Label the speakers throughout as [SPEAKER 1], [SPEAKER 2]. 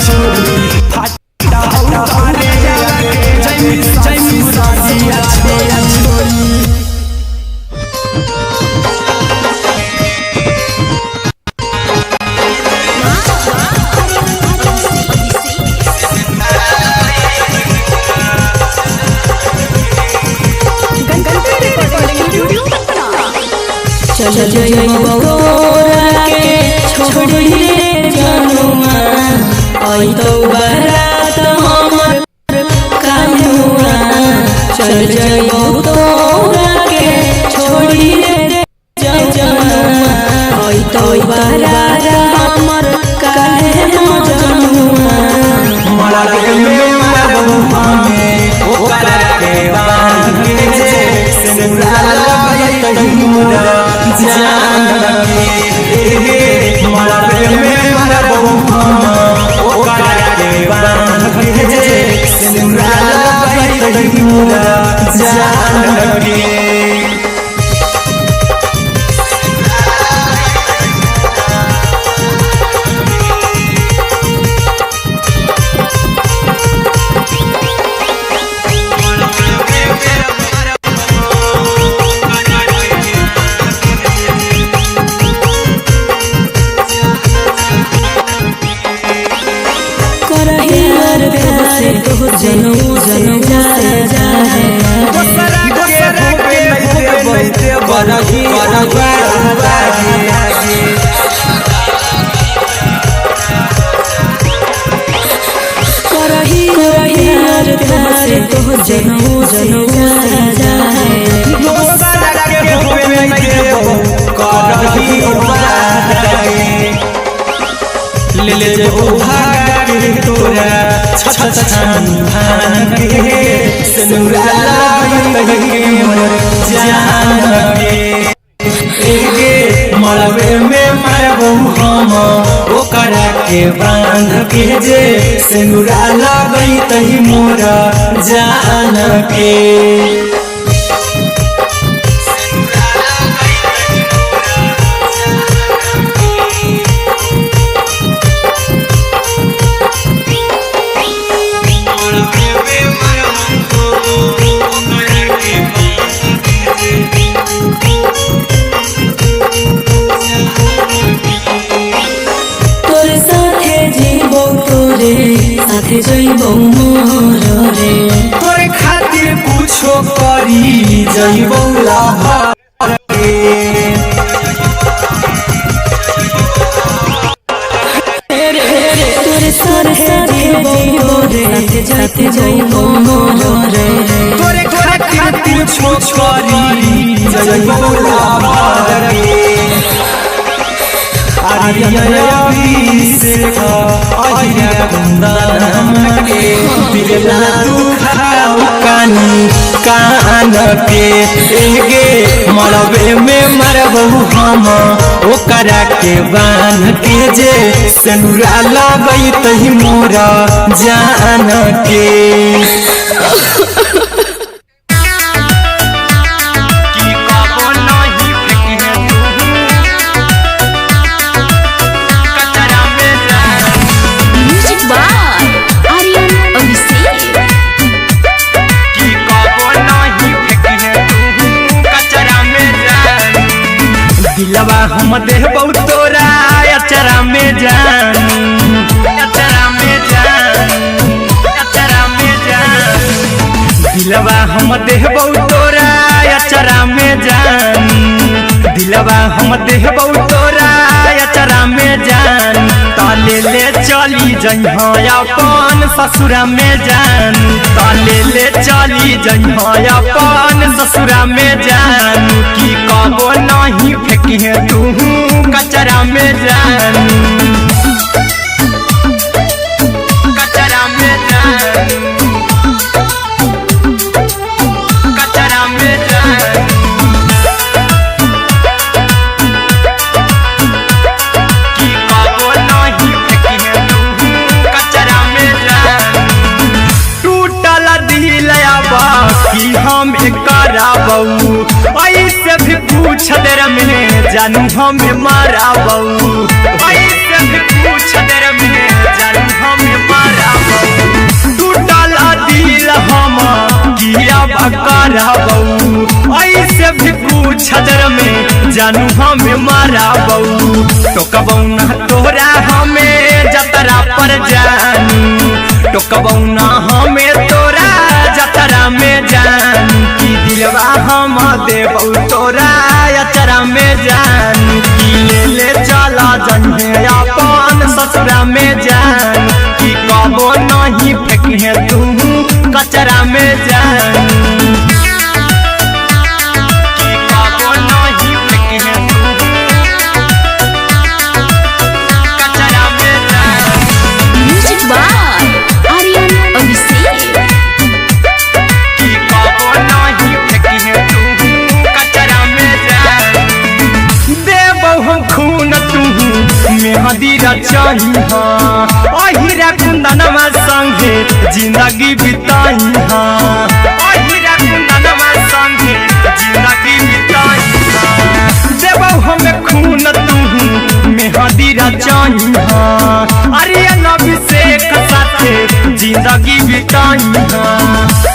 [SPEAKER 1] छोरी फाटा हरे जय मुरादिया छोरी।
[SPEAKER 2] चल जय बौरा के छोड़ी रे जनुआ आई तो बारात हमर कान्हुआ। चल जय बौरा के छोड़ी रे जनुआ आई तो बारात हमर कान्हुआ।
[SPEAKER 1] मला के मेरा बहुआ में ओ करा के बांध के सिंदूरा लगाई तही मोरा जान के। मला के मेरा बहुआ ओ करा के बांध के सिंदूरा लगाई तही मोरा जान के।
[SPEAKER 2] जनू जनू जाए जाए
[SPEAKER 1] दोसरा के बैठे बरही
[SPEAKER 2] करही यार प्यार तो जनू जनू जाए जाए।
[SPEAKER 1] दोसरा के बैठे करही ले ले जो भागा के तोरा छछ छन भान के सिंदूरा लगाई तही मोर जान के। एगे मलबे में मारबो हम ओकरा के बांध के जे सिंदूरा लगाई तही मोर जान के।
[SPEAKER 2] साथे जइबौ मोर रे
[SPEAKER 1] तोरे खातिर कुछो करी जइबौ लाभर
[SPEAKER 2] रे तोरे साथे जइबौ रे साथे जइबौ मोर रे
[SPEAKER 1] तोरे खातिर कुछो करी जइबौ लाभर आर्या कुंदन के दिल दुखाओ कानी कान के। एगे मलबे में मरबो हम ओकरा के बांध के जे सिंदूरा लगाई तही मोरा जान के। दिलवा हम देहबौ तोरा अचरा में जान अचरा में जान अचरा में जान। दिलवा हम देहबौ तोरा अचरा में जान दिलवा हम देहबौ तोरा अचरा में जान। ताले ले चली जइहा अपन ससुरा में जान ताले ले चली जइहा अपन ससुरा में जान। की कबो नहीं फेंकिहे तू कचरा में जान कचरा में जान कचरा में जान। की कबो नहीं फेंकिहे तू कचरा में जान। टूटल दिल अब की हमें कराबऊ ऐसे भी पूछ देर में जानू हमें माराबऊ ऐसे भी पूछ देर में जानू हमें माराबऊ टूटल दिल हम किया कराबऊ ऐसे भी पूछ देर में जानू हमें माराबऊ टोकबऊ ना तोरा हमें जतरा पर जानू टोकबऊ ना हमें तोरा जतरा में जान की दिलवा हम देबऊ तोरा अचरा में जान की ले चला जन्हे अपन ससुरा में जान की कबो नहीं फेंके तू कचरा में जान की कबो नहीं फेंके तू कचरा में जान।
[SPEAKER 2] Music by Aryan Abhishek.
[SPEAKER 1] मेहदी रचाई अहिरा कुंदनमा संगे जिंदगी बिताई अहिरा कुंदनमा संगे जिंदगी बिताई देबौ हमें खून तू मेहदी रचाई अरे अभिषेक साथे जिंदगी बिताई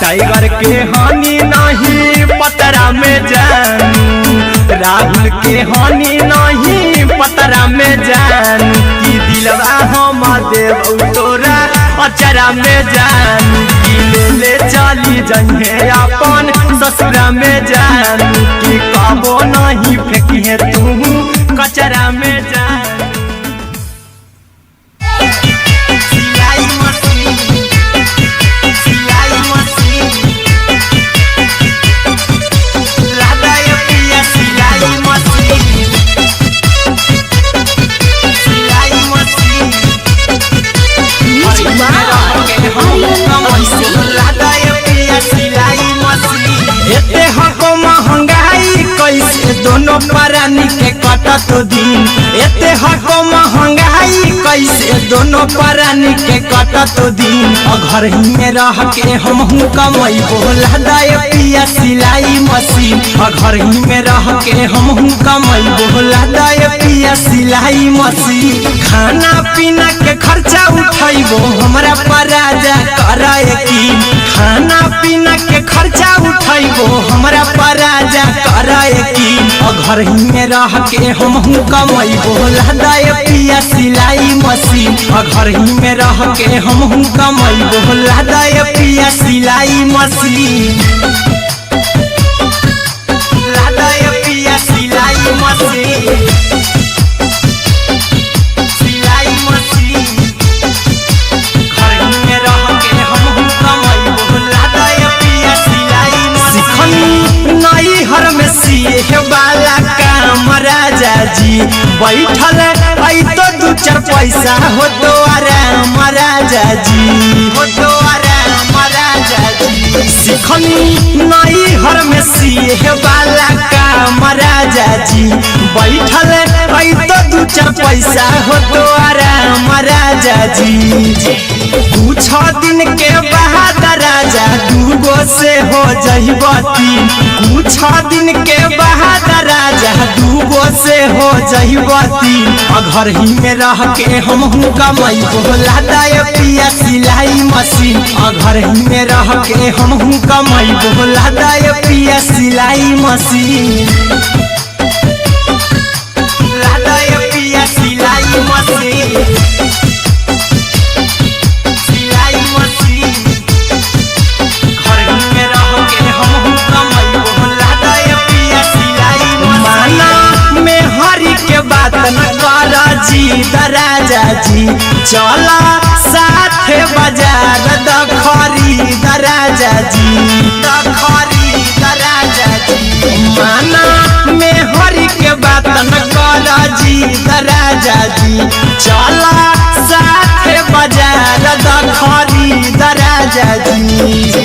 [SPEAKER 1] टाइगर के हानि नहीं पतरा में जानू राहुल के हानि नहीं पतरा में जान की दिलवा हम देबऊ तोरा अचरा में जान की ले चली जन्हे अपन ससुरा में जान की कबो नहीं फेंकिए तू कचरा में जान। दोनों परानी के कटत दिन एते हको महंगाई कैसे दोनों परानी के कटत दिन घर ही में रह के हमहू कमाई बोला दाए पिया सिलाई मशीन घर ही में रह के हमहू कमाई बोला दाए पिया सिलाई मशीन खाना पीना के खर्चा उठाइबो हमरा पराजा कराए की खाना पीना के खर्चा उठाइबो हमरा पराजा कराए की घर ही में रह के हमहू कमाई बोला दाए पिया सिलाई मशीन घर ही में रह के हमहू कमाई बोला दाए पिया सिलाई मशीन दाए पिया सिलाई मशीन सिलाई मशीन घर ही में रह के हमहू कमाई बोला दाए पिया सिलाई मशीन नई हर में सिए वाला काम राजा जी बैठल आई तो दू चार पैसा हो तो आराम राजा जी हो तो आराम राजा जी सिखनी नई हर में सिए वाला काम राजा जी बैठल आई तो दू चार पैसा हो तो आराम राजा जी कुछ दिन के बाद राजा दूगो से हो जहिबती कुछ दिन के बाद राजा दूगो से हो जहिबती घर ही में रह के हमहू कमाई बोला दाए पिया सिलाई मशीन घर ही में रह के हमहू कमाई बोला दाए पिया सिलाई मशीन दाए पिया सिलाई मशीन सिलाई मशीन घर ही में रह के हमहू कमाई बोला दाए पिया सिलाई मशीन में हरी के बात न कर जी राजा जी चला साथे बाजार दखरी राजा जी दखरी राजा जी माना में हरी के बात न कर जी राजा जी चला साथे बाजार दखरी राजा जी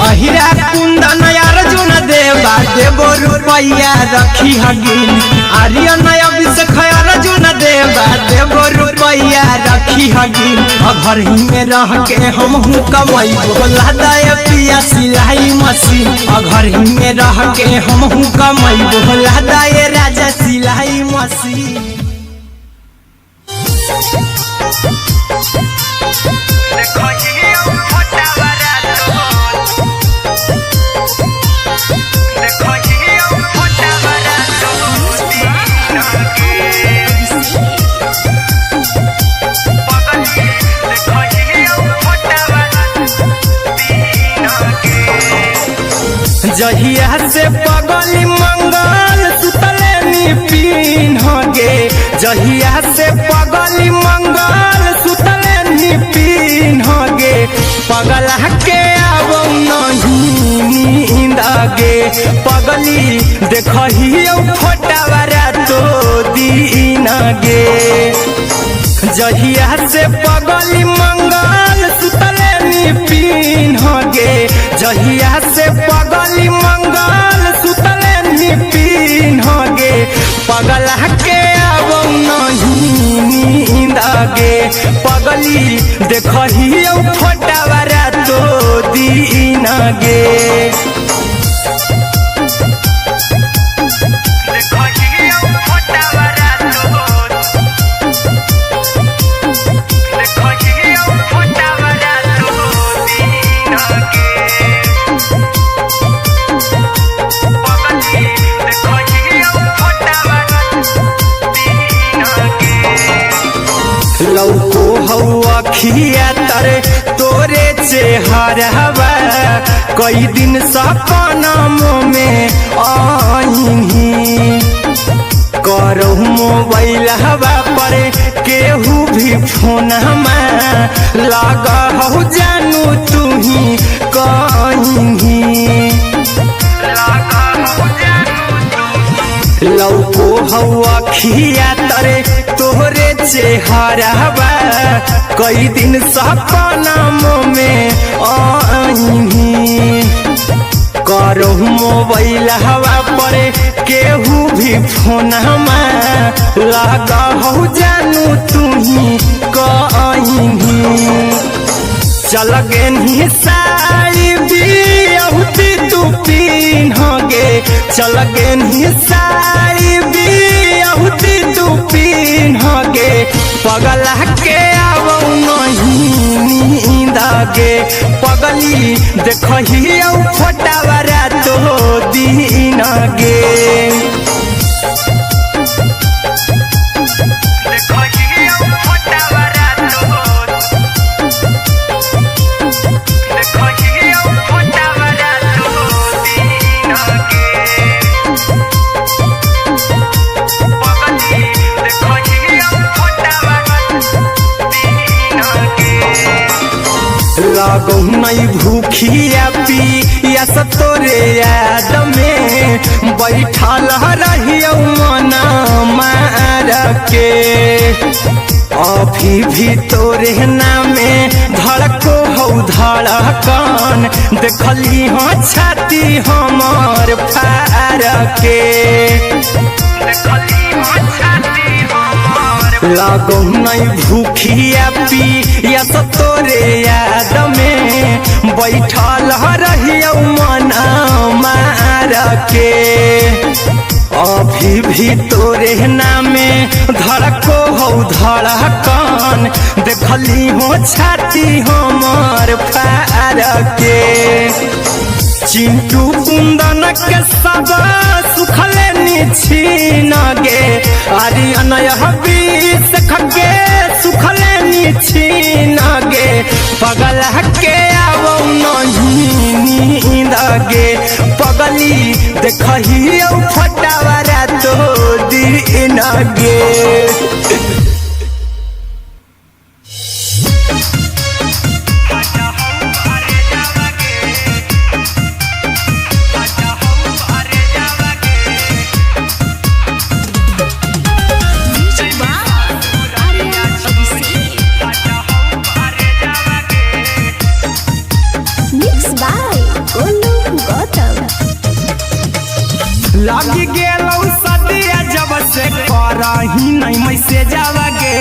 [SPEAKER 1] अहिरा कुंदन अर्जुन देवा देबो रुपया रखी हगिन आर्यन अभिषेक अर्जुन देवा देबो रुपया रुपया रखी हगी घर ही में रह के हम कमाई बोला दे पिया सिलाई मशीन घर ही में रह के हम कमाई बोला दे राजा सिलाई मशीन। जहिया से पगली मंगल सुतले निपिन गे जहिया से पगली मंगल सुतले निपिन गे पगला के आवो नहीं नींद गे पगली देखही फोटावारा तो दीन गे जहिया से पगली मंगल सुतले निपिन गे जहिया से पगली मंगल सुतले निपिन गे पगला के आवो नहीं नींद गे पगली देखही फोटावारा तो दीन गे लौको हवा खिया तरे तोरे चेहरवा कई दिन सपनों में आईनी करो मोबाइल हवा पर केहू भी फोन लगा हो जानू तू ही कहीं लौको हवा खिया तरे तोहरे चेहरवा कई दिन सपनों में आईनी करो मोबाइल हवा पर केहू भी फोन लगा हो जानू तू ही कहीं चल गे साड़ी बियाहुती तू पीन गे चल गे साड़ी बियाहुती तू पीन गे पगला के आवो नहीं नींद गे पगली देखही फोटावारा तो दीन गे लागो नहीं भूखिया पिया तोरे याद में बैठल रहियो मना मार के अभी भी तोरे नामे धड़को हो धड़कन देखली हाँ छाती हमार फार के लागो नहीं भूखिया पिया तोरे याद में बैठल रहियो मना मार के अभी भी तोरे नामे धड़को हो धड़कन देखली हो छाती हमार फार के चिंटू कुंदन के सब सुखले निछीन गे आर्यन बीस खगे सुखले निछीन गे पगला के आवो नहीं नींद गे पगली देखही फोटावारा तो दीन गे लागी गेलौ सदिया जब से करही नहीं मैसेजवा गे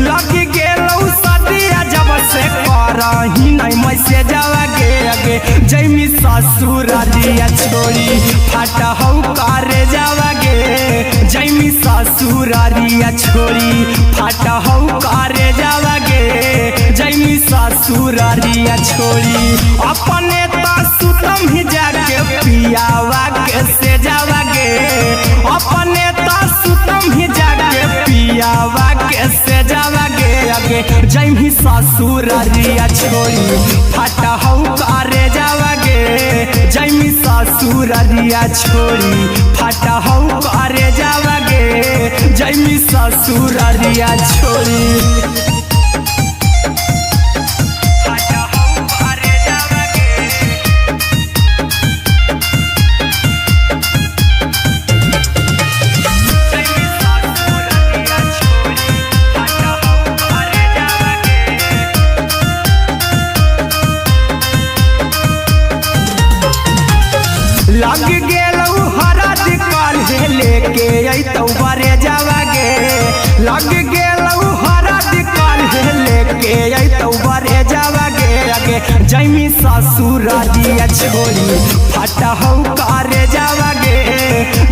[SPEAKER 1] लग गेलौ सदिया जब से करही नहीं मैसेजवा गे अगे जैमी ससुरारिया छोड़ी फाटा हौ करे जावा गे जैमी ससुरारिया छोड़ी फाटा हौ करे जावा गे जैमी ससुरारिया छोड़ी अपने तो सुतम ही जाके पियावा के से जावा गे अपने तो सुतम ही जाके पियावा के से जावा गे अगे जैमी ससुरारिया छोड़ी फाटा हौ करे जावा गे जैमी ससुरारिया छोड़ी फाटा हौ करे जावा गे जैमी ससुरारिया छोड़ी लग गेलौ हरद काल्हे लेके अइतौ बरे जावा गे लग गेलौ हरद काल्हे लेके अइतौ बरे जावा गे अगे जैमी ससुरारिया छोड़ी फाटा हौ करे जावा गे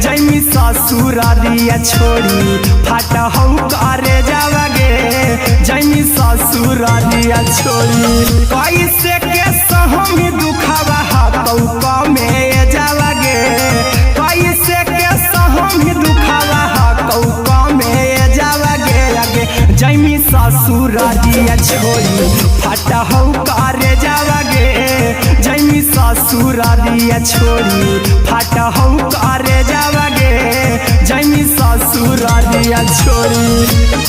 [SPEAKER 1] जैमी ससुरारिया छोड़ी फाटा हौ करे जावा गे जैमी ससुरारिया छोड़ी कैसे के सहम दुखवा हाथौ कमे जावा गे कैसे के सहम दुखवा हाथौ कमे जावा गे अगे जैमी ससुरारिया छोड़ी फाटा हौ करे जावा गे जैमी ससुरारिया छोड़ी फाटा हौ करे जावा गे जैमी ससुरारिया छोड़ी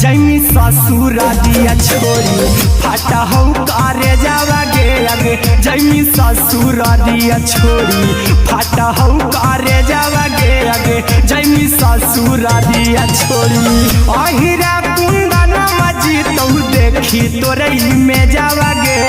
[SPEAKER 1] जैमी ससुरारिया छोड़ी फाटा हौ करे जावा गे अगे जैमी ससुरारिया छोड़ी फाटा हौ करे जावा गे अगे जैमी ससुरारिया छोड़ी अहिरा कुंदन मजी तौ देखी तोरई में जावा गे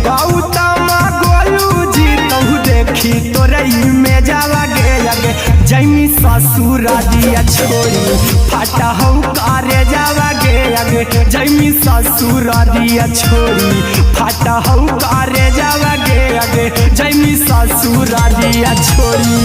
[SPEAKER 1] गौतम गोलू जी तौ देखी तोरई में जावा गे अगे जैमी ससुरारिया छोड़ी फाटा हौ करे जावा गे अगे जैमी ससुरारिया छोड़ी फाटा हौ करे जावा गे अगे जैमी ससुरारिया छोड़ी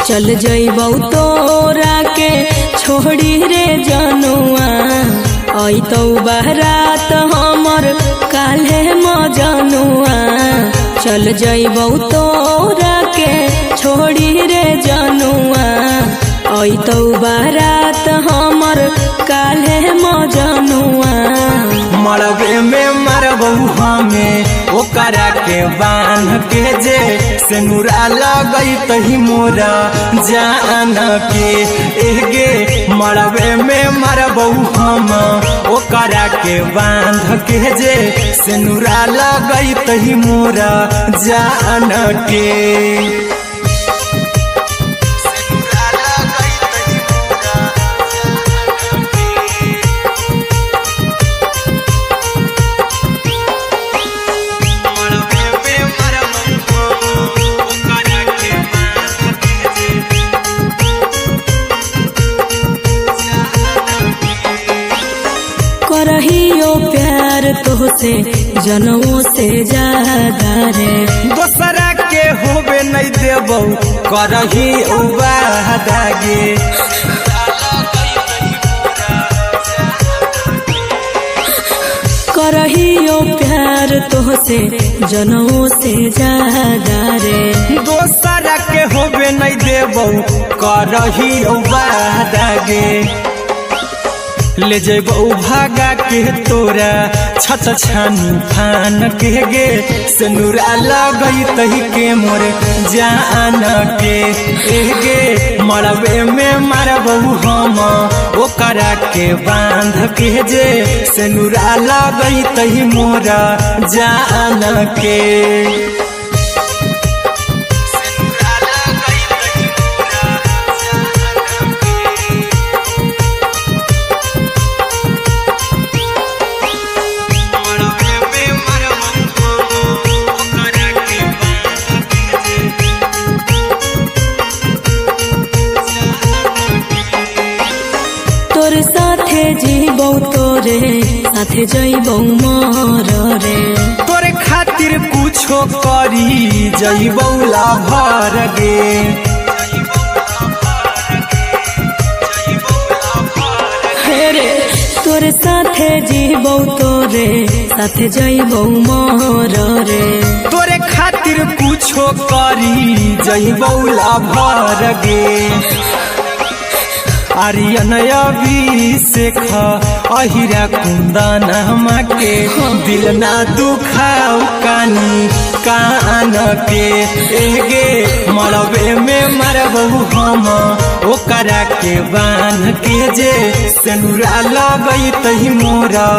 [SPEAKER 2] चल जइबौ तोरा के छोड़ी रे जनुआ अइतौ बारात हमर काल्हे मजनुआ चल जइबौ तोरा के छोड़ी रे जनुआ अइतौ बारात हमर काल्हे मजनुआ
[SPEAKER 1] मरबे में मरबौ हमें ओकरा के बांध के जे सेनुरा लगई तही मोरा जान के एगे मरबे में मरबौ हम ओकरा के बांध के जे सेनुरा लगई तही मोरा जान के
[SPEAKER 2] करहियो प्यार तोहसे जनों से ज्यादा रे
[SPEAKER 1] दोसरा के होबे नहीं देबौ करही वादा गे
[SPEAKER 2] करहियो प्यार तो से जनों से ज्यादा रे
[SPEAKER 1] दोसरा के होबे नहीं देबो करही वादागे ले जेबो भागा के तोरा छछ छानी फान के गे सनुरा लगई तही के मोर जान के गे मरबे में मारबो हम ओकरा के बांध के जे सनुरा लगई तही मोरा जान के
[SPEAKER 2] तोर साथे जीबो तोरे साथे जइबो मोर रे
[SPEAKER 1] तोरे खातिर कुछो करी जइबो लाभर गे
[SPEAKER 2] रे तोर साथे जीबो तोरे साथे जइबो मोर रे
[SPEAKER 1] तोरे खातिर कुछो करी जइबो लाभर गे आर्यन अभिषेक अहिरा कुंदन के दिल ना दुखाऊ कानी कान के एगे मरबे में मरबो हम ओकरा के बांध के जे सनुरा लगई तही मोरा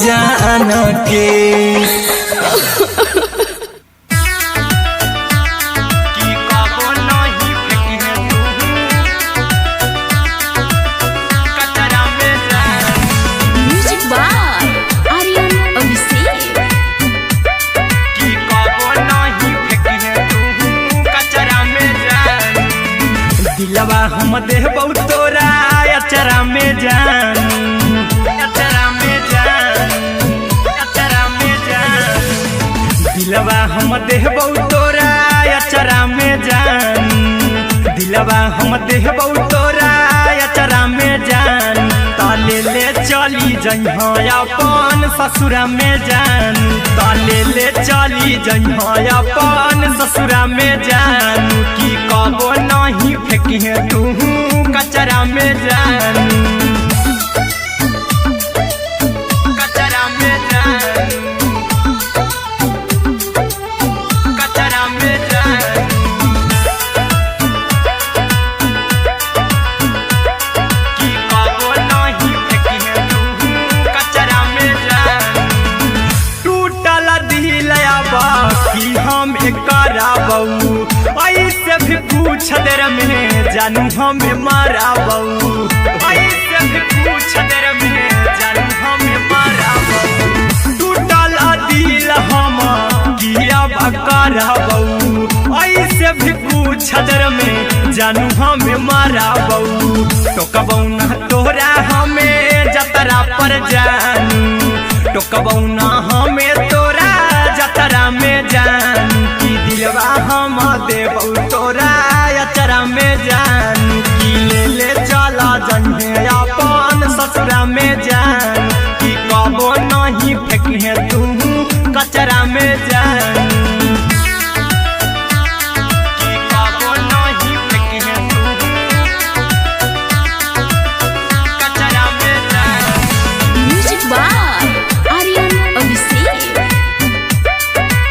[SPEAKER 1] जान के दिलवा हम देबो तोरा अचरा में जान अचरा में जान अचरा में जान दिलवा हम देबो तोरा अचरा में जान दिलवा हम देबो तोरा अचरा में जान ताले ले चली जइहा अपन ससुरा में जान ताले ले चली जइहा अपन ससुरा में जान की कबो नहीं फेंकी तू कचरा में जान कचरा में जान कचरा में जान की कबो नहीं फेंकी तू कचरा में जान टूटल दिल आबा की हम कराबू ऐसे भी पूछ देर में जानू हमें माराबू ऐसे भी पूछ देर में जानू हमें माराबू टूटल दिल हम किया कराबू ऐसे भी पूछ देर में जानू हमें माराबू टोकबू ना तोरा हमें जतरा पर जानू टोकबू ना हमें तोरा जतरा में जानू की दिलवा हम देबो तोरा अचरा में जान की ले चला जन्हे अपन ससुरा में जान की कबो नहीं फेंकी तू कचरा में जान की कबो नहीं फेंकी तू कचरा में जान
[SPEAKER 2] म्यूजिक बाय आर्यन अभिषेक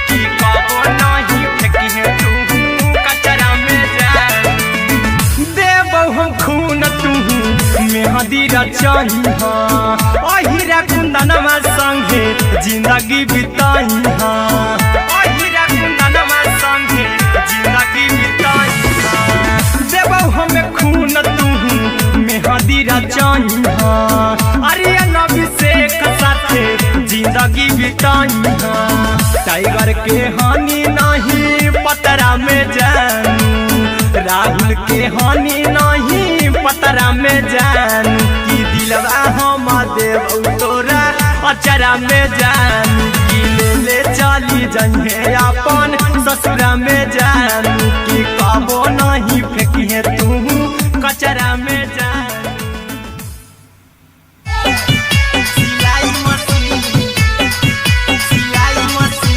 [SPEAKER 1] की कबो नहीं फेंकी तू कचरा में जान देबो हम खून तू मेहंदी रचाई अहिरा कुंदनमा संगे जिंदगी बिताई अहिरा कुंदनमा संगे जिंदगी बिताई देबो हमें खून तू मेहंदी रचाई आर्यन अभिषेक साथे जिंदगी बिताई टाइगर के हानि नहीं पतरा में जानू राहुल के हानि नहीं पतरा में जानू की दिलवा हम देबो तोरा अचरा में जानू की ले चली जइहे अपन ससुरा में जानू की कबो नहीं फेंकी तू कचरा में जानू सिलाई मशीन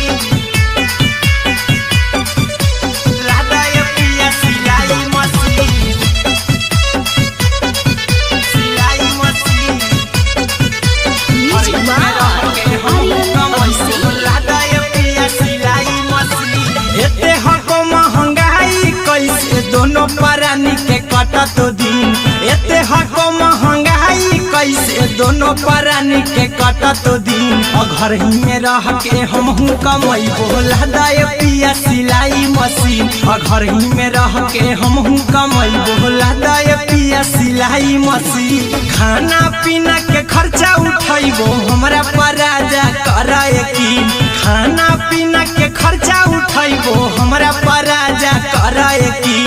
[SPEAKER 1] कटत दिन एते हको महंगाई कैसे दोनों प्राणी के कटत दिन घर ही में रह के हमहू कमाई बोला दाए पिया सिलाई मशीन घर ही में रह के हमहू कमाई बोला दाए पिया सिलाई मशीन खाना पीना के खर्चा उठैबो हमरा पराजा कराए की खाना पीना के खर्चा उठैबो हमरा पराजा कराए की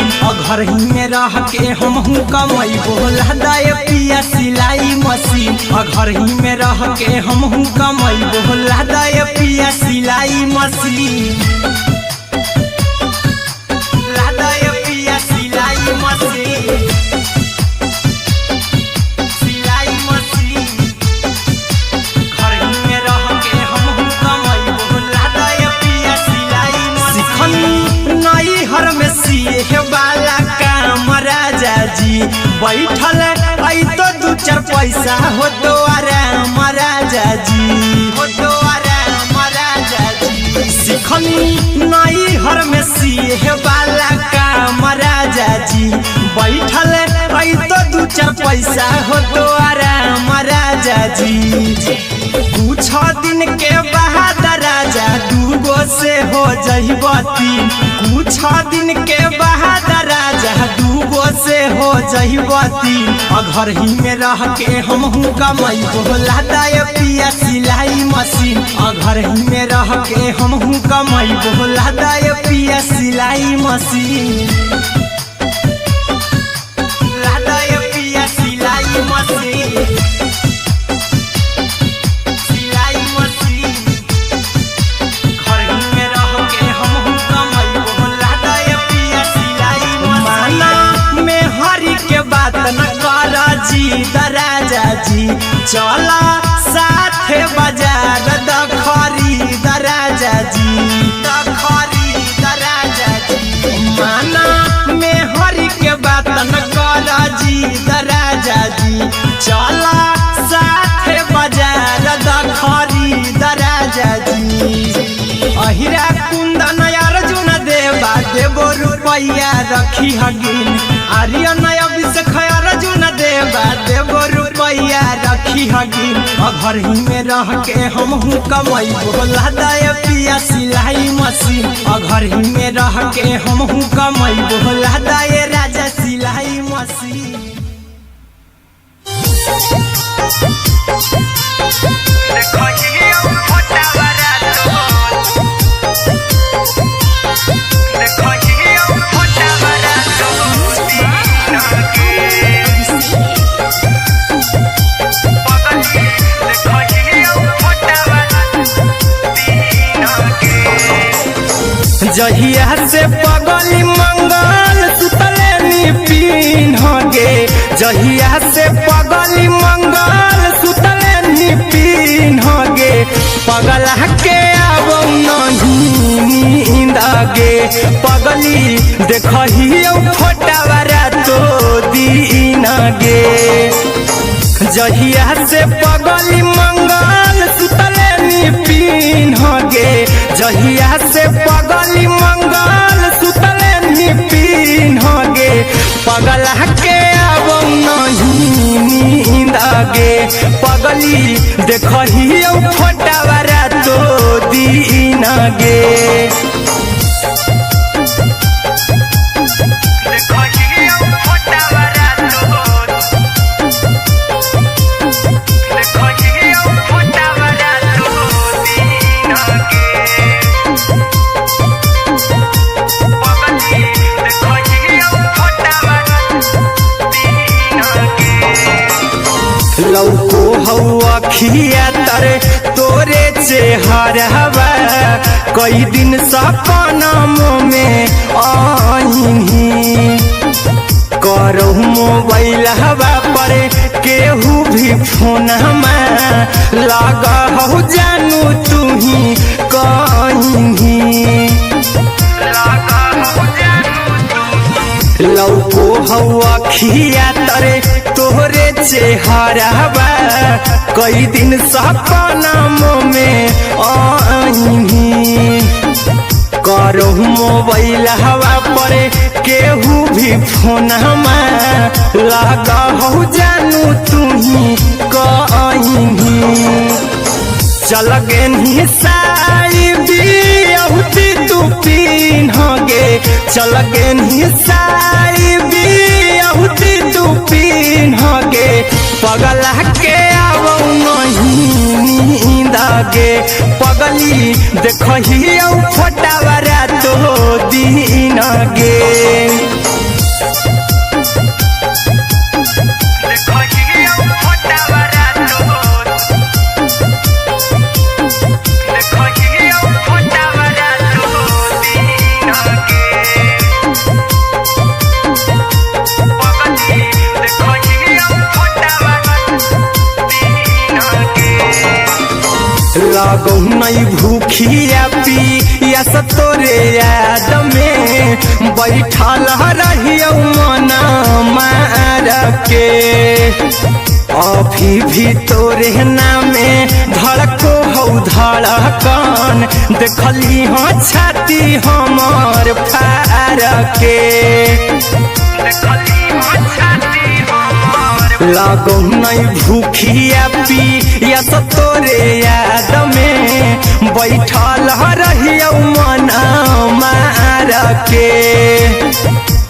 [SPEAKER 1] घर ही में रह के हमहू कमाई बोला दाए पिया सिलाई मशीन घर ही में रह के हमहू कमाई बोला दाए पिया सिलाई मशीन लादाए पिया सिलाई मशीन सिलाई मशीन घर ही में रह के हमहू कमाई बोला दाए पिया सिलाई मशीन नई हर में सिए वाला काम राजा जी बैठल आई तो दू चार पैसा हो तो आराम राजा जी हो तो आराम राजा जी सिखनी नई हर में सिए वाला काम राजा जी बैठल आई तो दू चार पैसा हो तो आराम राजा जी कुछ दिन के बाद राजा दूगो से हो जहिबती कुछ दिन के बाद राजा दूगो से हो जहिबती घर ही में रह के हमहू कमाई बोला दाए पिया सिलाई मशीन घर ही में रह के हमहू कमाई बोला दाए पिया सिलाई मशीन लादाए पिया सिलाई मशीन सिलाई मशीन घर ही में रह के हमहू कमाई बोला दाए पिया सिलाई मशीन में हरी के बात न कर जी दराजा जी चला साथे बाजार दखरी दराजा जी दखरी दराजा जी माना में हरी के बात न कर जी दराजा जी चला साथे बाजार दखरी दराजा जी अहिरा कुंदन अर्जुन देवा देवो रुपया रखी हगिन आर्यन अभिषेक अर्जुन देवा देवो रुपया रखी हगिन घर ही में रह के हमहू कमाई बोला दाए पिया सिलाई मशीन घर ही में रह के हमहू कमाई बोला दाए राजा सिलाई मशीन जहिया से पगली मंगल सुतले निपिन गे जहिया से पगली मंगल सुतले निपिन गे पगला के आवो नहीं नींद गे पगली देखही फोटावारा तो दीन गे जहिया से पगली मंगल सुतले निपिन गे जहिया से पगली मंगल सुतले निपिन गे पगला के आवो नहीं नींद गे पगली देखही फोटावारा तो दीन गे लौको हवा खिया तरे तोरे चेहरवा कई दिन सपनों में आईनी करो मोबाइल हवा पर केहू भी फोन लगा हो जानू तू ही कहीं लौको हवा खिया तरे तोहरे चेहरवा कई दिन सपनों में आईनी करो मोबाइल हवा पर केहू भी फोन लगा हो जानू तुम्ही कहीं चल गे साई बियहुती तू पिन्हगे चल गे साई बियहुती तू पिन्हगे पगला के आवो नहीं नींद गे पगली देखही फटावरा तो दिन गे लागो नहीं भूखिया पिया तोरे याद में बैठल रहियो मना मार के अभी भी तोरे नामे धड़को हो धड़कन देखली हाँ छाती हमार फार के लागो नहीं भूखिया पिया तोरे याद में बैठल रहियो मना मार के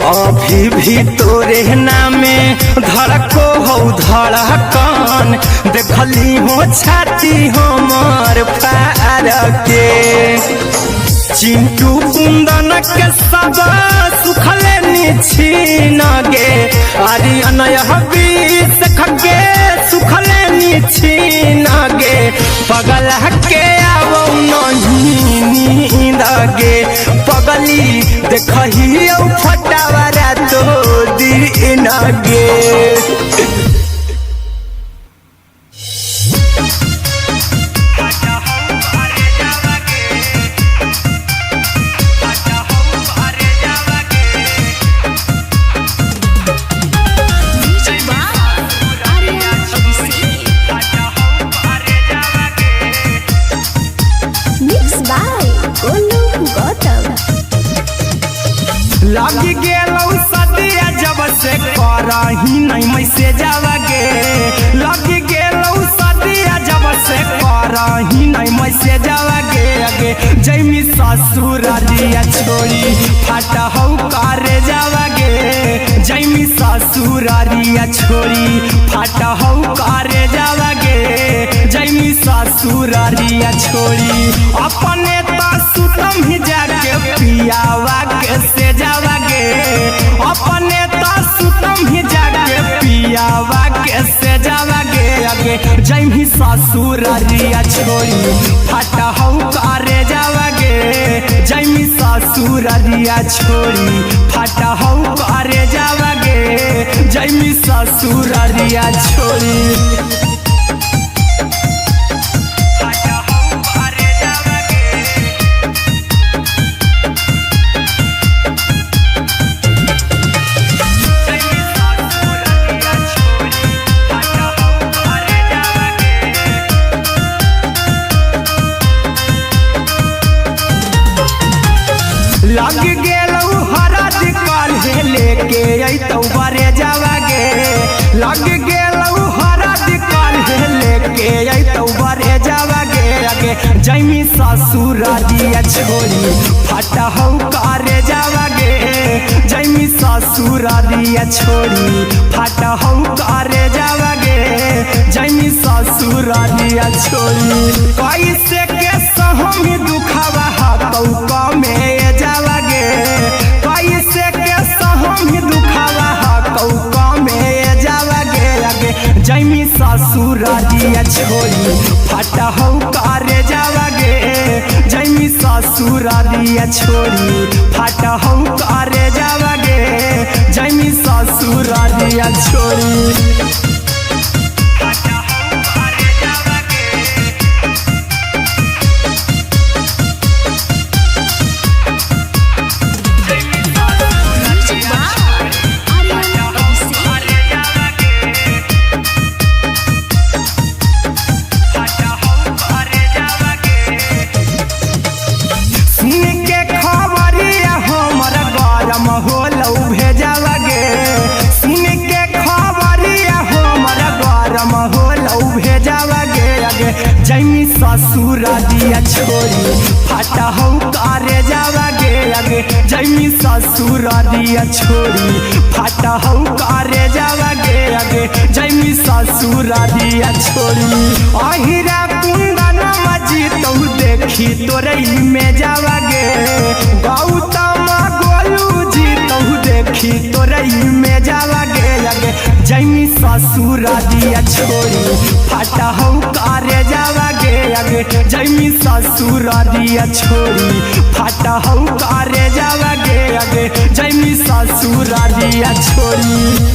[SPEAKER 1] अभी भी तोरे नामे धड़को हो धड़कन देखली हो छाती हमार फार के चिंटू कुंदन के सब सुखले निछीन गे अरे अनय बीस खगे सुखले निछीन गे पगला के आवो नहीं नींद गे पगली देखही फटावरा तो दिन गे लगी गेलौ सदिया जब से करही नहीं मैसेज गे लगी गेलौ सदिया जब से करही नहीं मैसेज गे अगे जैमी ससुरारिया छोड़ी फाटा हौ करे गे जैमी ससुरारिया छोड़ी फाटा हौ करे गे जैमी ससुरारिया छोड़ी अपने तो सुतम ही जाके पियावा के से गे अपने तो सुतम ही जाके पियावा के से गे अगे जैमी ससुरारिया छोड़ी फाटा हौ करे गे जैमी ससुरारिया छोड़ी फाटा हौ करे गे जैमी ससुरारिया छोड़ी लग गेलौ हरद काल्हे लेके अइतौ बरे गे लग गेलौ हरद काल्हे लेके अइतौ बरे गे अगे जैमी ससुरारिया छोड़ी फाटा हौ करे गे जैमी ससुरारिया छोड़ी फाटा हौ करे गे जैमी ससुरारिया छोड़ी कैसे के सहमी दुखवा हतौ कमे कैसे के सहमी दुखवा हतौ कमे गे जैमी ससुरारिया छोड़ी फाटा हौ करे गे जैमी ससुरारिया छोड़ी फाटा हौ करे गे जैमी ससुरारिया छोड़ी होलौ भेजावा गे आगे जैमी ससुर दिया छोड़ी फाटा हो कारे जावा गे आगे जैमी ससुर दिया छोड़ी फाटा हो कारे जावा गे आगे जैमी ससुर दिया छोड़ी अहिरा कुंदन मजी तो देखी तोरई में जावा गे गौतम गोलू जी तो देखी तोरई में जावा गे आगे जैमी ससुर दिया छोड़ी फाटा हो कारे जावा गे आगे जैमी ससुर दिया छोड़ी फाटा हो कारे जावा गे आगे जैमी ससुर दिया छोड़ी।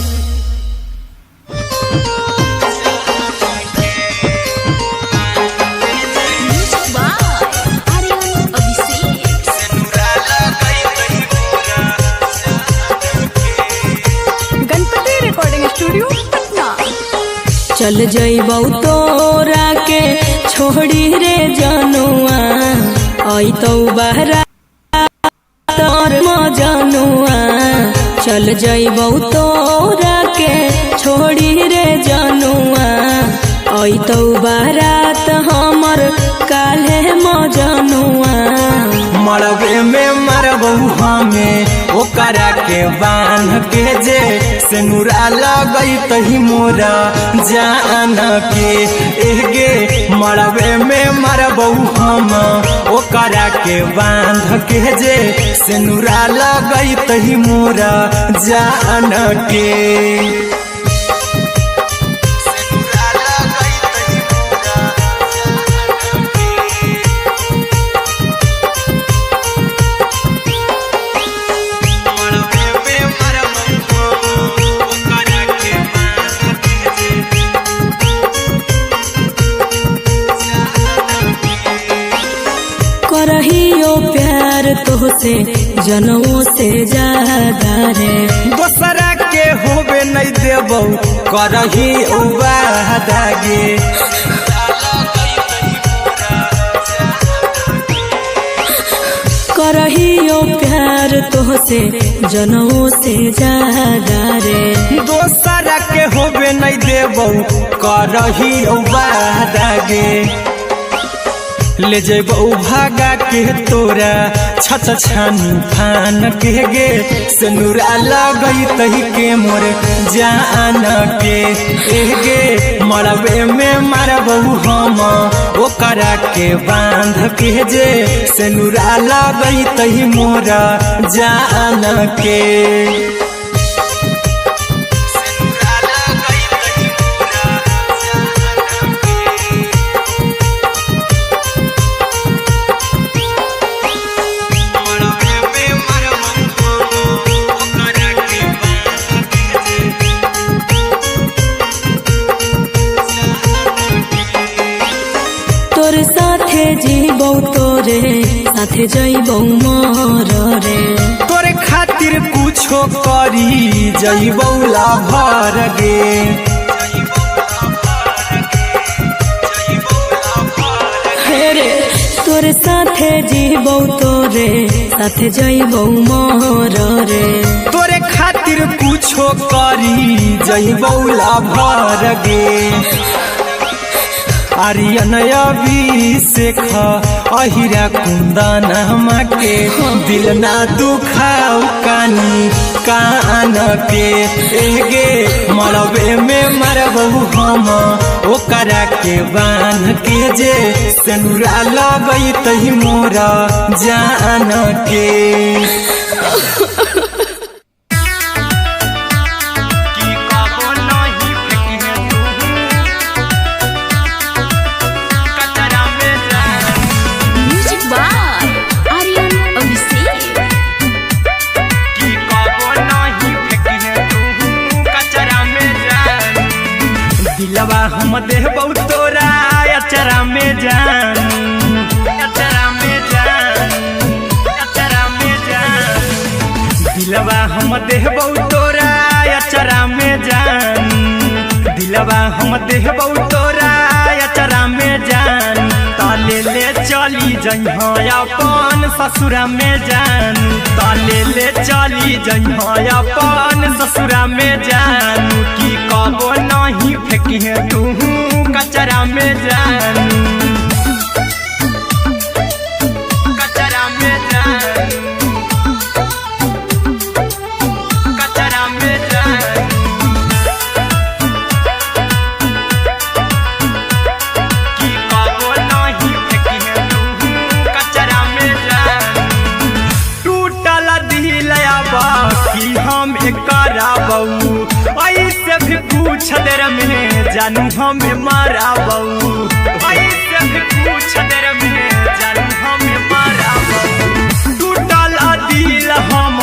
[SPEAKER 2] चल जइबौ तोरा के छोड़ी रे जनुआ अइतौ बहरा तोर मजनुआ चल जइबौ तोरा के छोड़ी रे जनुआ अइतौ बारात हमर काल्हे मजनुआ
[SPEAKER 1] मरबे में मरबौ हमें ओकरा के बांध के जे सेनुरा लगई तही मोरा जान के एगे मरबे में मरबौ हम ओकरा के बांध के जे सेनुरा लगई तही मोरा जान के
[SPEAKER 2] करहियो प्यार तोहसे जनों से ज्यादा रे
[SPEAKER 1] दोसरा के होबे नहीं देबौ करही वादा गे
[SPEAKER 2] करहियो प्यार तोहसे जनों से ज्यादा रे
[SPEAKER 1] दोसरा के होबे नहीं देबौ करही वादा गे ले जेबौ भागा के तोरा छछ छानी फान के गे सेनुरा लगई तही के मोर जान के एगे मरबे में मरबौ हम ओकरा के बांध के जे सेनुरा लगई तही मोरा जान के
[SPEAKER 2] तोरे साथे जीबौ तोरे साथे जइबौ मोर रे
[SPEAKER 1] तोरे खातिर कुछो करी जइबौ लाभर गे
[SPEAKER 2] रे तोरे साथे जीबौ तोरे साथे जइबौ मोर रे
[SPEAKER 1] तोरे खातिर कुछो करी जइबौ लाभर गे आर्यन अभिषेक अहिरा कुंदन के दिल ना दुखाऊ कानी कान के एगे मरबे में मरबौ हम ओकरा के बांध के जे सेनुरा लगई तही मोरा जान के दिलवा हम देबौ तोरा अचरा में जान अचरा में जान अचरा में जान दिलवा हम देबौ तोरा अचरा में जान दिलवा हम देबौ तोरा अचरा में जान ताले ले चली चली जइहा अपन ससुरा में जानू ताले ले चली जइहा अपन ससुरा में जानू की कबो नहीं फेंकिहे तू कचरा में जानू कचरा में जानू कचरा में जानू की कबो नहीं फेंकिहे तू कचरा में जानू टूटल दिल आबा की हम कराबऊ ऐसे भी पूछ देर में जानू हमें माराबऊ ऐसे भी पूछ देर में जानू हमें माराबऊ टूटल दिल हम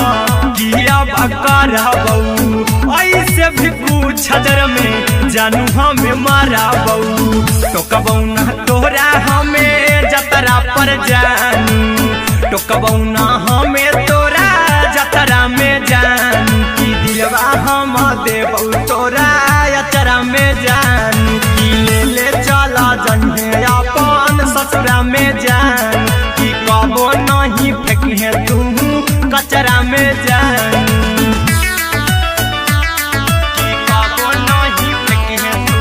[SPEAKER 1] किया कराबऊ ऐसे भी पूछ देर में जानू हमें माराबऊ टोकबऊ ना तोरा हमें जतरा पर जानू टोकबऊ ना हमें तोरा जतरा में जानू की दिलवा हम देबऊ तोरा अचरा में जानू की ले चला जन्हे अपन ससुरा में जानू की कबो नहीं फेंकिहे तू कचरा में जानू की कबो नहीं फेंकिहे तू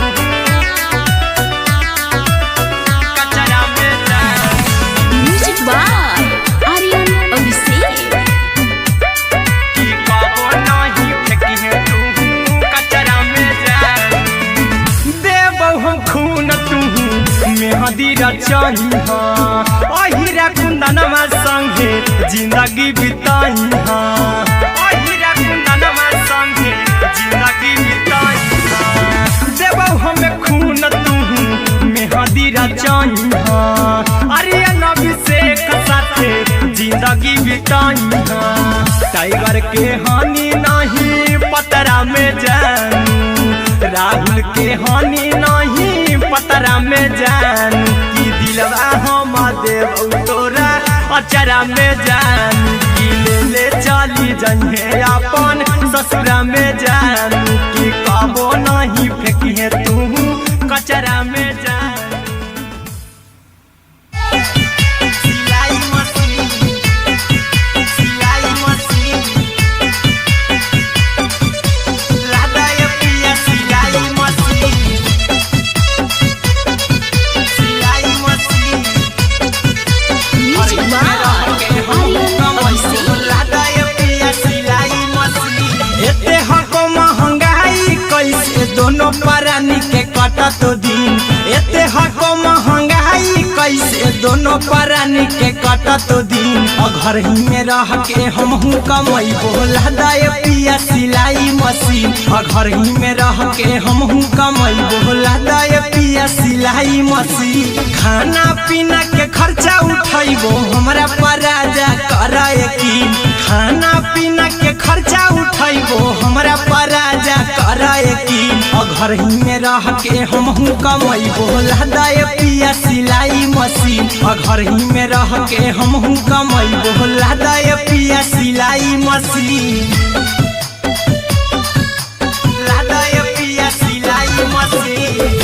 [SPEAKER 1] कचरा में जानू
[SPEAKER 2] म्यूजिक बाय आर्यन अभिषेक
[SPEAKER 1] की कबो नहीं फेंकिहे तू कचरा में जानू देबऊ हम खून तू मेहंदी रचही अहिरा कुंदनमा संगे जिंदगी बिताई अहिरा कुंदनमा संगे जिंदगी बिताई देबऊ हमें खून तू मेहंदी रचही आर्यन अभिषेक साथे जिंदगी बिताई टाइगर के हानि नहीं पतरा में जानू राहुल के हानि नहीं पतरा में जानू की दिलवा हम देबऊ तोरा अचरा में जानू की ले चली जइहे अपन ससुरा में जानू की कबो नहीं फेंकिहे तू कचरा में जानू सिलाई मशीन सिलाई मशीन लादा ये पिया सिलाई मशीन सिलाई machine
[SPEAKER 2] music by Aryan Abhishek
[SPEAKER 1] लादा ये पिया सिलाई मशीन एते हको महंगाई कैसे दोनों परानी के कटत दिन एते हको महंगाई कैसे दोनों परानी के कटत दिन घर ही में रह के हमहू कमैबो लादा ये पिया सिलाई मशीन घर ही में रह के हमहू कमैबो लादा ये पिया सिलाई मशीन खाना पीना के खर्चा उठैबो हमरा पराजा कराए की खाना पीना के खर्चा उठैबो हमरा पराजा कराए की घर ही में रह के हमहू कमैबो लादा ये पिया सिलाई मशीन घर ही में रह के हमहू कमैबो लादा ये पिया सिलाई मशीन लादा ये पिया सिलाई मशीन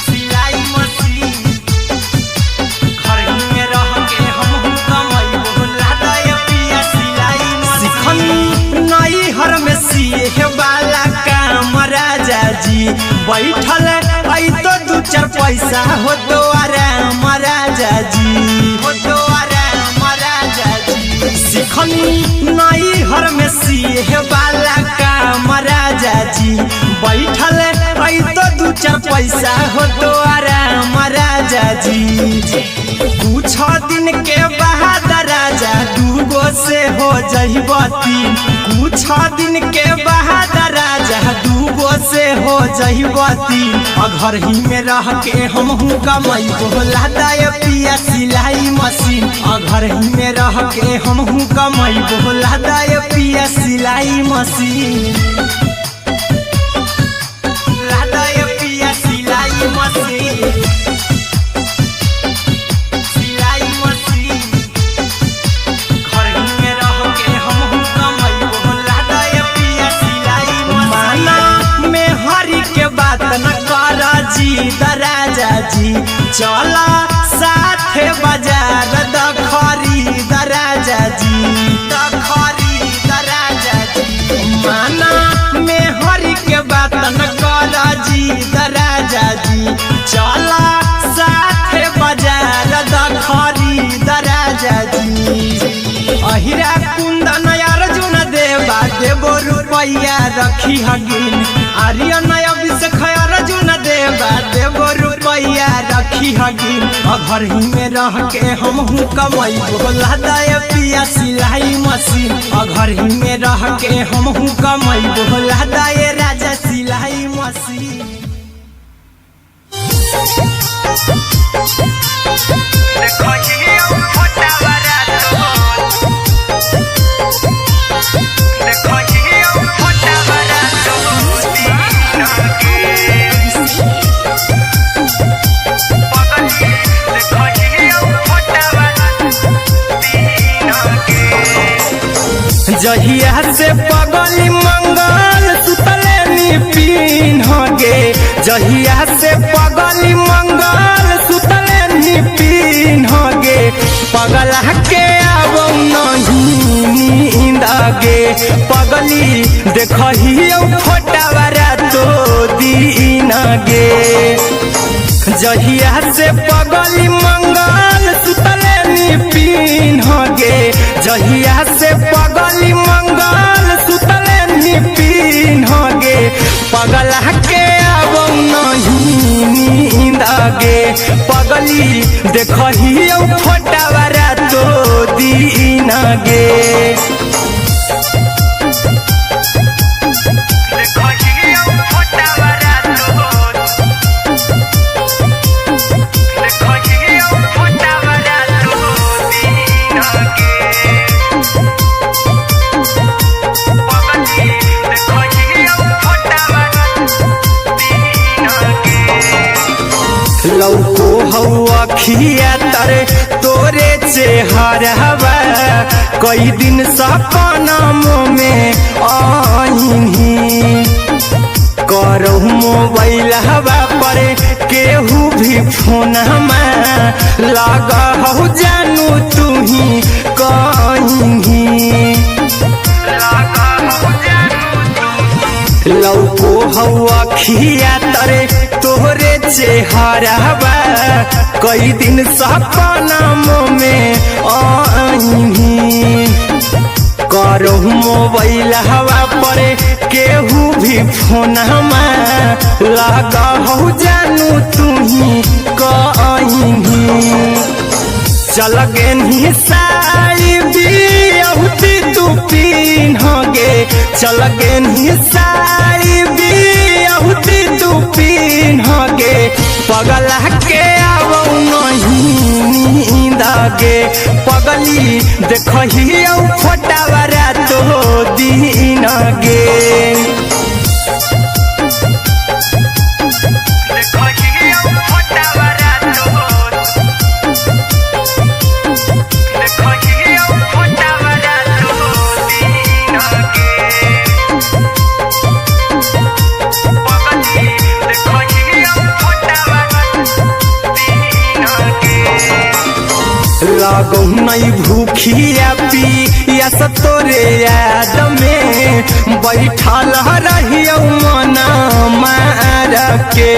[SPEAKER 1] सिलाई मशीन घर ही में रह के हमहू कमैबो लादा ये पिया सिलाई मशीन नई हर में सिए वाला काम राजा जी बैठल आई तो दू चार पैसा हो तो आराम राजा जी हो तो आराम राजा जी सिखनी नई हर में सिए वाला काम राजा जी बैठल आई तो दू चार पैसा हो तो आराम राजा जी कुछ दिन के बाद राजा दूगो से हो जइब तीन कुछ दिन के बाद राजा दूगो से हो जइब तीन घर ही में रह के हमहू कमैबो लादा ये पिया सिलाई मशीन घर ही में रह के हमहू कमैबो लादा ये पिया सिलाई मशीन लादा ये पिया सिलाई मशीन सिलाई मशीन घर ही में रह के हमहू कमैबो लादा ये पिया सिलाई मशीन माना में हरी के बात न कर जी दराजा जी चला रुपया रखी हगिन आर्यन अभिषेक अर्जुन देव रुपया रखी हगिन घर ही में रह के हमहू कमैबो लदाय पिया सिलाई मशीन घर ही में रह के हमहू कमैबो लदाय राजा सिलाई मशीन। जहिया से पगली मंगल सुतले निपिन गे जहिया से पगली मंगल सुतले निपिन गे पगला के आबो नहीं नींद गे पगली देखही फोटावा तो दीन गे जहिया से पगली मंगल सुतले निपिन गे जहिया से पगली मंगल सुतले निपिन गे पगला के आबो नहीं नींद गे पगली देखही फोटावा तो दीन गे लौको हवा खिया तरे तोरे चेहरवा कई दिन सपनम में आईनी करो मोबाइल हवा पर केहू भी फोन लगा हो जानू तू ही कहीं लौको हवा खिया तरे तोहरे चेहरवा कई दिन सपनम में आईनी करो मोबाइल हवा पर केहू भी फोन लगा हो जानू तू ही कहीं चल गे साड़ी बिहुती तू पीन गे चल गे साड़ी बिहुती तू पीन गे पगला के आबो नहीं नींद गे पगली देखही फोटावा तो दीन गे लागो नहीं भूखिया पिया तोरे याद में बैठल रहियो मना मार के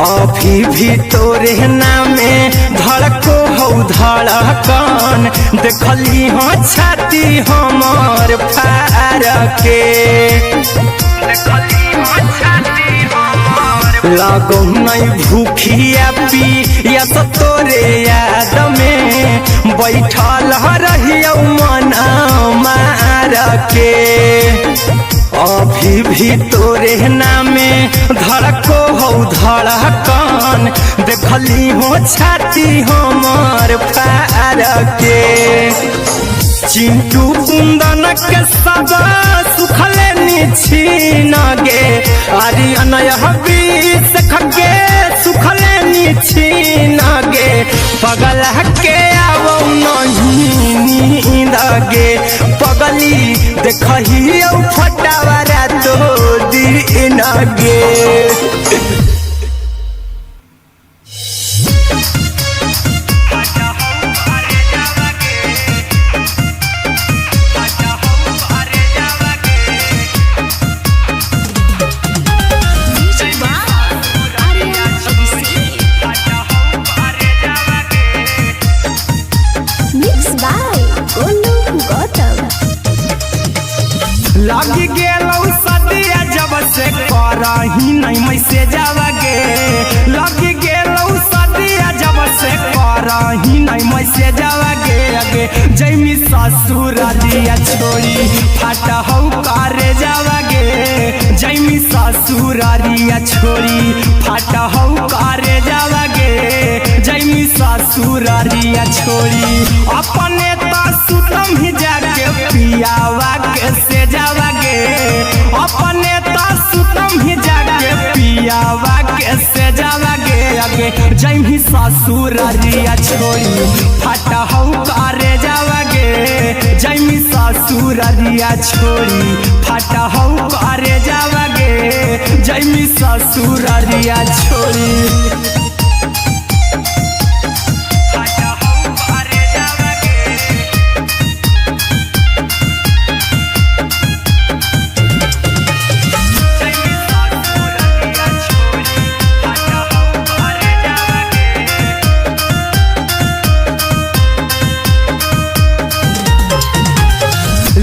[SPEAKER 1] अभी भी तोरे नामे धड़को हो धड़कन देखली हो छाती हमर फार के लागो नहीं भूखिया पिया तोरे याद में बैठल रहियो मना मार के अभी भी तोरे नामे धड़को हो धड़कन देखली हो छाती हमर फार के चिंटू कुंदन के सब सुखले निछीन गे आर्यन अभिषेक के सुखले निछीन गे पगला के आबो नहीं नींद गे पगली देखही फोटावा तो दीन गे। लागी करही नहीं मैसेजवा गे लग गेलौ सदिया जब से करही नहीं मैसेजवा गे अगे जैमी ससुरारिया छोड़ी फाटा हौ करे जावा गे जैमी ससुरारिया छोड़ी फाटा हौ करे जावा गे जैमी ससुरारिया छोड़ी अपने तो सुतम ही जाके पियावा के से जावा गे अपने तो सुतम ही जाके पियावा के से जावा गे अगे जैमी ससुरारिया छोड़ी फाटा हौ करे जावा गे जैमी ससुरारिया छोड़ी फाटा हौ करे जावा गे जैमी ससुरारिया छोड़ी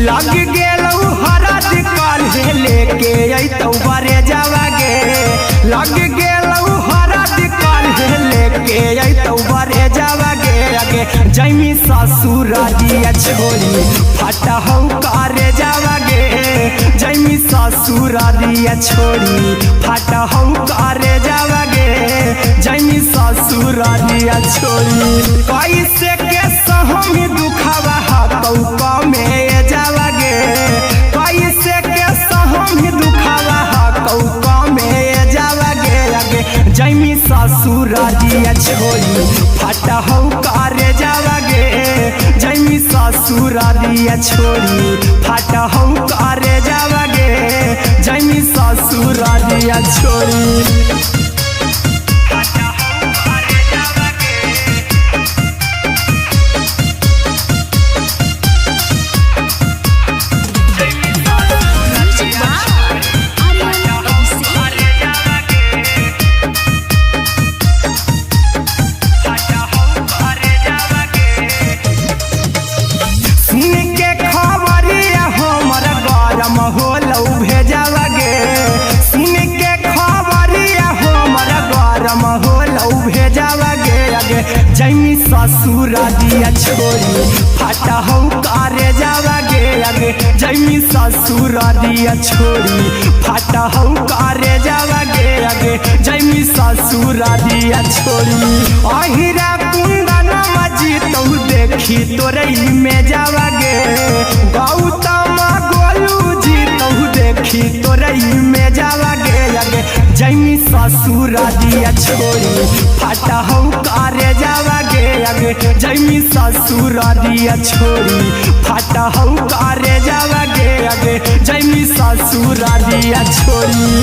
[SPEAKER 1] लग गेलौ हरद काल्हे लेके अइतौ बरे जावा गे लग गेलौ हरद काल्हे लेके अइतौ बरे जावा गे अगे जैमी ससुरारिया छोड़ी फाटा हौ करे जावा गे जैमी ससुरारिया छोड़ी फाटा हौ करे जावा गे जैमी ससुरारिया छोड़ी कैसे के सहम दुखावा हाथौ कमे जावा गे कैसे के सहम दुखावा हाथौ कमे जावा गे अगे जैमी ससुरारिया छोड़ी फाटा हौ करे जावा गे जैमी ससुरारिया छोड़ी फाटा हौ करे जावा गे जैमी ससुरारिया छोड़ी जैमी ससुरारिया छोड़ी फाटा हौ करे जावा गे अगे जैमी ससुरारिया छोड़ी फाटा हौ करे जावा गे अगे जैमी ससुरारिया छोड़ी अहिरा कुंदन मजी तो देखी तोरई में जावा गे गौतम गोलू जी तो देखी तोरई में जावा गे अगे जैमी ससुरारिया छोड़ी फाटा हौ करे जावा गे अगे जैमी ससुरारिया छोड़ी फाटा हौ करे जावा गे अगे जैमी ससुरारिया छोड़ी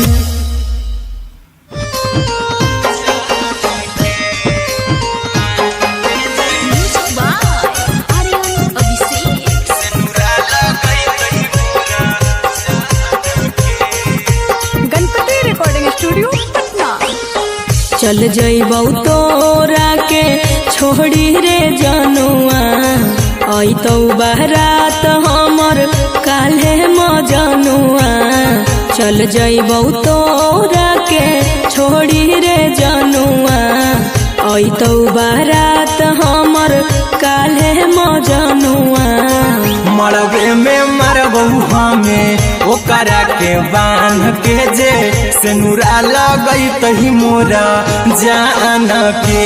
[SPEAKER 2] चल जइबौ तोरा के छोड़ी रे जनुआ अइतौ बारात हमर काल्हे मजनुआ चल जइबौ तोरा के छोड़ी रे जनुआ अइतौ बारात हमर काल्हे मजनुआ
[SPEAKER 1] मरबे में मरबौ हमें ओकरा के बांध के जे सेनुरा लगई तही मोरा जान के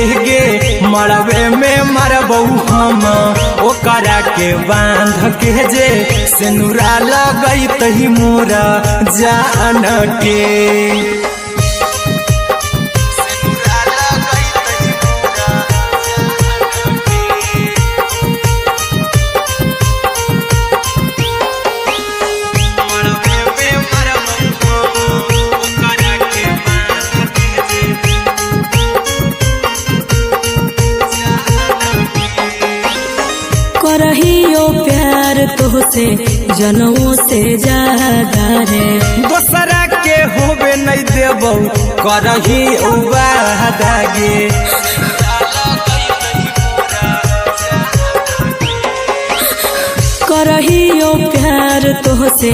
[SPEAKER 1] एगे मरबे में मरबौ हम ओकरा के बांध के जे सेनुरा लगई तही मोरा जान के
[SPEAKER 2] करहियो प्यार तोहसे जनों से ज्यादा रे
[SPEAKER 1] दोसरा के होबे नहीं देबौ करही वादा गे
[SPEAKER 2] करहियो प्यार तोहसे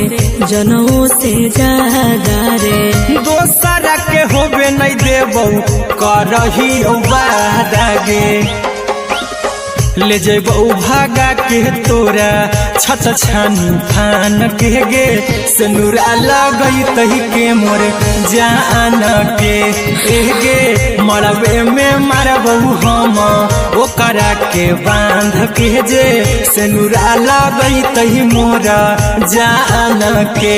[SPEAKER 2] जनों से ज्यादा रे
[SPEAKER 1] दोसरा के होबे नहीं देबो करही वादा गे ले जेबो भागा के तोरा छछ छानी फान के गे सनुरा लगई तही के मोर जान के गे मरबे में मारबो हम ओकरा के बांध के जे सनुरा लगई तही मोर जान के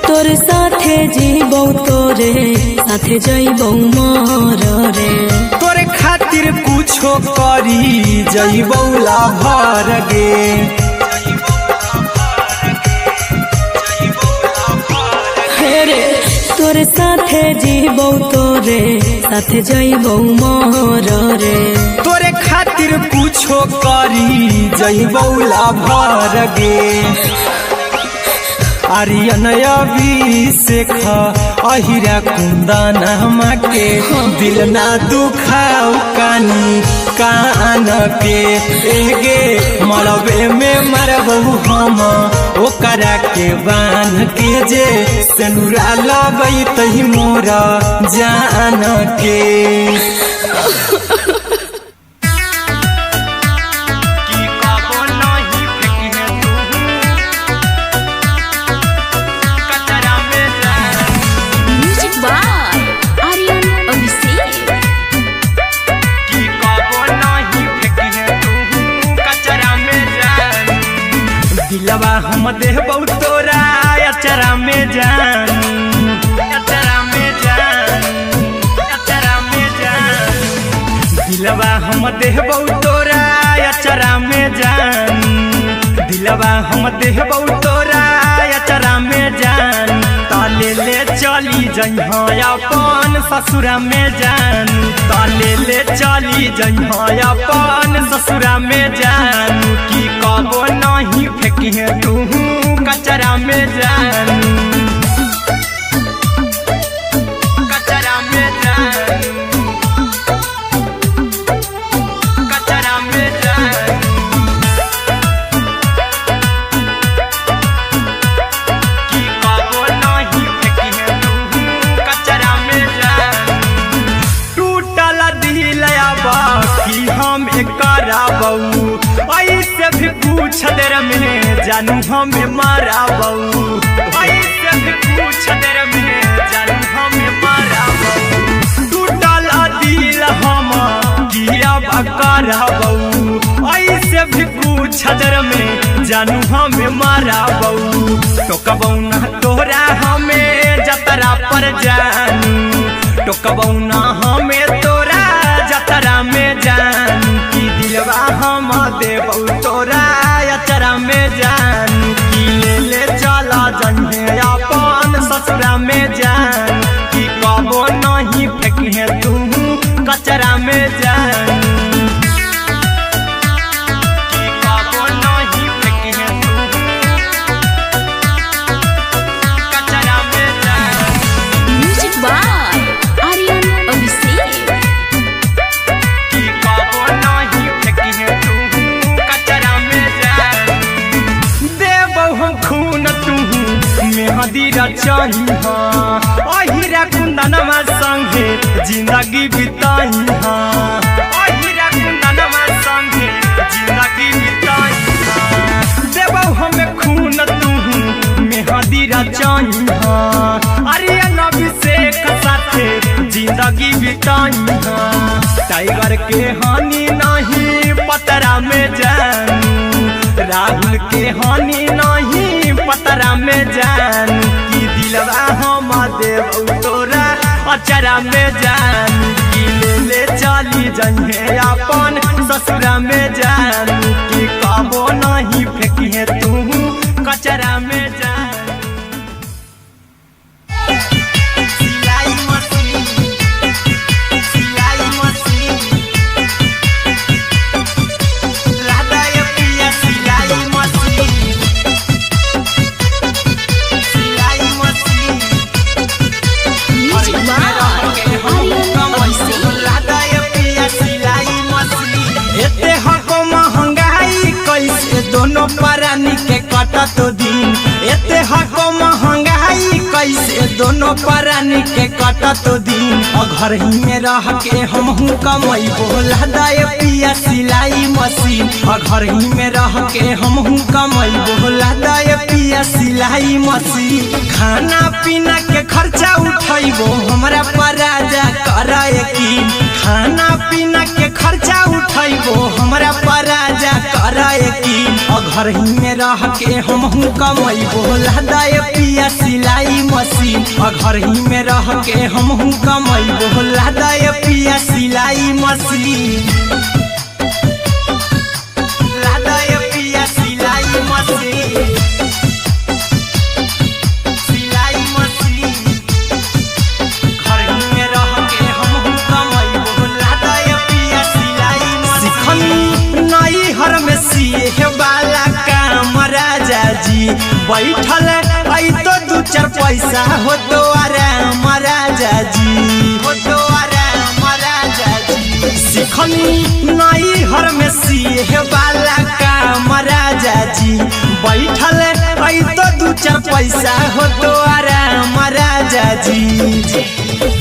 [SPEAKER 2] तोरे साथे जीबो तोरे साथे जइबो मोर रे
[SPEAKER 1] तोरे खातिर कुछो करी जइबो लाभर गे
[SPEAKER 2] रे तोरे साथे जीबो तोरे साथे जइबो मोर रे
[SPEAKER 1] तोरे खातिर कुछो करी जइबो लाभर गे आर्यन अभिषेक अहिरा कुंदन के दिल ना दुखाऊ कानी कान के गे मरबे में मरबो हम ओकरा के बांध के जे सनुरा लगई तही मोर जान के दिलवा हम देबो तोरा अचरा में जान अचरा में जान अचरा में जान दिलवा हम देबो तोरा अचरा में जान दिलवा हम देबो तोरा अचरा में जान ताले ले चली जइहा अपन ससुरा में जान ताले ले चली जइहा अपन ससुरा में जान की कबो नहीं फेंकी तू कचरा में जान कचरा में जान कचरा में जान की कबो नहीं फेंकी तू कचरा में जान टूटल दिल आबा कि हम कराबू ऐसे भी पूछ देर में जानू हमें माराबू ऐसे भी पूछ देर में जानू हमें माराबू टूटल दिल हम किया कराबू ऐसे भी पूछ देर में जानू हमें माराबू टोकबू ना तोरा हमें जतरा पर जानू टोकबू ना हमें तोरा जतरा में जानू की दिलवा हम देबो तोरा अचरा में जान की ले चला जन्हे अपन ससुरा में जान की कबो नहीं फेंकी तू कचरा में जान की कबो नहीं फेंकी तू कचरा में जान
[SPEAKER 2] म्यूजिक बाय आर्यन अभिषेक
[SPEAKER 1] की कबो नहीं फेंकी तू कचरा में जान देबो हम खून तू मेहंदी रचाई अहिरा कुंदनमा संगे जिंदगी बिताई अहिरा कुंदनमा संगे जिंदगी बिताई देबो हमें खून तू मेहंदी रचाई आर्यन अभिषेक साथे जिंदगी बिताई टाइगर के हानि नहीं पतरा में जानू राहुल के हानि नहीं पतरा में जानू की दिलवा हम देबो तोरा अचरा में जानू की ले चली जइहे अपन ससुरा में जानू की कबो नहीं फेंकी तू कचरा में जानू सिलाई मशीन दोनों प्राणी के कटत दिन। एते हको महंगाई कैसे दोनों प्राणी के कटत दिन। घर ही में रह के हमहू कमैबो लहदाए पिया सिलाई मशीन। घर ही में रह के हमहू कमैबो लहदाए पिया सिलाई मशीन। खाना पीना के खर्चा उठैबो हमरा पराजा कराए की। खाना पीना के खर्चा उठैबो हमरा पराजा कराए की। घर ही में रह के हमहू कमैबो लहदाए पिया सिलाई मशीन। घर ही में रह के हमहू कमैबो लहदाए पिया सिलाई मशीन। लहदाए पिया सिलाई मशीन। सिलाई मशीन। घर ही में रह के हमहू कमैबो लहदाए पिया सिलाई मशीन। नई हर में सिए वाला काम राजा जी बैठल आई तो दू चार पैसा हो तो आराम राजा जी। हो तो आराम राजा जी। सिखनी नई हर में सिए वाला काम राजा जी बैठल आई तो दू चार पैसा हो तो आराम राजा जी।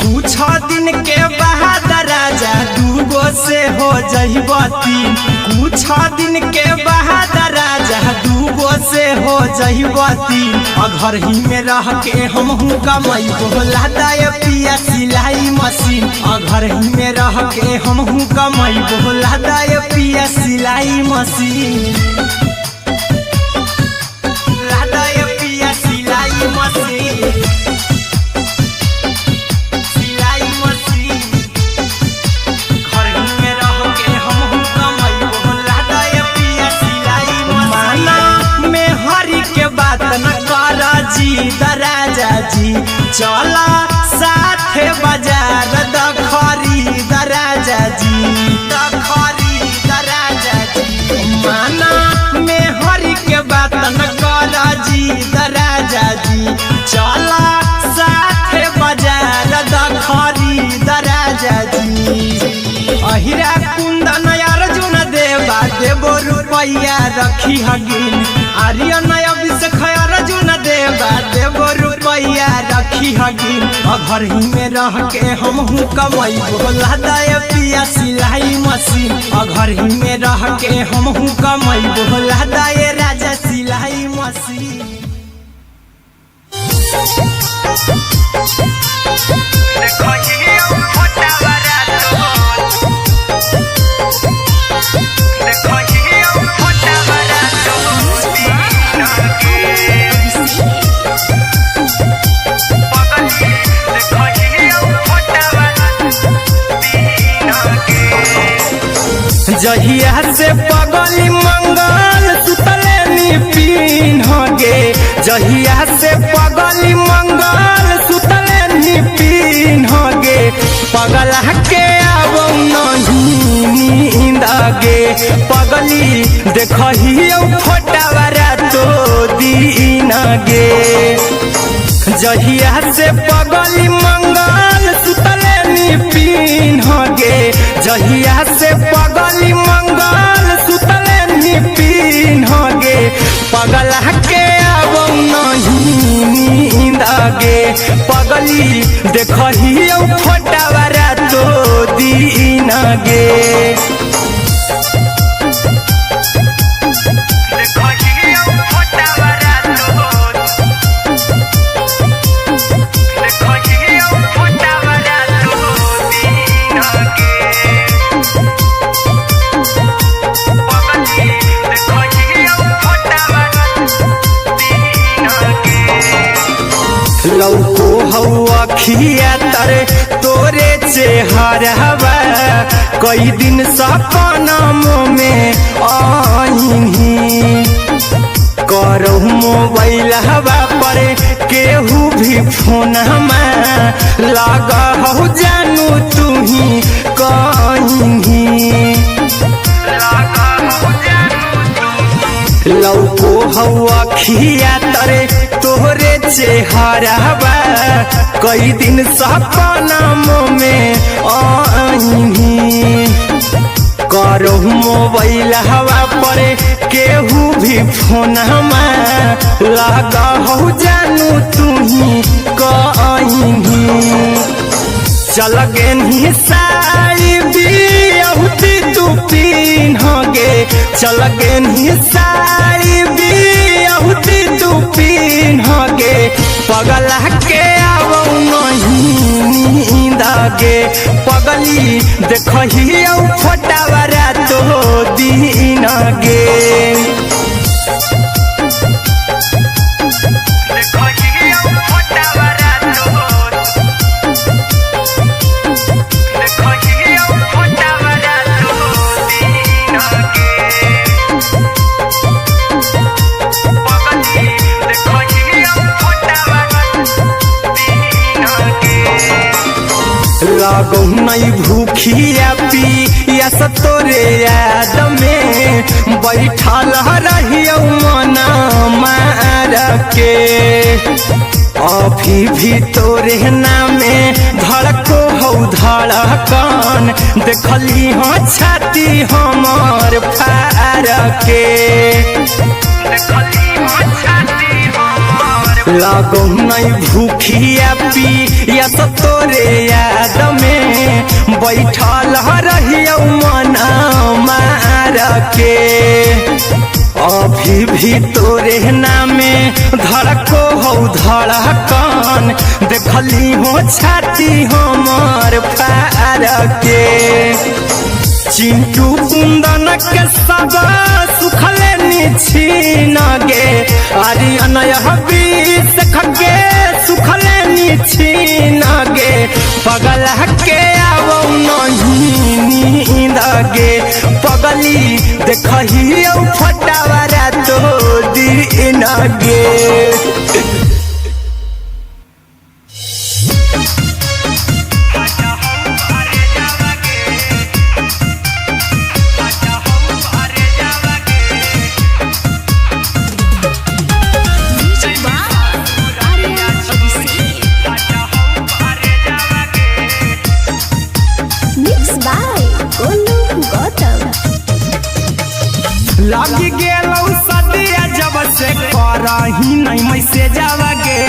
[SPEAKER 1] कुछ दिन के बाद राजा दूगो से हो जइब तीन। कुछ दिन के बाद राजा दूगो से हो जइब तीन। घर ही में रह के हमहू कमैबो लहदाए पिया सिलाई मशीन। घर ही में रह के हमहू कमैबो लहदाए पिया सिलाई मशीन। लहदाए पिया सिलाई मशीन। सिलाई मशीन। घर ही में रह के हमहू कमैबो लहदाए पिया सिलाई मशीन। माना में हरी के बात न कर जी दराजा जी। चला साथे बाजार दखरी दराजा जी। दखरी दराजा जी। माना में हरी के बात न कर जी दराजा जी। चला साथे बाजार दखरी दराजा जी। अहिरा कुंदन अर्जुन देवा देबो रुपैया रखी हगिन। आर्यन अभिषेक अर्जुन देवा देबो रुपैया रखी हगिन। घर ही में रह के हमहू कमैबो लहदाए पिया सिलाई मशीन। घर ही में रह के हमहू कमैबो लहदाए राजा सिलाई मशीन। जहिया से पगली मंगल सुतले निपिन गे। जहिया से पगली मंगल सुतले निपिन गे। पगला के आवो नहीं नींद गे। पगली देखहियो फोटावारा तो दीन गे। जहिया से पगली मंगल सुतले निपिन गे। जहिया से पगली मंगल सुतले निपिन गे। पगला के आवो नहीं नींद गे। पगली देखहियो फोटावारा तो दीन गे। लौको हवा खिया तरे तोरे चेहरवा। कई दिन सपनों में आईनी। करो मोबाइल हवा पर केहू भी फोन लगा हो जानू तू ही कहीं। लौको हवा खिया तरे तोहरे चेहरवा। कई दिन सपनों में आईनी। करो मोबाइल हवा पर केहू भी फोन लगा हो जानू तुम्ही कहीं चल गेनी साड़ी बियहुती तू पिन्हगे चल गेनी साड़ी बियहुती तू पिन्हगे पगला के आवो नहीं नींद गे पगली देखही फोटावरा तो दिन गे लागो नहीं भूखिया पिया तोरे याद में बैठल रहियो मना मार के अभी भी तोरे नामे धड़को हो धड़कन देखली हो छाती हमार फार के लागो नहीं भूखिया पिया तोरे याद में बैठल रहियो मना मार के अभी भी तोरे नामे धड़को हो धड़कन देखली हो छाती हमार फार के चिंटू कुंदन के सब सुखले निछीन गे अरे अनय बीस खगे सुखले निछीन गे पगला के आवो नहीं नींद गे पगली देखही फटावरा तो दिन गे लगी गेलौ सदिया जब से करही नहीं मैसेज गे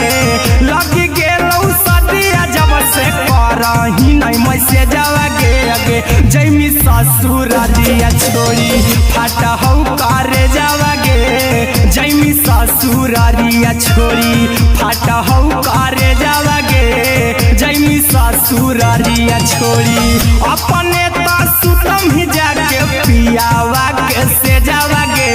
[SPEAKER 1] लगी गेलौ सदिया जब से करही नहीं मैसेज गे अगे जैमी ससुरारिया छोड़ी फाटा हौ करे जावगे जैमी ससुरारिया छोड़ी फाटा हौ करे जावगे जैमी ससुरारिया छोड़ी अपने तो सुतम ही जाके पियावा के से जावगे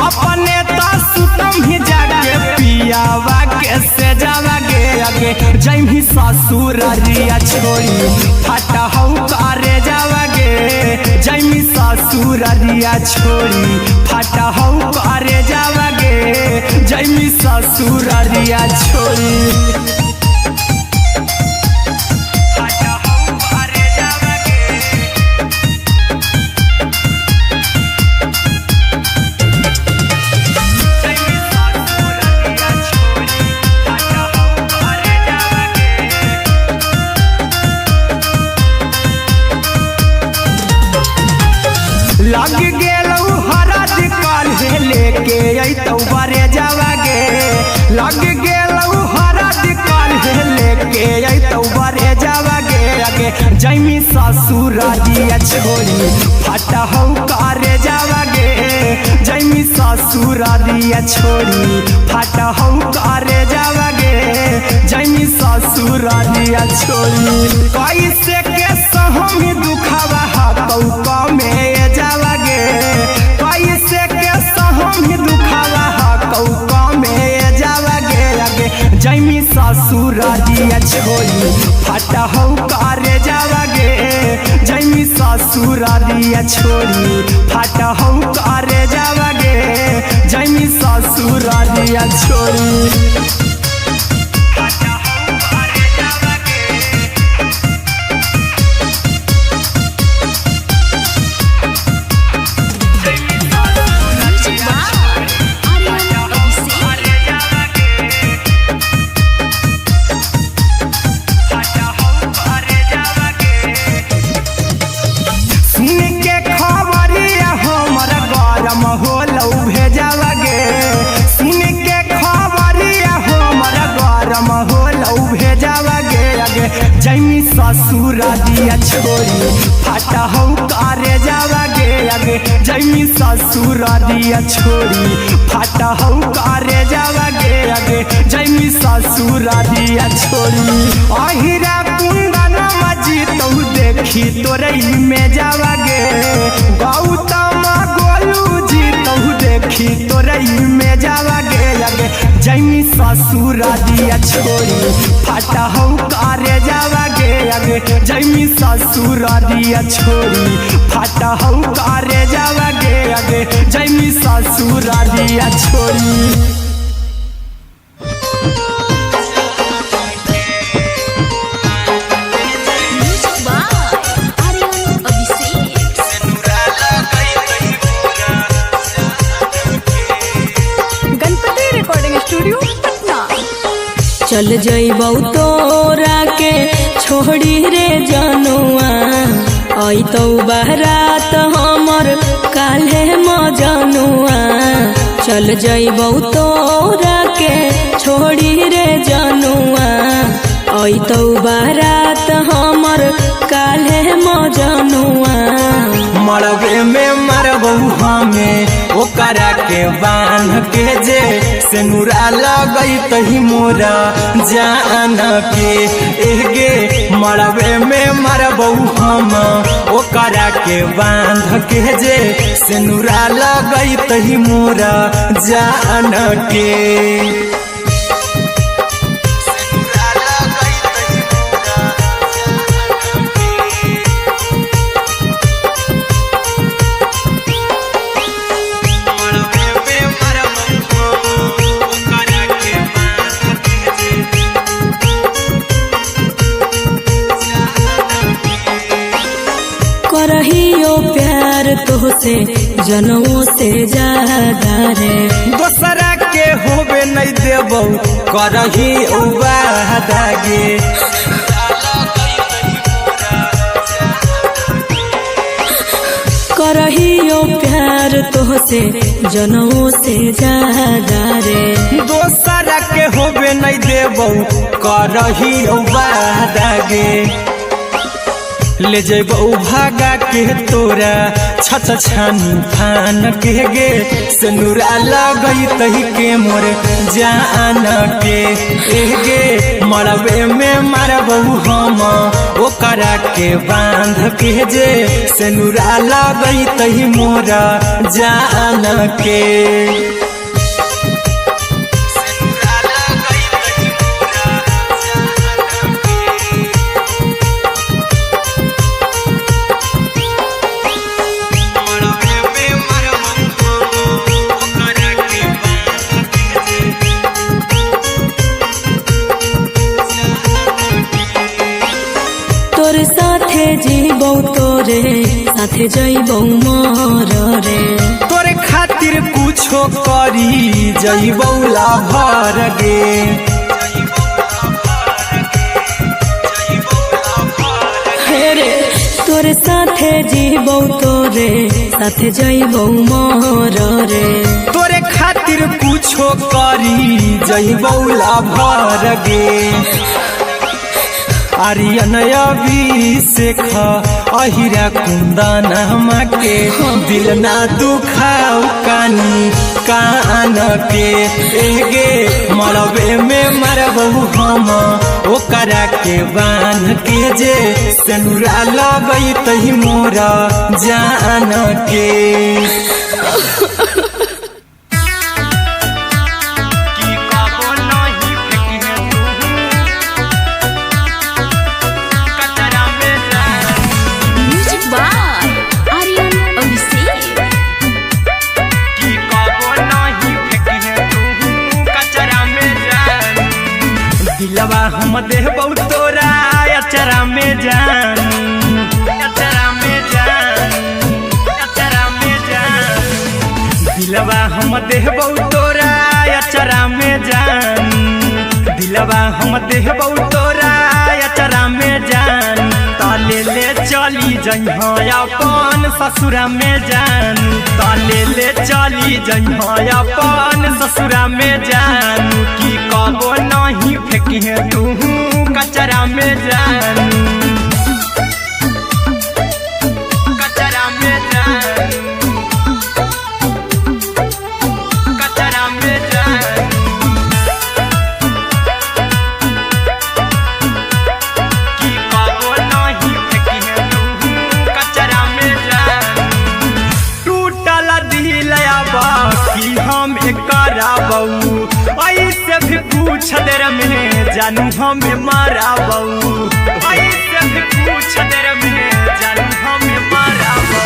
[SPEAKER 1] अपने तो सुतम ही जाके पियावा के से जावगे अगे जैमी ससुरारिया छोड़ी फाटा हौ करे जावगे जैमी ससुरारिया छोड़ी फाटा हौ करे जावगे जैमी ससुरारिया छोड़ी लग गेलौ हरद काल्हे लेके अइतौ बरे जावगे लग गेलौ हरद काल्हे लेके अइतौ बरे जावगे अगे जैमी ससुरारिया छोड़ी फाटा हौ करे जावगे जैमी ससुरारिया छोड़ी फाटा हौ करे जावगे जैमी ससुरारिया छोड़ी कैसे के सहमी दुखावा हतौ कमे जावगे कैसे के सहमी दुखावा हतौ कमे जावगे अगे जैमी ससुरारिया छोड़ी फाटा हौ करे जावगे जैमी ससुरारिया छोड़ी फाटा हौ करे जावगे जैमी ससुरारिया छोड़ी ससुर दिया छोड़ी फाटा हो कारे जावा गे आगे जैमी ससुर दिया छोड़ी फाटा हो कारे जावा गे आगे जैमी ससुर दिया छोड़ी अहिरा कुंदन मजी तो देखी तोरई में जावा गे गौतम गोलू जी तो देखी तोरई में जावा गे आगे जैमी ससुर दिया छोड़ी फाटा हो कारे जावा गे आगे जैमी ससुर दिया छोड़ी फाटा हो कारे जावा गे आगे जैमी ससुर दिया छोड़ी।
[SPEAKER 2] चल जइबौ तोरा के छोड़ी रे जनुआ अइतौ बारात हमर काल्हे मजनुआ चल जइबौ तोरा के छोड़ी रे जनुआ अइतौ बारात हमर काल्हे मजनुआ
[SPEAKER 1] मरबे में मरबौ हमें ओकरा के बांध के जे सेनुरा लगई तही मोरा जान के एगे मरबे में मरबौ हम ओकरा के बांध के जे सेनुरा लगई तही मोरा जान के
[SPEAKER 2] करहियो प्यार तोहसे जनों से ज्यादा रे
[SPEAKER 1] दोसरा के होबे नहीं देबौ करही वादा गे
[SPEAKER 2] करहियो प्यार तोहसे जनों से ज्यादा रे
[SPEAKER 1] दोसरा के होबे नहीं देबौ करही वादा गे ले जइबौ भागा के तोरा छछ छानी फान के गे सेनुरा लगई तही के मोर जान के एगे मरबे में मरबौ हम ओकरा के बांध के जे सेनुरा लगई तही मोरा जान के
[SPEAKER 2] तोरे साथे जीबौ तोरे साथे जइबौ मोर रे
[SPEAKER 1] तोरे खातिर कुछो करी जइबौ लाभर गे
[SPEAKER 2] हेरे तोरे साथे जीबौ तोरे साथे जइबौ मोर रे
[SPEAKER 1] तोरे खातिर कुछो करी जइबौ लाभर गे आर्यन अभिषेक अहिरा कुंदन के दिल ना दुखाऊ कानी कान के एगे मरबे में मरबौ हम ओकरा के बांध के जे सेनुरा लगई तही मोरा जान के दिलवा हम देबौ तोरा अचरा में जान अचरा में जान अचरा में जान दिलवा हम देबौ तोरा अचरा में जान दिलवा हम देबौ तोरा अचरा में जान ताले ले चली जइहा अपन ससुरा में जान ताले ले चली जइहा अपन ससुरा में जान की कबो नहीं फेंकी है तू कचरा में जान। में जानी कि कबो नहीं फेंकी है तू कचरा में जानी टूटल दिल कि हम कराबू ऐसे भी पूछ देर में जानू हमें माराबू ऐसे भी पूछ देर में जानू हमें माराबू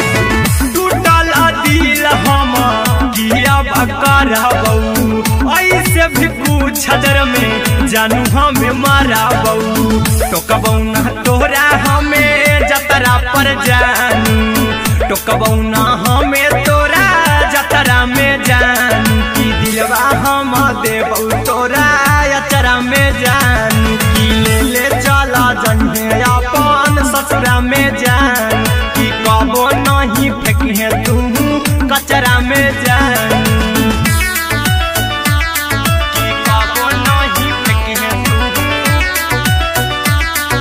[SPEAKER 1] टूटल दिल हम किया कराबू ऐसे भी पूछ देर में जानू हमें माराबू टोकबू ना तोरा हमें जतरा पर जानू टोकबू ना हमें तोरा जतरा में जानू की दिलवा हम देबू तोरा अचरा में जानू की ले चला जन्हे अपन ससुरा में जानू की कबो नहीं फेंकी तू कचरा में जानू की कबो नहीं फेंकी तू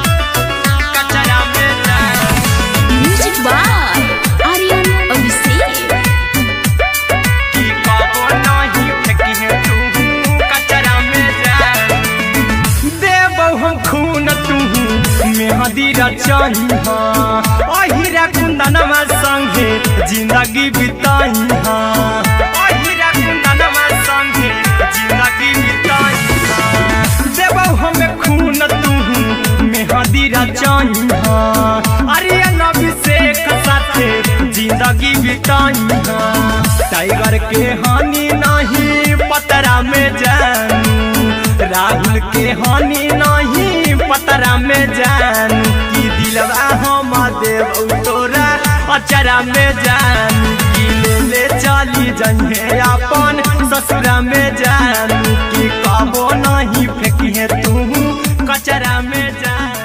[SPEAKER 1] कचरा में जानू
[SPEAKER 2] म्यूजिक बाय आर्यन अभिषेक
[SPEAKER 1] कि कबो नहीं फेंकी तू कचरा में जानू देबो हम खून तू मेहंदी रचाई अहिरा कुंदनमा संगे जिंदगी बिताई अहिरा कुंदनमा संगे जिंदगी बिताई देबो हमें खून तू मेहंदी रचाई आर्यन अभिषेक साथे जिंदगी बिताई टाइगर के हानि नहीं पतरा में जानू राहुल के हानि नहीं पतरा में जानू की दिलवा हम देबू तोरा अचरा में जानू की ले चली जन्हे अपन ससुरा में जानू की कबो नहीं फेंकी तू कचरा में जानू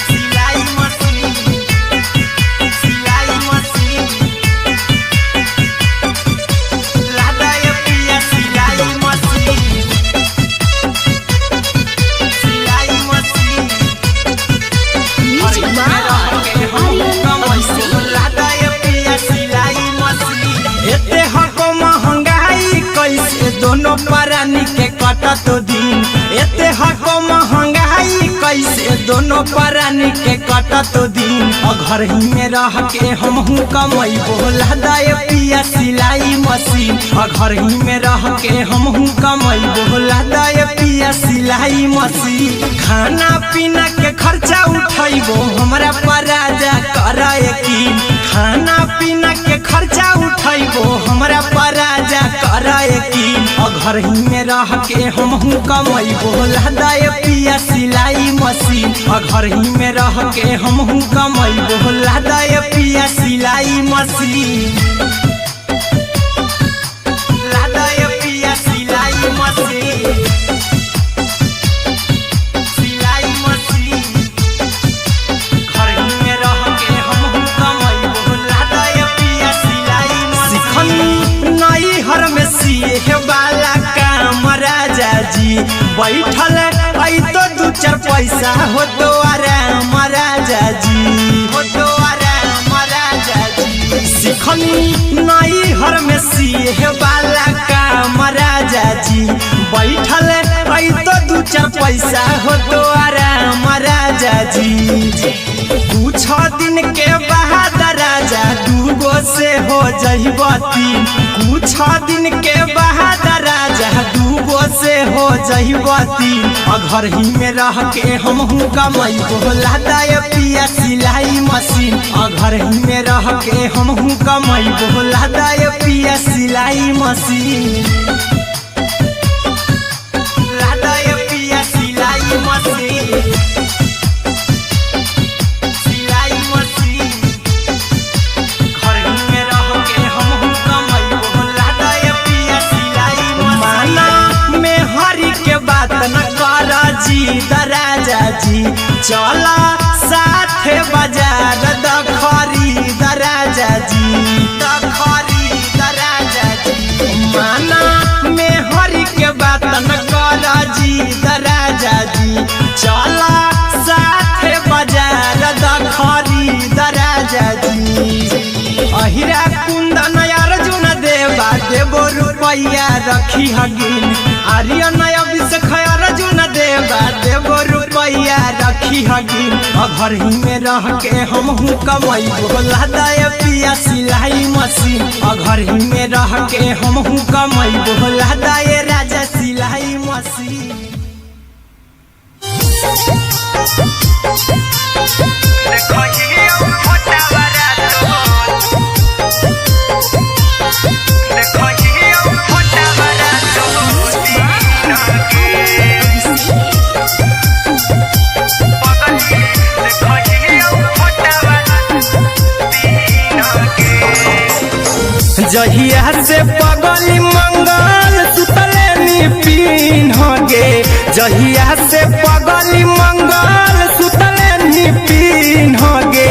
[SPEAKER 1] सिलाई मशीन सिलाई मशीन लादा ये पिया सिलाई मशीन सिलाई machine
[SPEAKER 2] music by Aryan Abhishek
[SPEAKER 1] लादा ये पिया सिलाई मशीन एते हको महंगाई कैसे दोनों परानी के कटत दिन एते हको महंगाई कैसे दोनों परानी के कटत दिन घर ही में रह के हमहू कमैबो लादा ये पिया सिलाई मशीन घर ही में रह के हमहू कमैबो लादा ये पिया सिलाई मशीन खाना पीना के खर्चा उठैबो हमरा पराजा करे की खाना पीना के खर्चा उठैबो हमरा पराजा करे की घर ही में रह के हमहू कमैबो लादा ये पिया सिलाई मशीन घर ही में रह के हमहू कमैबो लादा ये पिया सिलाई मशीन लादा ये पिया सिलाई मशीन सिलाई मशीन घर ही में रह के हमहू कमैबो लादा ये पिया सिलाई मशीन नई हर में सिए वाला काम राजा जी बैठल आई तो दू चार पैसा हो तो आराम राजा जी हो तो आराम राजा जी सिखनी नई हर में सिए वाला काम राजा जी बैठल आई तो दू चार पैसा हो तो आराम राजा जी कुछ दिन के बाद राजा दूगो से हो जहिबती कुछ दिन के बाद राजा दूगो से हो जहिबती घर ही में रह के हमहू कमैबो लादा ये पिया सिलाई मशीन घर ही में रह के हमहू कमैबो लादा ये पिया सिलाई मशीन लादा ये पिया सिलाई मशीन सिलाई मशीन घर ही में रह के हमहू कमैबो लादा ये पिया सिलाई मशीन माना में हरी के बात न कर जी दराजा जी चला साथे बाजार दखरी दराजा जी दखरी दराजा जी माना में हरी के बात न कर जी दराजा जी चला साथे बाजार दखरी दराजा जी अहिरा कुंदन अर्जुन देव रुपया रखी हगिन आर्यन अभिषेक अर्जुन देवो रुपया रखी हगिन घर ही में रह के हमहू कमैबो लादाय पिया सिलाई मशीन घर ही में रह के हमहू कमैबो लादाय राजा सिलाई मशीन। जहिया से पगली मंगल सुतले निपिन गे जहिया से पगली मंगल सुतले निपिन गे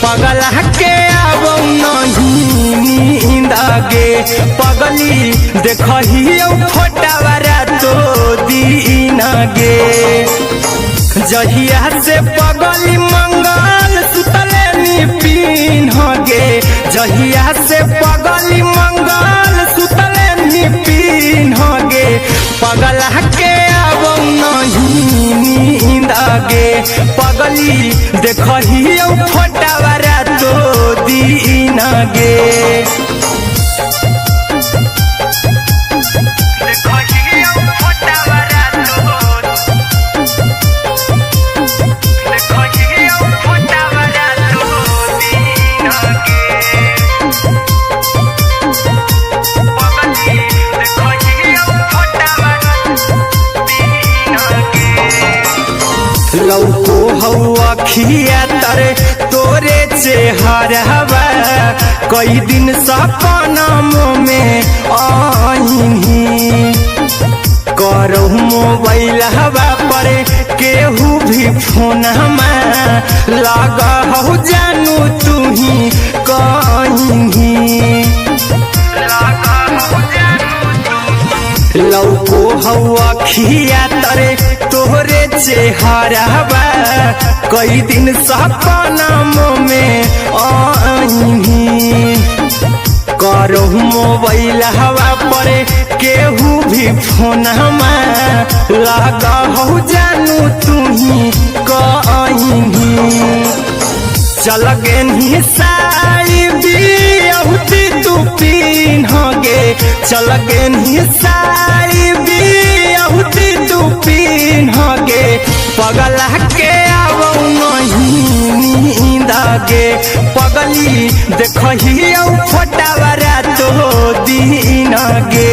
[SPEAKER 1] पगला के आवो नहीं नींद गे पगली देखही फोटावारा तो दीन गे जहिया से पगली मंगल सुतले निपिन गे जहिया से पगली मंगल सुतले निपिन गे पगला के आवो नहीं नींद गे पगली देखही फोटावारा तो दीन गे लौको हवा खिया तरे तोरे चेहरवा कई दिन सपनम में आईनी करो मोबाइल हवा पर केहू भी फोन लगा हो जानू तू ही कहीं लौको हवा खिया तरे तोहरे चेहरवा कई दिन सपनम में आईनी करो मोबाइल हवा पर केहू भी फोन लगा हो जानू तू ही कहीं चल गे साड़ी बिहुती तू पीन गे चल गे साड़ी बिहुती तू पीन गे पगला के आवो नहीं नींद गे पगली देखही फोटावारा तो दीन गे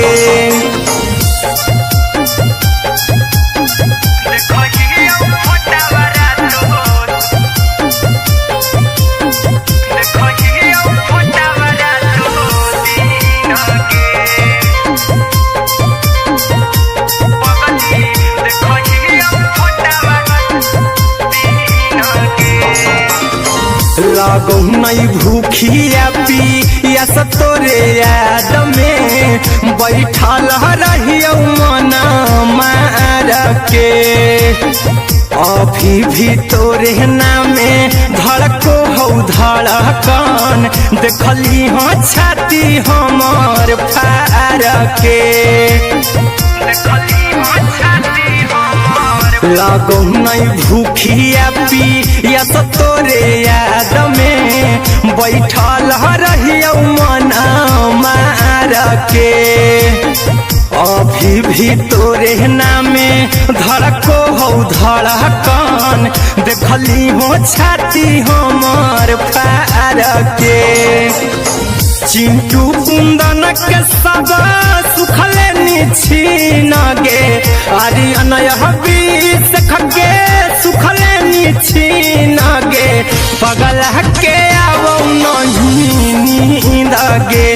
[SPEAKER 1] लागो नहीं भूखिया पिया तोरे याद में बैठल रहियो मना मार के अभी भी तोरे नामे धड़को हो धड़कन देखली हाँ छाती हमार फार के लागो नहीं भूखिया पिया तोरे याद में बैठल रहियो मना मार के अभी भी तोरे नामे धड़को हो धड़कन देखली हो छाती हमार फार के चिंटू कुंदन के सब सुखले निछीन गे आर्यन अभिषेक के सुखले निछीन गे पगला के आवो नहीं नींद गे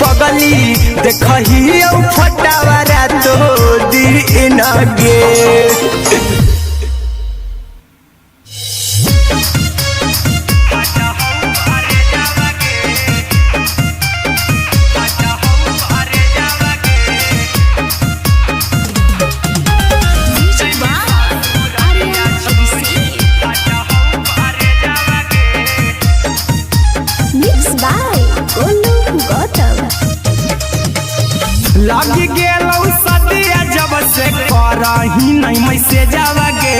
[SPEAKER 1] पगली देखही फोटावारा तो दीन गे। लग गेलौ सदिया जब से करही नहीं मैसेजवा गे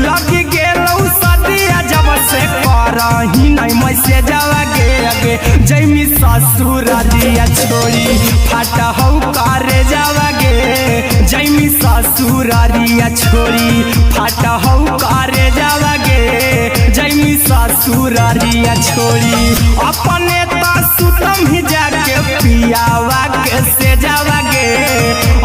[SPEAKER 1] लग गेलौ सदिया जब से करही नहीं मैसेजवा गे अगे जैमी ससुरारिया छोड़ी फाटा हौ करे जावा गे जैमी ससुरारिया छोड़ी फाटा हौ करे जावा गे जैमी ससुरारिया छोड़ी अपने तो सुतम ही जाके पियावा के से जावा गे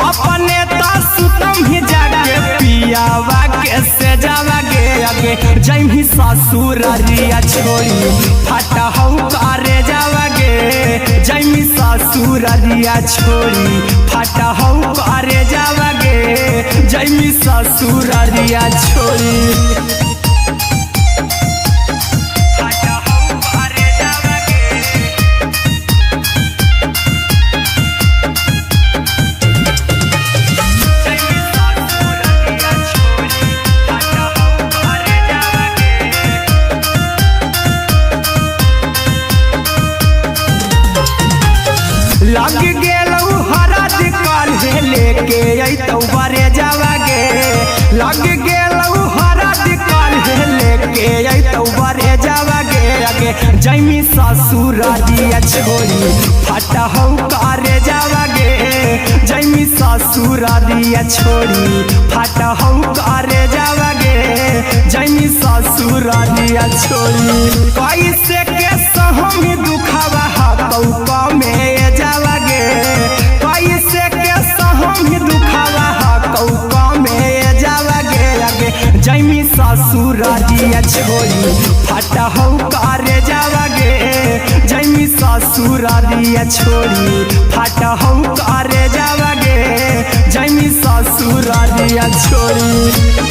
[SPEAKER 1] अपने तो सुतम ही जाके पियावा के से जावा गे अगे जैमी ससुरारिया छोड़ी फाटा हौ करे जावा गे जैमी ससुरारिया छोड़ी फाटा हौ करे जावा गे जैमी ससुरारिया छोड़ी लग गेलौ हरद काल्हे लेके अइतौ बरे जावा गे लग गेलौ हरद काल्हे लेके अइतौ बरे जावा गे अगे जैमी ससुरारिया छोड़ी फाटा हौ करे जावा गे जैमी ससुरारिया छोड़ी फाटा हौ करे जावा गे जैमी ससुरारिया छोड़ी कैसे के सहम दुखावा हतौ में जावा गे कैसे के सहम दुखावा हतौ में जावा गे अगे जैमी ससुरारिया छोड़ी फाटा हौ करे जावा गे जैमी ससुरारिया छोड़ी फाटा हौ करे जावा गे जैमी ससुरारिया छोड़ी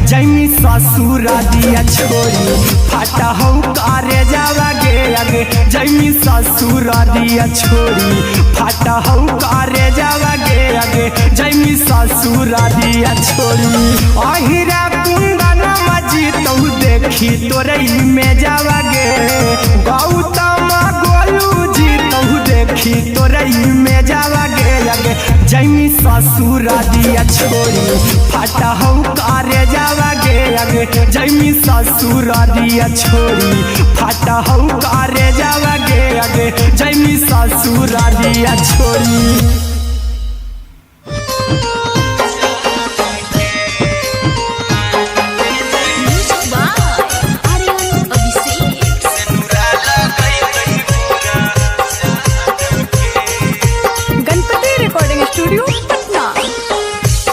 [SPEAKER 1] जैमी ससुरारिया छोड़ी फाटा हौ करे जावा गे अगे जैमी ससुरारिया छोड़ी फाटा हौ करे जावा गे अगे जैमी ससुरारिया छोड़ी अहिरा कुंदन मजी तौ देखी तोरई में जावा गे गौतम गोलू जी तौ देखी तोरई में जावा गे अगे जैमी ससुरारिया छोड़ी फाटा हौ करे जावा गे अगे जैमी ससुरारिया छोड़ी फाटा हौ करे जावा गे अगे जैमी ससुरारिया छोड़ी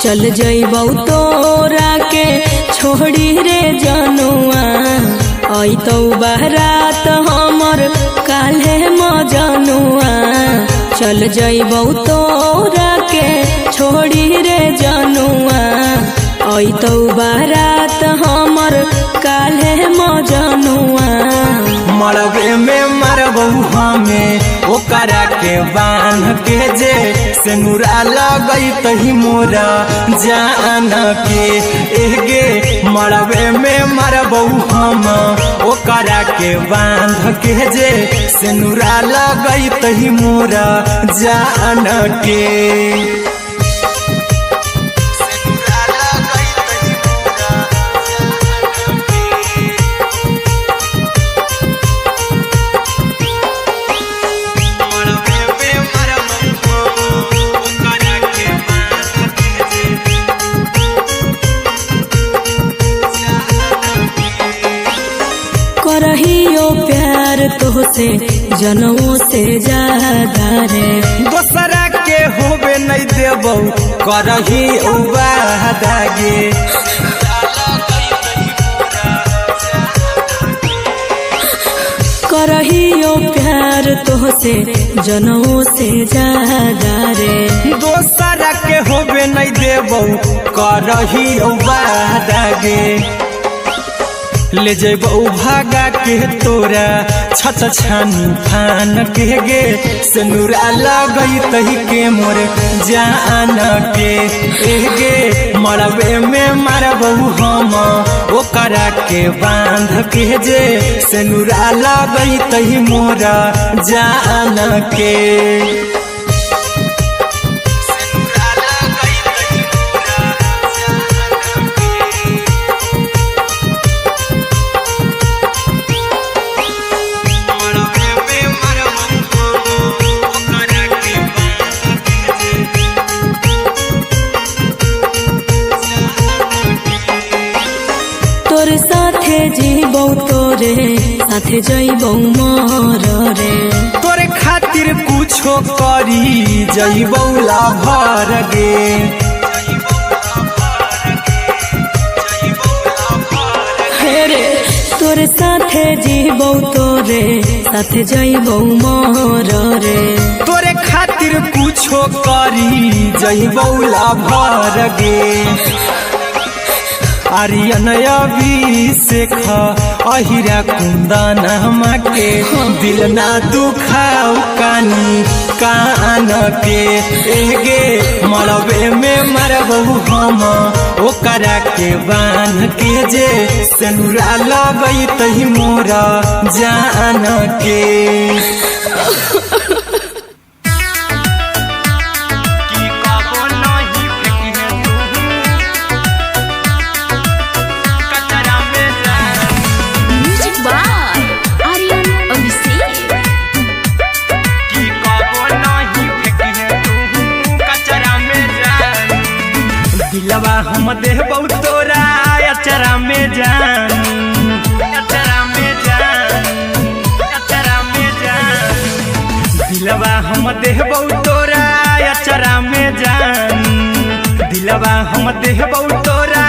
[SPEAKER 2] चल जइबौ तोरा के छोड़ी रे जनुआ अइतौ बारात हमर काल्हे मजनुआ चल जइबौ तोरा के छोड़ी रे जनुआ अइतौ बारात हमर काल्हे मजनुआ
[SPEAKER 1] मरबे में मरबौ हमें ओकरा के बांध के जे सेनुरा लगई तही मोरा जान के एगे मरबे में मरबौ हम ओकरा के बांध के जे सेनुरा लगई तही मोरा जान के
[SPEAKER 2] करहियो प्यार तोहसे जनों से ज्यादा रे
[SPEAKER 1] दोसरा के होबे नहीं देबौ करही वादा गे
[SPEAKER 2] करहियो प्यार तो तो से जनों से ज्यादा रे।
[SPEAKER 1] दोसरा के होबे नहीं देबो करही वादा गे, ले जेबो भागा के तोरा छत छानी फान के गे, सिनुरा लगई तही के मोर जान के गे, मरबे में मारबो हम ओकरा के बांध के जे, सिनुरा लगई तही मोरा जान के।
[SPEAKER 2] तोर साथे जीबो तोरे साथे जइबो मोर रे,
[SPEAKER 1] तोरे खातिर कुछो करी जइबो लाभर गे,
[SPEAKER 2] हेरे तोर साथे जीबो तोरे साथे जइबो मोर रे,
[SPEAKER 1] तोरे खातिर कुछो करी जइबो लाभर गे। आर्यन अभिषेक अहिरा कुंदन के, दिल ना दुखाऊ कानी कान के गे, मरबे में मरबो हम ओकरा के बांध के जे, सिनुरा लगई तही मोरा जान के। दिलवा हम देबो तोरा अचरा में जान, अचरा में जान, अचरा में जान, दिलवा हम देबो तोरा अचरा में जान, दिलवा हम देबो तोरा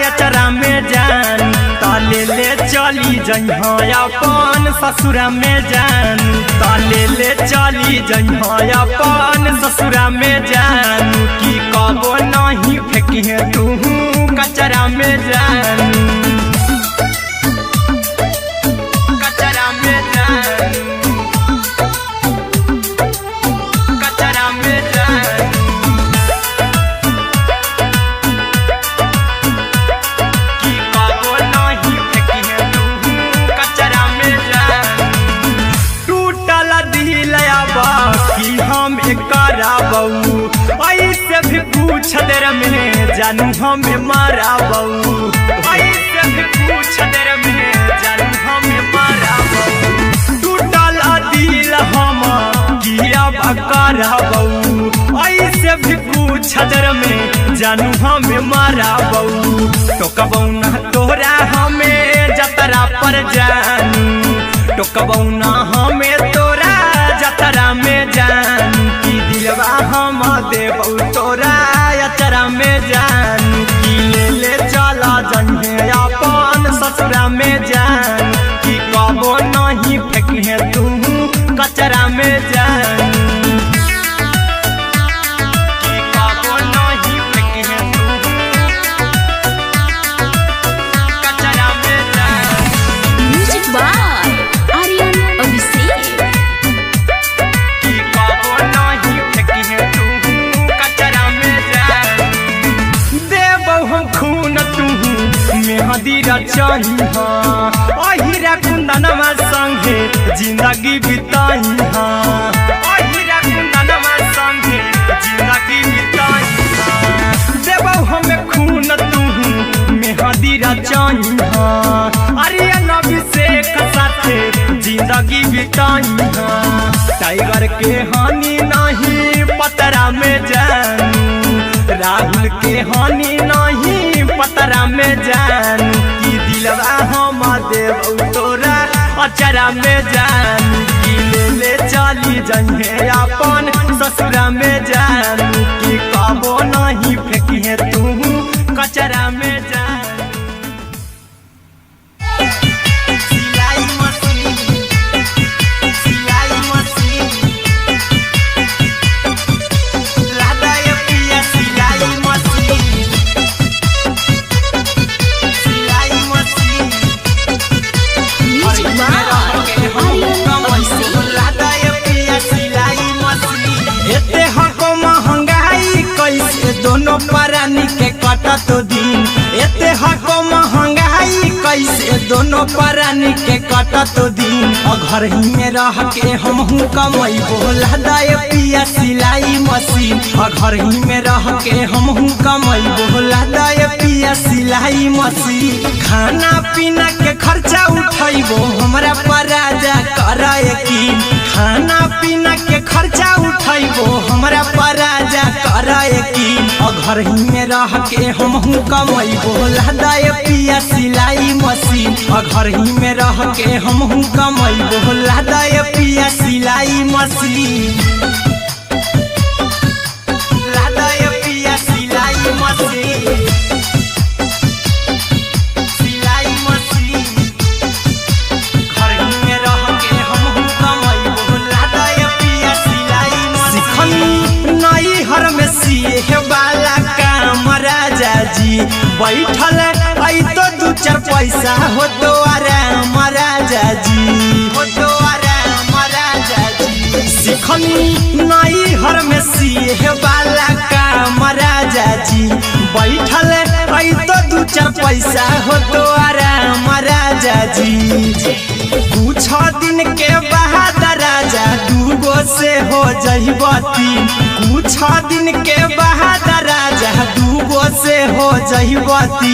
[SPEAKER 1] अचरा में जान, ताले ले चली जइहा अपन ससुरा में जान, ताले ले चली जइहा अपन ससुरा में जान, की कबो नहीं फेंकी तू कचरा में जान, कचरा में जान, कचरा में जान, की कबो नहीं फेंकी तू कचरा में जान, टूटल दिल बाकी हम कराबू, ऐसे भी पूछ देर में जानू हमें माराबू, ऐसे भी पूछ देर में जानू हमें माराबू, टूटल दिल हम किया कराबू, ऐसे भी पूछ देर में जानू हमें माराबू, टोकबौ ना तोरा हमें जतरा पर जानू, टोकबौ ना हमें तोरा जतरा में जानू, की दिलवा हम देबौ तोरा अचरा में जानू, की ले ले चला जइहे अपन ससुरा में जान, की कबो नहीं फेंकी तू कचरा में जानू, की कबो नहीं फेंकी तू कचरा में जान।
[SPEAKER 2] Music by Aryan Abhishek.
[SPEAKER 1] की कबो नहीं फेंकी तू कचरा में जान, देबौ हम खून तू मेहंदी रचाही अहिरा कुंदनमा संगे जिंदगी बिताई अहिरा कुंदनमा संगे जिंदगी बिताई, देबौ हमें खून तू मेहंदी रचाही आर्यन अभिषेक साथे जिंदगी बिताई, टाइगर के हानि नहीं पतरा में जानू, राहुल के हानि नहीं पतरा में जानू, की दिलवा हम देबौ तोरा अचरा में जानू, की ले ले चली जइहे अपन ससुरा में जानू, की कबो नहीं फेंकी तू कचरा में जानू। सिलाई मशीन, सिलाई मशीन कटत दिन एते हको महंगाई कैसे दोनों प्राणी के कटत दिन घर ही में रह के हमहू कमैबो लहदाए पिया सिलाई मशीन घर ही में रह के हमहू कमैबो लहदाए पिया सिलाई मशीन खाना पीना के खर्चा उठैबो हमरा पराजा कराए की खाना पीना के खर्चा उठैबो हमरा पराजा कराए की घर ही में रह के हमहू कमैबो लहदाए पिया सिलाई मशीन घर ही में रह के हमहू कमैबो लहदाए पिया सिलाई मशीन लहदाए पिया सिलाई मशीन सिलाई मशीन घर ही में रह के हमहू कमैबो लहदाए पिया सिलाई मशीन नई हर में सिए वाला काम राजा जी बैठल आई तो दू चार पैसा हो तो आराम राजा जी हो तो आराम राजा जी सिखनी नई हर में सिए वाला काम राजा जी बैठल आई तो दू चार पैसा हो तो आराम राजा जी कुछ दिन के बाद राजा दूगो से हो जहिबती कुछ दिन के बाद राजा दूगो से हो जहिबती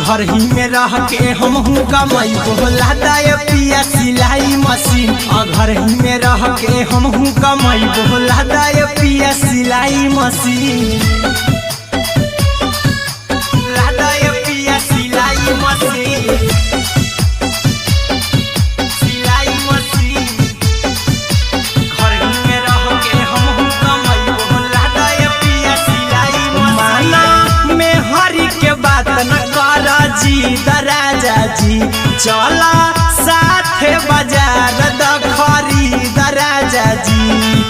[SPEAKER 1] घर ही में रह के हमहू कमैबो लहदाए पिया सिलाई मशीन घर ही में रह के हमहू कमैबो लहदाए पिया सिलाई मशीन लहदाए पिया सिलाई मशीन सिलाई मशीन घर ही में रह के हमहू कमैबो लहदाए पिया सिलाई मशीन माना में हरी के बात न कर जी दराजा जी चला साथे बाजार दखरी दराजा जी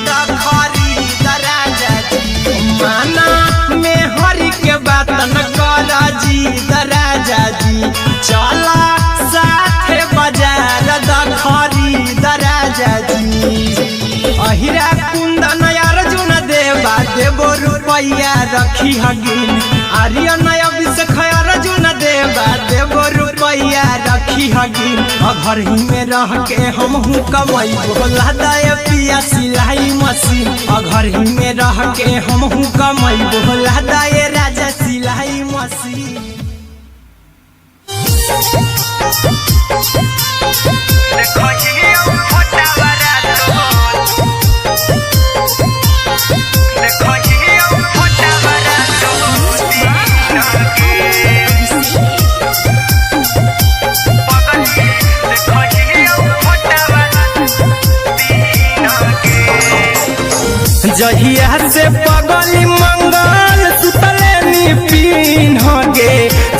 [SPEAKER 1] दखरी दराजा जी माना में हरी के बात न कर जी दराजा जी चला साथे बाजार दखरी दराजा जी अहिरा कुंदन अर्जुन देवा देबो रुपैया रखी हगिन आर्यन अभिषेक अर्जुन देवा देबो रुपैया रखी हगिन घर ही में रह के हमहू कमैबो लहदाए पिया सिलाई मशीन घर ही में रह के हमहू कमैबो लहदाए राजा सिलाई मशीन जहिया से पगली मंगल सुतले निपिन गे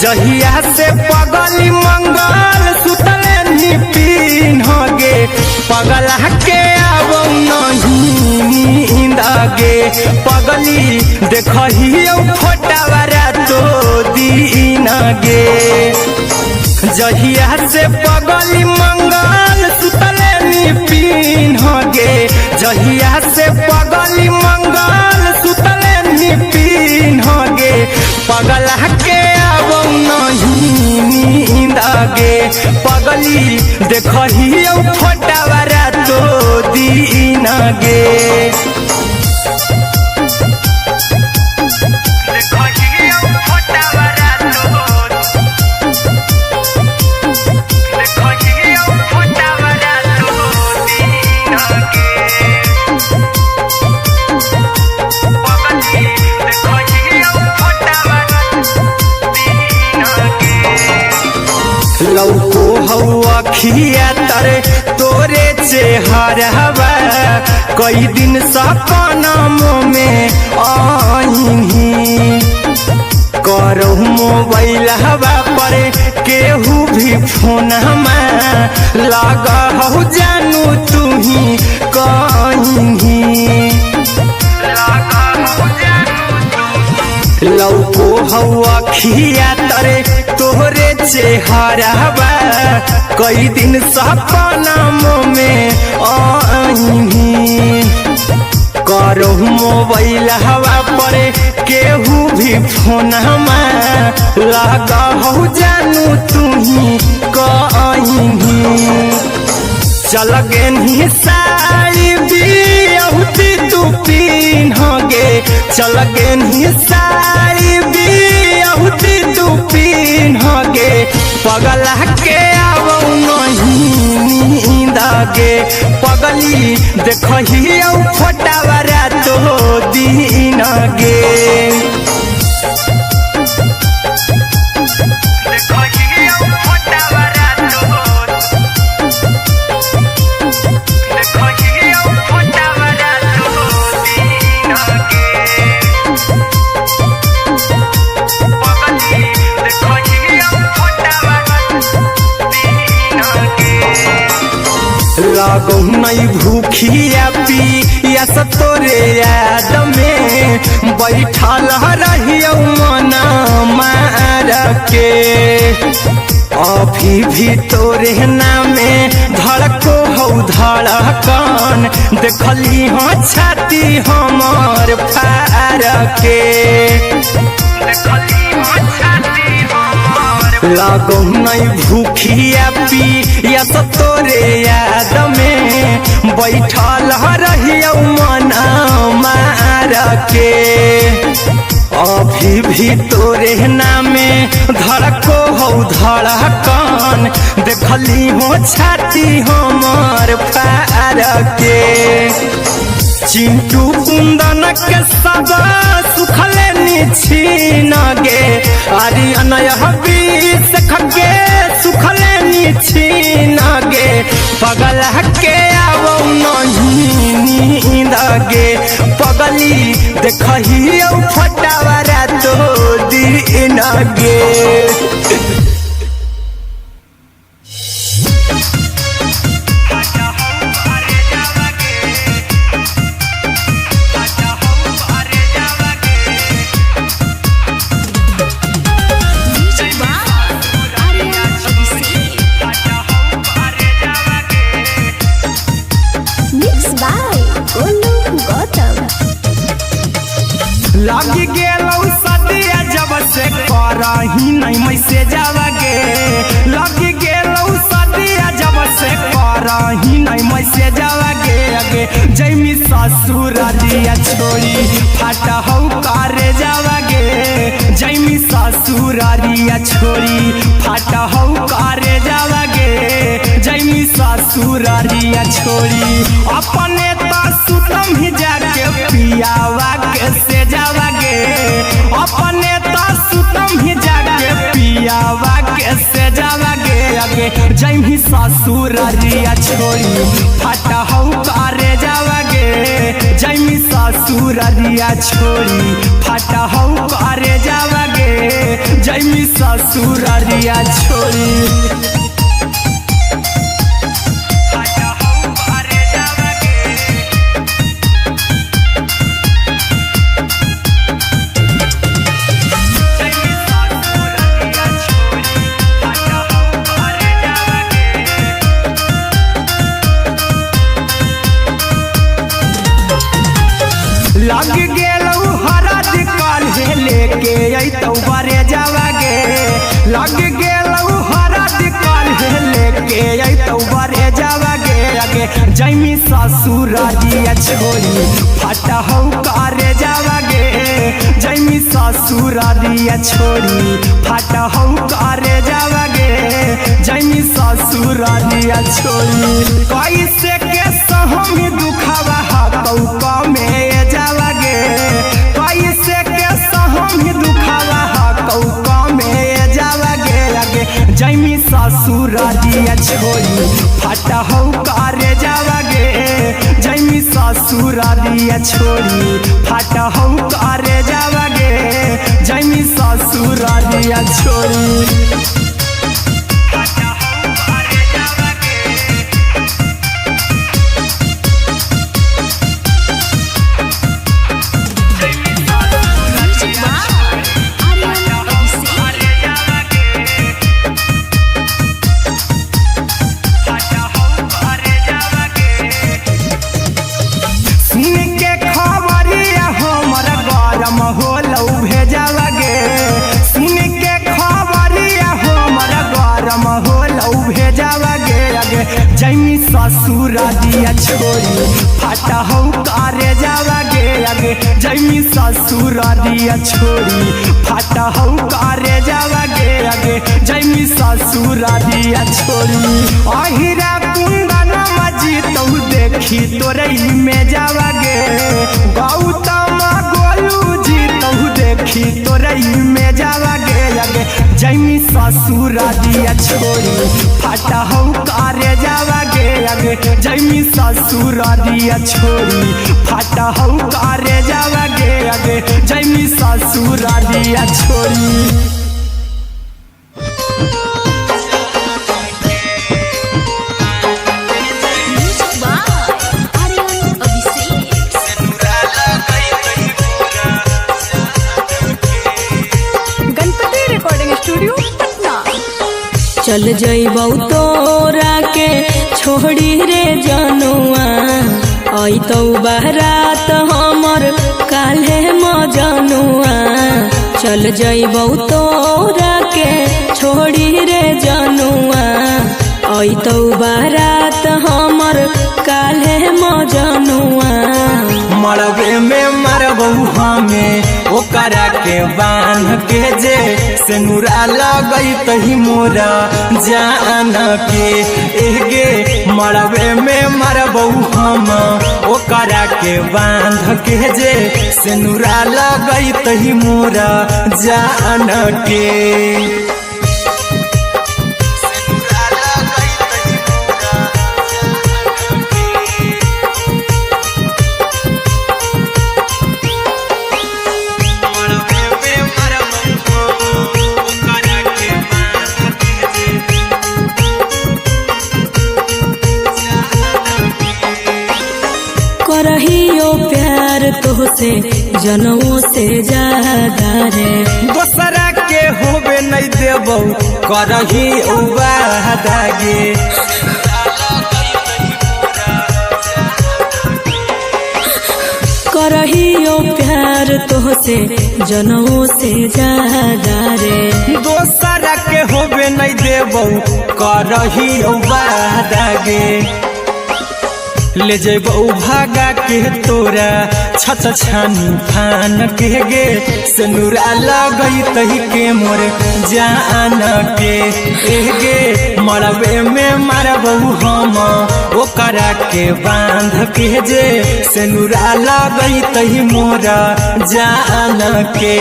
[SPEAKER 1] जहिया से पगली मंगल सुतले निपिन गे पगला के आवो नहीं नींद गे पगली देखहियो फोटावारा तो दीन गे जहिया से पगली मंगल सुतले निपिन गे जहिया से पगली मंगल सुतले निपिन गे पगला के आवो नहीं नींद गे पगली देखहियो फोटावारा तो दीन गे लौको हवा खिया तरे तोरे चेहरवा कई दिन सपनम में आईनी करो मोबाइल हवा पर केहू भी फोन लगा हो जानू तू ही कहीं लौको हवा खिया तरे तोहरे चेहरवा कई दिन सपनम में आईनी करो मोबाइल हवा पर केहू भी फोन लगा हो जानू तुम्ही कहीं चल गेनी साड़ी बियहुती तू पिन्हगे चल गेनी साड़ी बियहुती तू पिन्हगे पगला के आवो नहीं नींद गे पगली देखही फोटावरा तो दिन गे लागो नहीं भूखिया पिया तोरे याद में बैठल रहियो मना मार के अभी भी तोरे नामे धड़को हो धड़कन देखली हाँ छाती हमर फार के लागो नहीं भूखिया पिया तोरे याद में बैठल रहियो मना मार के अभी भी तोरे नामे धड़को हो धड़कन देखली हो छाती हमर फार के चिंटू कुंदन के सब सुखले निछीन गे अरे अनय हबीस खगे सुखले निछीन गे पगल के आवो नहीं नींद गे पगली देखही फटावरा तो दिन गे लगी गेलौ सदिया जब से करही नहीं मैसेज गे लगी गेलौ सदिया जब से करही नहीं मैसेज गे अगे जैमी ससुरारिया छोड़ी फाटा हौ करे जावागे जैमी ससुरारिया छोड़ी फाटा हौ करे जावागे जैमी ससुरारिया छोड़ी अपने तो सुतम ही जाके पियावा के से जावागे अपने तो सुतम ही जाके पियावा के से जावागे अगे जैमी ससुरारिया छोड़ी फाटा हौ करे जावागे जैमी ससुरारिया छोड़ी फाटा हौ करे जावागे जैमी ससुरारिया छोड़ी लग गेलौ हरद काल्हे लेके अइतौ बरे जावागे लग गेलौ हरद काल्हे लेके अइतौ बरे जावागे अगे जैमी ससुरारिया छोड़ी फाटा हौ करे जावागे जैमी ससुरारिया छोड़ी फाटा हौ करे जावागे जैमी ससुरारिया छोड़ी कैसे के सहम दुखावा हतौ कमे जावागे कैसे के सहम दुखावा हतौ कमे जावागे अगे जैमी ससुरारिया छोड़ी फाटा हौ करे जावागे जैमी ससुरारिया छोड़ी फाटा हौ करे जावागे जैमी ससुरारिया छोड़ी जैमी ससुर दिया छोड़ी फाटा हो कारे जावा गे आगे जैमी ससुर दिया छोड़ी फाटा हो कारे जावा गे आगे जैमी ससुर दिया छोड़ी अहिरा कुंदन मजी तो देखी तोरे में जावा गे गौतम गोलू जी तो देखी तोरे में जावा गे आगे जैमी ससुर दिया छोड़ी फाटा हो कारे जावा गे आगे जैमी ससुर दिया छोड़ी फाटा हो कारे जावा गे आगे जैमी ससुर दिया छोड़ी।
[SPEAKER 2] चल जइबौ तोरा के छोड़ी रे जनुआ अइतौ बारात हमर काल्हे मजनुआ चल जइबौ तोरा के छोड़ी रे जनुआ अइतौ बारात हमर काल्हे मजनुआ
[SPEAKER 1] मरबे में मरबौ हमें ओकरा के बांध के जे सेनुरा लगई तही मोरा जान के एगे मरबे में मरबौ हम ओकरा के बांध के जे सेनुरा लगई तही मोरा जान के
[SPEAKER 2] करहियो प्यार तोहसे जनों से ज्यादा रे
[SPEAKER 1] दोसरा के होबे नहीं देबौ करही वादा गे
[SPEAKER 2] करहियो प्यार तोहसे जनों से ज्यादा रे
[SPEAKER 1] दोसरा के होबे नहीं देबौ करही वादा गे ले जइबौ भागा के तोरा छत छानी फान के गे सेनुरा लगई तही के मोर जान के गे मरबे में मरबौ हम ओकरा के बांध के जे सेनुरा लगई तही मोरा जान के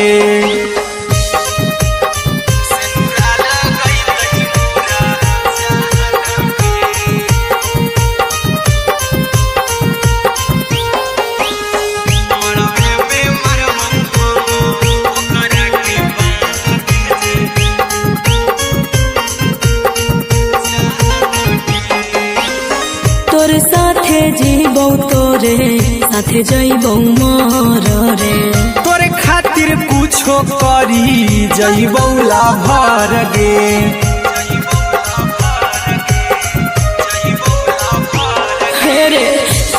[SPEAKER 2] तोरे साथे जीबौ तोरे साथे जइबौ मोर रे
[SPEAKER 1] तोरे खातिर कुछो करी जइबौ लाभर गे
[SPEAKER 2] रे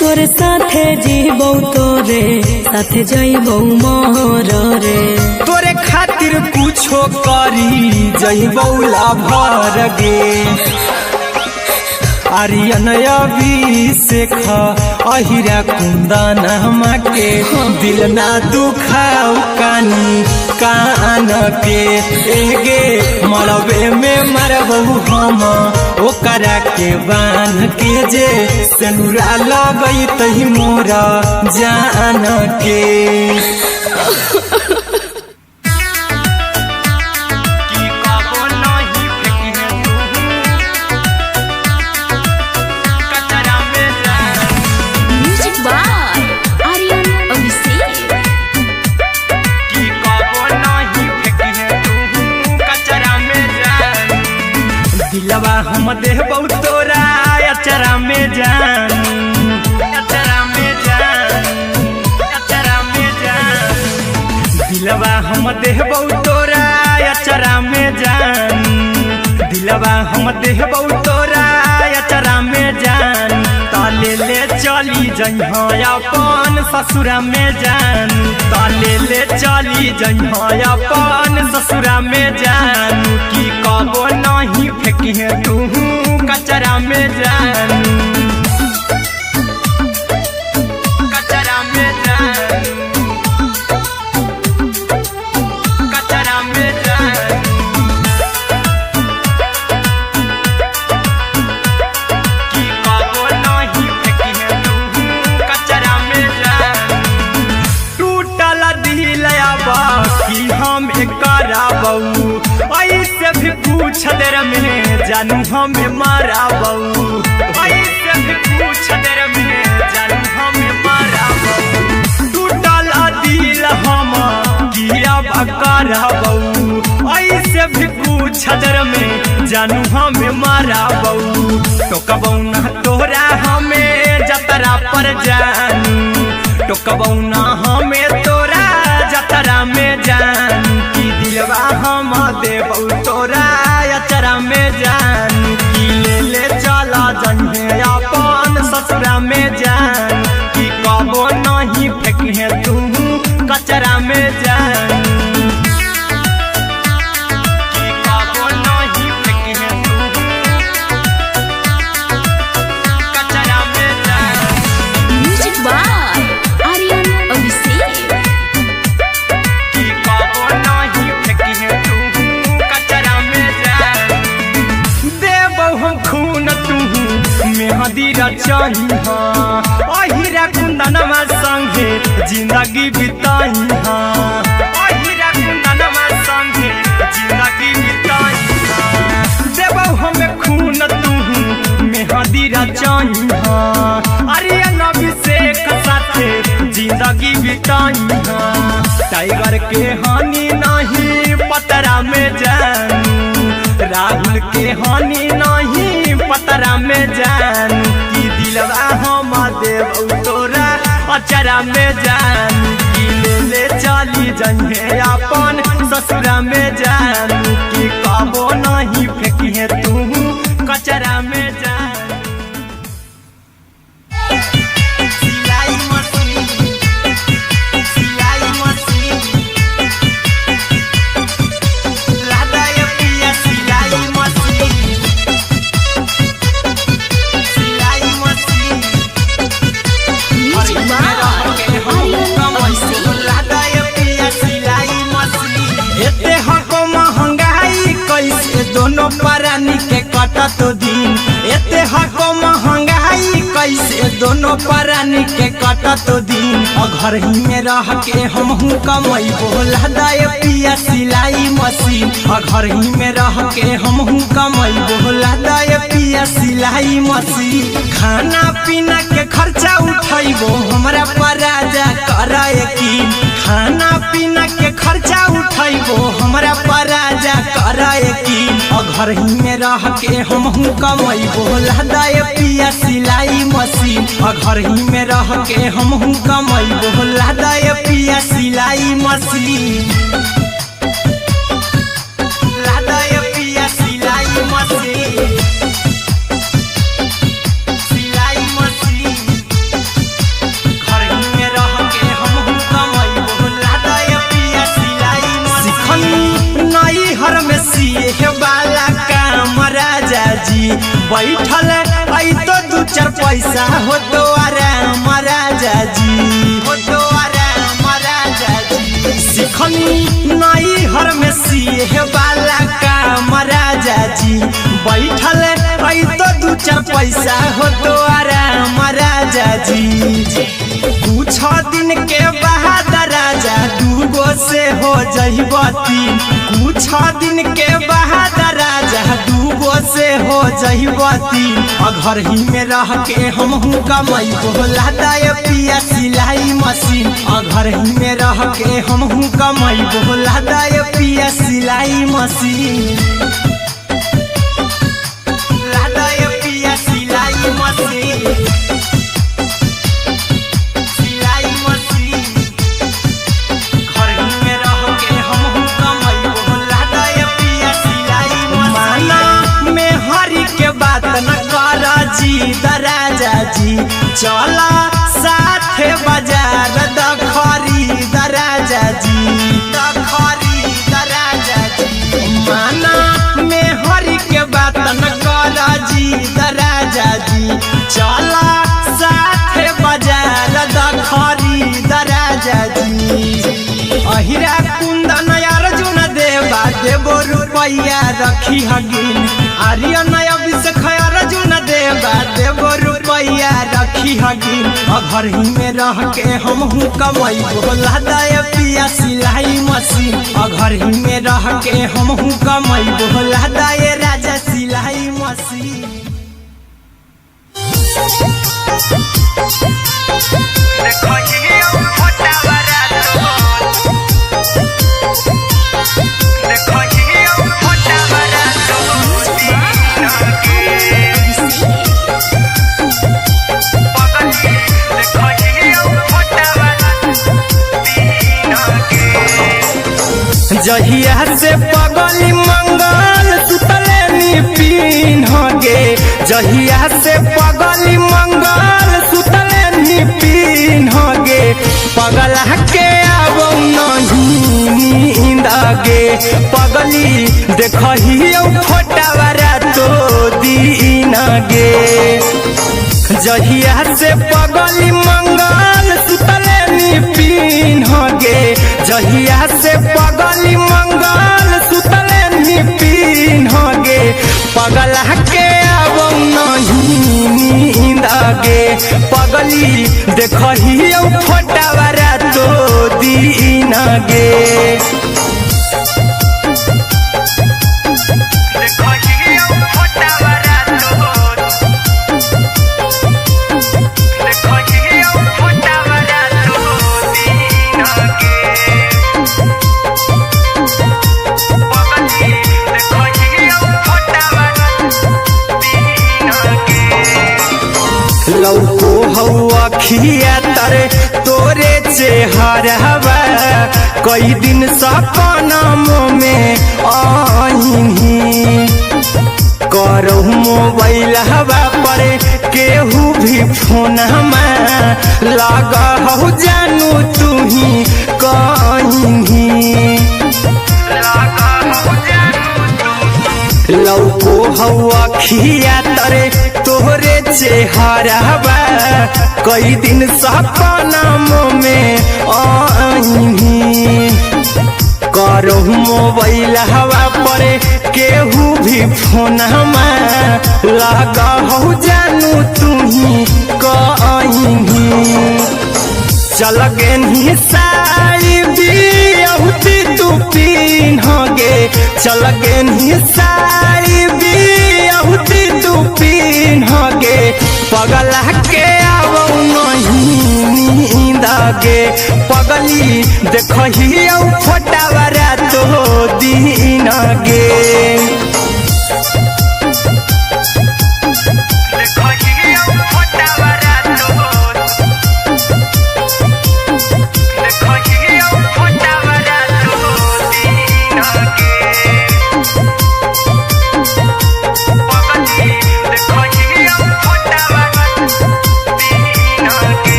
[SPEAKER 2] तोरे साथे जीबौ तोरे साथे जइबौ मोर रे
[SPEAKER 1] तोरे खातिर कुछो करी जइबौ लाभर गे आर्यन अभिषेक अहिरा कुंदन के दिल ना दुखाऊ कानी कान के एगे मरबे में मरबौ हम ओकरा के बांध के जे सेनुरा लगई तही मोरा जान के दिलवा हम देबौ तोरा अचरा में जान अचरा में जान अचरा में जान दिलवा हम देबौ तोरा अचरा में जान दिलवा हम देबौ तोरा अचरा में जान तले ले चली जइहा अपन ससुरा में जानू तले ले चली जइहा अपन ससुरा में जानू की कबो नहीं फेंकिहे तू कचरा में जानू कचरा में जानू कचरा में जानू की कबो नहीं फेंकिहे तू कचरा में जानू टूटल दिल आबा की हम कराबू ऐसे भी पूछ देर में जानू हमें माराबू ऐसे भी पूछ देर में जानू हमें माराबू टूटल दिल हम किया कराबू ऐसे भी पूछ देर में जानू हमें माराबू टोकबू ना तोरा हमें जतरा पर जानू टोकबू ना हमें तोरा जतरा में जानू की दिलवा हम देबू तोरा अचरा में जानू की ले ले चला जइहे अपन ससुरा में जानू की कबो नहीं फेंकिहे तू कचरा में जानू की कबो नहीं फेंकिहे तू कचरा में जानू
[SPEAKER 2] म्यूजिक बाय आर्यन अभिषेक
[SPEAKER 1] की कबो नहीं फेंकिहे तू कचरा में जानू देबौ हम खून तू मेहंदी रचहिहा अहिरा कुंदनमा संगे जिंदगी बिताइहा अहिरा कुंदनमा संगे जिंदगी बिताइहा देबौ हम खून तू मेहंदी रचहिहा आर्यन अभिषेक साथे जिंदगी बिताइहा टाइगर के हानि नहीं पतरा में जानू राहुल के हानि नहीं पतरा में जानू की दिलवा हम देबू तोरा अचरा में जानू की ले ले चली जइहे अपन ससुरा में जानू की कबो नहीं फेंकिहे तू कचरा में जानू सिलाई मशीन सिलाई मशीन लादा ये पिया सिलाई मशीन सिलाई machine
[SPEAKER 2] music by Aryan Abhishek
[SPEAKER 1] लादा ये पिया सिलाई मशीन एते हको महंगाई कैसे दोनों परानी के कटत दिन एते हको महंगाई कैसे दोनों परानी के कटत दिन घर ही में रह के हमहू कमैबो लादा ये पिया सिलाई मशीन घर ही में रह के हमहू कमैबो लादा ये पिया सिलाई मशीन खाना पीना के खर्चा उठैबो हमरा पराजा कराए की खाना पीना के खर्चा उठैबो हमरा पराजा कराए की घर ही में रह के हमहू कमैबो लादा ये पिया सिलाई मशीन घर ही में रह के हमहू कमैबो लादा ये पिया सिलाई मशीन लादा ये पिया सिलाई मशीन सिलाई मशीन घर ही में रह के हमहू कमैबो लादा ये पिया सिलाई मशीन नई हर में सिए वाला काम राजा जी बैठल आई तो दू चार पैसा हो तो आराम राजा जी हो तो आराम राजा जी सिखनी नई हर में सिए वाला काम राजा जी बैठल आई तो दू चार पैसा हो तो आराम राजा जी कुछ दिन के बाद राजा दूगो से हो जइब तीन कुछ दिन के बाद राजा दूगो से हो जइब तीन घर ही में रह के हमहू कमैबो लादा ये पिया सिलाई मशीन घर ही में रह के हमहू कमैबो लादा ये पिया सिलाई मशीन लादा ये पिया सिलाई मशीन सिलाई मशीन घर ही में रह के हमहू कमैबो लादा ये पिया सिलाई मशीन माना में हरी के बात न कर जी दराजा जी चला साथे बाजार द खरीद राजा जी, द खरीद राजा जी। माना में हरि के बात न कर जी द राजा जी, चला साथे बाजार द खरीद राजा जी। अहिरा कुंदन अर्जुन देवा देवो रुपैया रखी हगिन, आर्यन अभिषेक अर्जुन देवा देवो रुपैया रखी हगिन। घर ही में रह के हमहू कमाई बोला दे पिया सिलाई मशीन, घर ही में रह के हमहू कमाई बोला दे राजा सिलाई मशीन। जहिया से पगली मंगल सुतले निपिन गे, जहिया से पगली मंगल सुतले निपिन गे। पगला के आवो नहीं नींद गे, पगली देखही फोटावारा तो दीन गे। जहिया से पगली मंगल सुतले निपिन गे, जहिया से पगली मंगल सुतले निपिन गे। पगला के आवो नहीं नींद गे, पगली देखही फोटावारा तो दीन गे। लौको हवा खिया तरे तोरे चेहरवा, कई दिन सपनम में आईनी। करो मोबाइल हवा पर केहू भी फोन लगा हो जानू तू ही कहीं। लौको हवा खिया तरे तोहरे चेहरवा, कई दिन सपनम में आईनी। करो मोबाइल हवा पर केहू भी फोन लगा हो जानू तू ही कहीं। चल गेनी साड़ी बियाहुती तू पीन गे, चल गेनी साड़ी बियाहुती तू पीन गे। पगला के आवो नहीं नींद गे, पगली देखही फोटावारा तो दीन गे।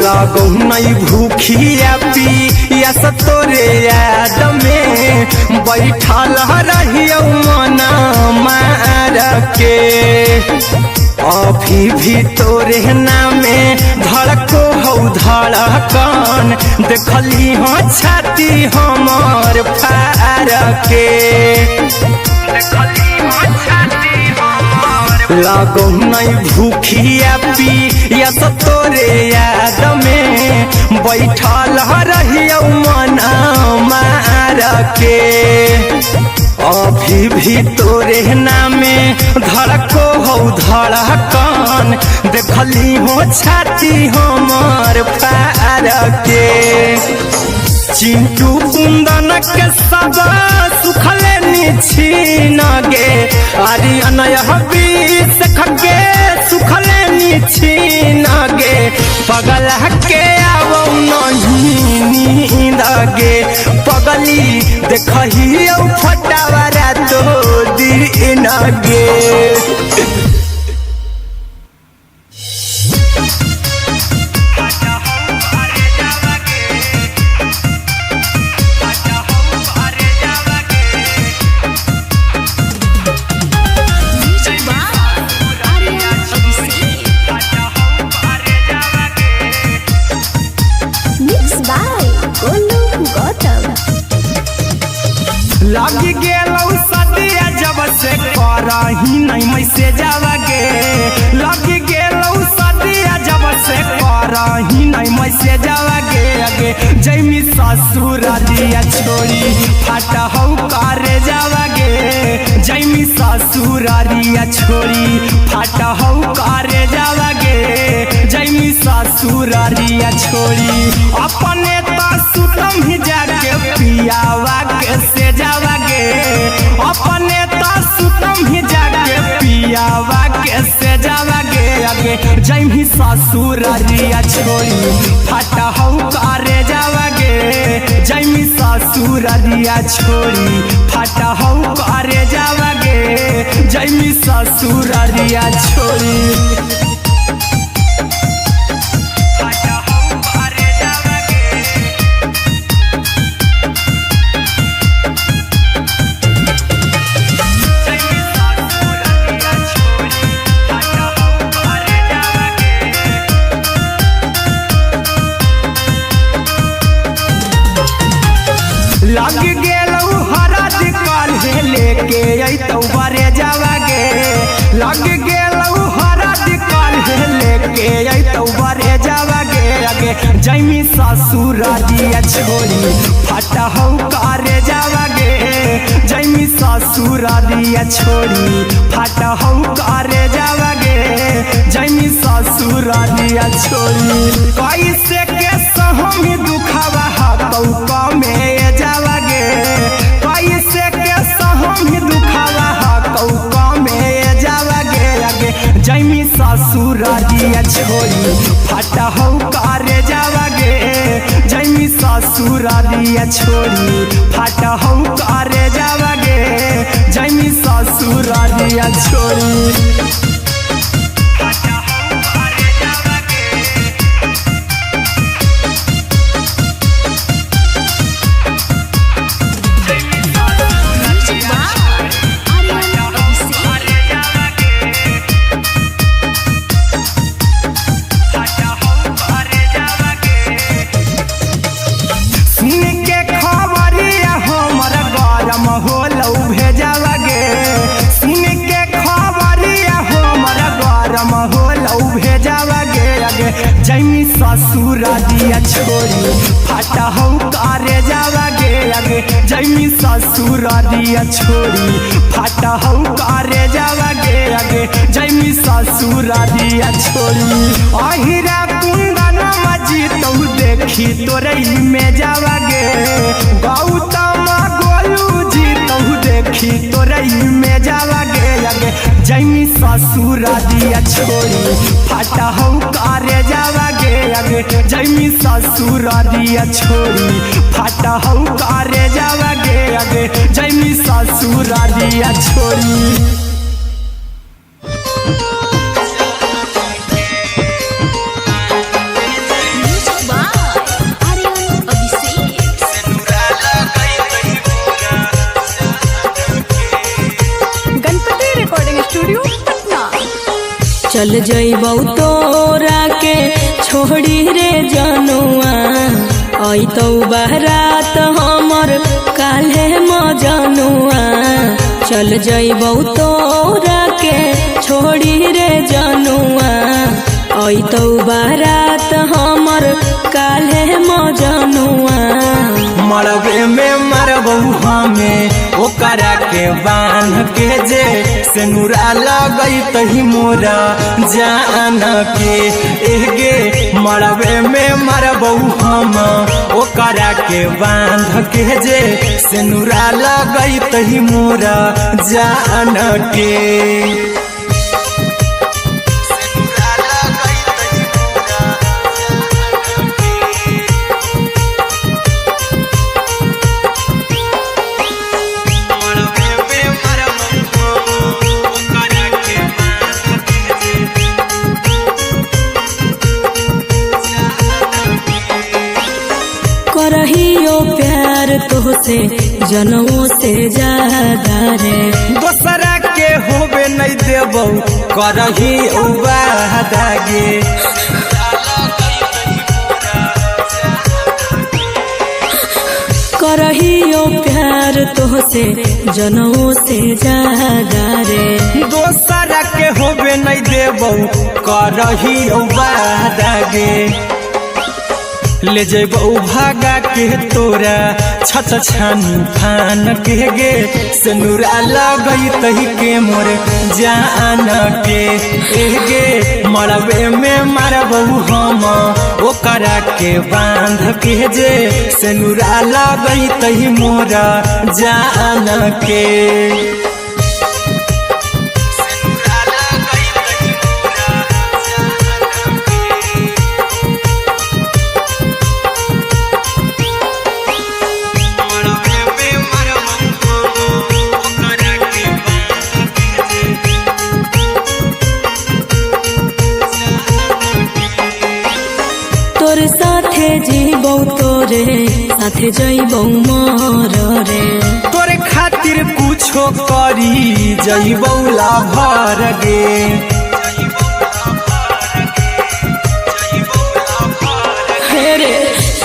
[SPEAKER 1] लागो नहीं भूखिया पिया तोरे याद में, बैठल रहियो मना मार के। अभी भी तोरे नामे धड़को हो धड़कन, देखली हो छाती हमर फार के। लागो नहीं भूखिया पिया तोरे याद में, बैठल रहियो मना मार के। अभी भी तोरे नामे धड़को हो धड़कन, देखली हो छाती हमर फार के। चिंटू कुंदन के सब सुखले निछीन गे, आर्यन अभिषेक के सुखले निछीन गे। पगला के आवो नहीं नींद गे, पगली देखही फटावारा तो दीन गे। लग गेलौ सदिया जब से करही नहीं मैसेजवा गे लग गेलौ सदिया जब से करही नहीं मैसेजवा गे अगे जैमी ससुरालिया छोड़ी फाटा हौ करे जावा गे जैमी ससुरालिया छोड़ी फाटा हौ करे जावा गे जैमी ससुरालिया छोड़ी अपने तो सुतम ही जाके पियावा के से जावा गे अपने तो सुतम ही जाके पियावा के से जावा गे अगे जैमी ससुरालिया छोड़ी फाटा हौ करे जावा गे जैमी ससुरालिया छोड़ी फाटा हौ करे जावा गे जैमी ससुरालिया छोड़ी लग गेलौ हरद काल्हे लेके अइतौ बरे जावा गे लग गेलौ हरद काल्हे लेके अइतौ बरे जावा गे अगे जैमी ससुरालिया छोड़ी फाटा हौ करे जावा गे जैमी ससुरालिया छोड़ी फाटा हौ करे जावा गे जैमी ससुरालिया छोड़ी कैसे के सहमी दुखावा हतौ कमे जावा गे कैसे के सहमी दुखावा हतौ कमे जावा गे अगे जैमी ससुरालिया छोड़ी फाटा हौ करे जावा गे जैमी ससुरालिया छोड़ी फाटा हौ करे जावा गे जैमी ससुरालिया छोड़ी जैमी ससुरालिया छोड़ी फाटा हौ करे जावा गे अगे जैमी ससुरालिया छोड़ी फाटा हौ करे जावा गे अगे जैमी ससुरालिया छोड़ी अहिरा कुंदन मजी तौ देखी तोरई में जावा गे गौतम गोलू जी तौ देखी तोरई में जावा गे अगे जैमी ससुरालिया छोड़ी फाटा हौ करे जावा गे अगे जैमी ससुरालिया छोड़ी फाटा हौ करे जावा गे अगे जैमी ससुरालिया छोड़ी
[SPEAKER 2] चल जइबौ तोरा के छोड़ी रे जनुआ अइतौ बारात हमर काल्हे मजनुआ चल जइबौ तोरा के छोड़ी रे जनुआ अइतौ बारात हमर काल्हे मजनुआ
[SPEAKER 1] मरबे में मरबौ हमें ओकरा के बांध के जे सेनुरा लगई तही मोरा जान के एगे मरबे में मरबौ हम ओकरा के बांध के जे सेनुरा लगई तही मोरा जान के
[SPEAKER 2] करहियो प्यार तोहसे जनमों से ज्यादा रे
[SPEAKER 1] दोसरा के होबे नहीं देबौ करही वादा गे
[SPEAKER 2] करहियो प्यार तो तो से जनों से जागा रे
[SPEAKER 1] दोसरा के होबे नहीं देबो करही वादागे ले जेबो भागा के तोरा छत छानी फान के गे सनुरा लगई तही के मोर जान के गे मरबे में मारबो हम ओकरा के बांध के जे सनुरा लगई तही मोर जान के
[SPEAKER 2] तोर साथे जीबो तोरे साथे जइबो मोर रे
[SPEAKER 1] तोरे खातिर कुछो करी जइबो लाभर गे
[SPEAKER 2] रे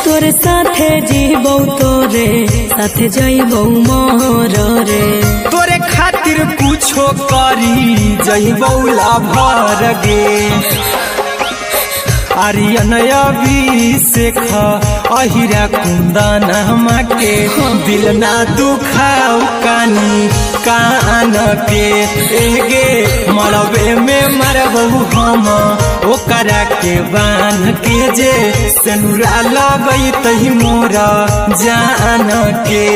[SPEAKER 2] तोर साथे जीबो तोरे साथे जइबो मोर रे
[SPEAKER 1] तोरे खातिर कुछो करी जइबो लाभर गे आर्यन अभिषेक अहिरा कुंदन के दिल ना दुखाऊ कानी कान के गे मरबे में मरबो हम ओकरा के बांध के जे सनुरा लगई तही मोर जान के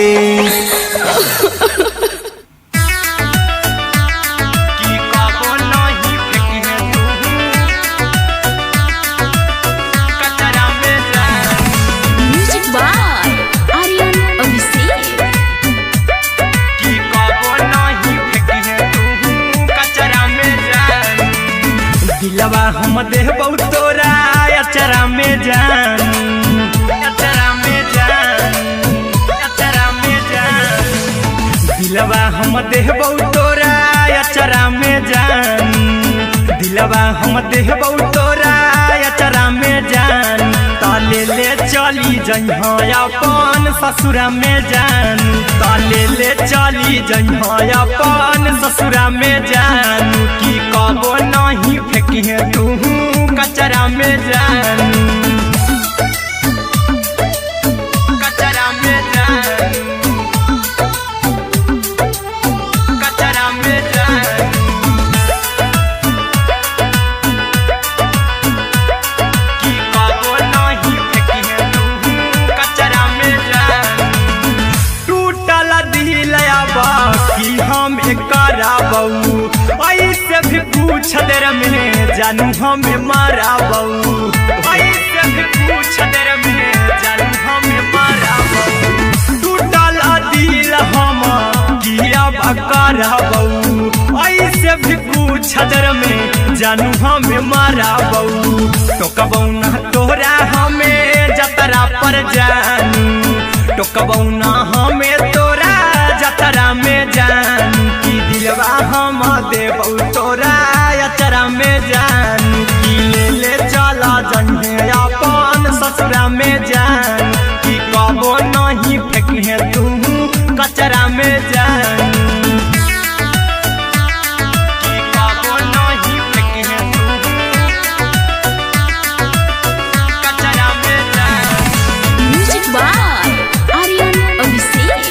[SPEAKER 1] दिलवा हम देबो तोरा अचरा में जान अचरा में जान अचरा में जान दिलवा हम देबो तोरा अचरा में जान दिलवा हम देबो तोरा अचरा में जान ताले ले चली जइहा अपन ससुरा में जान ताले ले चली जइहा अपन ससुरा में जान की कबो नहीं फेंकी तू कचरा में जान कचरा में जान कचरा में जान की कबो नहीं फेंकी तू कचरा में जान टूटल दिल आबा कि हम कराबू ऐसे भी पूछ देर में जानू हमें माराबू ऐसे भी पूछ देर में जानू हमें माराबू टूटल दिल हम किया कराबू ऐसे भी पूछ देर में जानू हमें माराबू टोकबू ना तोरा हमें जतरा पर जानू टोकबू ना हमें तोरा जतरा में जानू की दिलवा हम देबो तोरा अचरा में जान की ले चला जन्हे अपन ससुरा में जान की कबो नहीं फेंके तू कचरा में जान की कबो नहीं फेंके तू कचरा में जान
[SPEAKER 2] म्यूजिक बाय आर्यन अभिषेक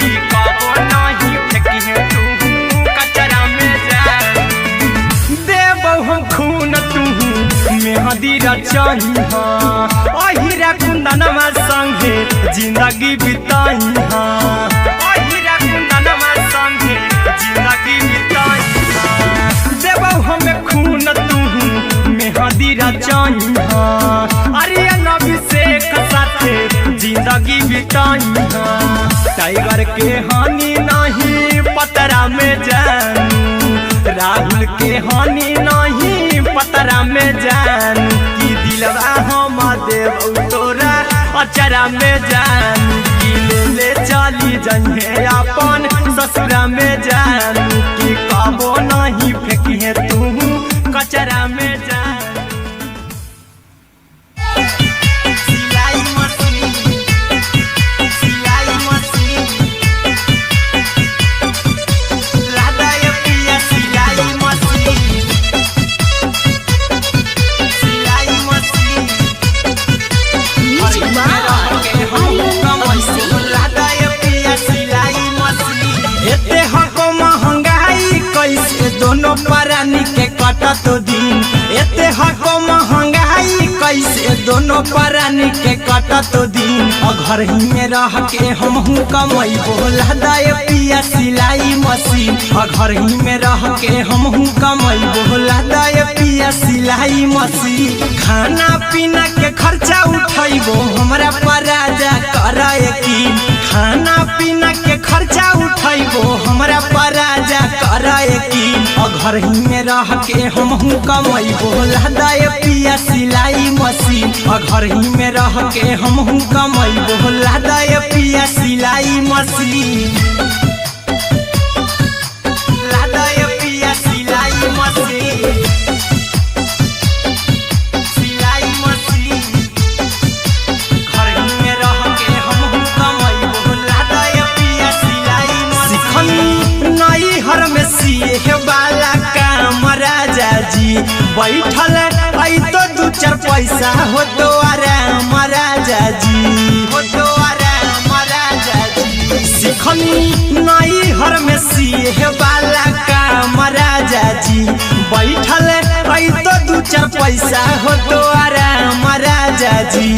[SPEAKER 1] की कबो नहीं फेंके तू कचरा में जान देबो हम खून तू मेहंदी रचाही अहिरा कुंदनमा संगे जिंदगी बिताई अहिरा कुंदनमा संगे जिंदगी बिताई देबो हमें खून तू मेहंदी रचाही आर्यन अभिषेक साथे जिंदगी बिताई टाइगर के हानि नहीं पतरा में जानू राहुल के हानि नहीं पतरा में जानू की दिलवा हम देबो तोरा अचरा में जानू की ले चली जइहे अपन ससुरा में जानू की कबो नहीं फेंकी तू कचरा में जानू सिलाई मशीन कटत दिन एते हको महंगाई कैसे दोनों प्राणी के कटत दिन घर ही में रह के हमहू कमैबो लहदाए पिया सिलाई मशीन घर ही में रह के हमहू कमैबो लहदाए पिया सिलाई मशीन खाना पीना के खर्चा उठैबो हमरा पराजा कराए की खाना पीना के खर्चा उठैबो हमरा पराजा कराए की घर ही में रह के हमहू कमैबो लहदाए पिया सिलाई मशीन घर ही में रह के हमहू कमैबो लहदाए पिया सिलाई मशीन लहदाए पिया सिलाई मशीन सिलाई मशीन घर ही में रह के हमहू कमैबो लहदाए पिया सिलाई मशीन नई हर में सिए वाला काम राजा जी बैठल आई तो दू चार पैसा हो तो आराम राजा जी हो तो आराम राजा जी सिखनी नई हर में सिए वाला काम राजा जी बैठल आई तो दू चार पैसा हो तो आराम राजा जी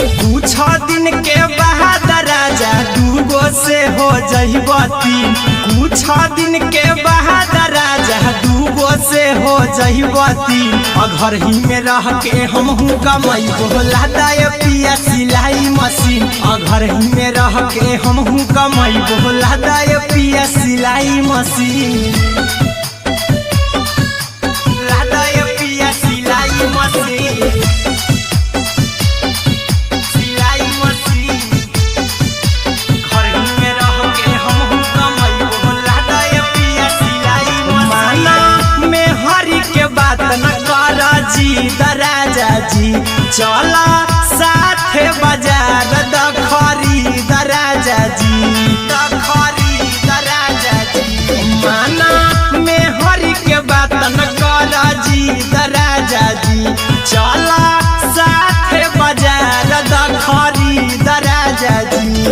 [SPEAKER 1] कुछ दिन के बाद राजा दूगो से हो जइब तीन कुछ दिन के बाद राजा दूगो से हो जइब तीन घर ही में रह के हमहू कमैबो लहदाए पिया सिलाई मशीन घर ही में रह के हमहू कमैबो लहदाए पिया सिलाई मशीन लहदाए पिया सिलाई मशीन सिलाई मशीन घर ही में रह के हमहू कमैबो लहदाए पिया सिलाई मशीन माना में हरी के बात न कर जी दराजा जी चला साथे बाजार दखरी दराजा जी दखरी दराजा जी माना में हरी के बात न कर जी दराजा जी चला साथे बाजार दखरी दराजा जी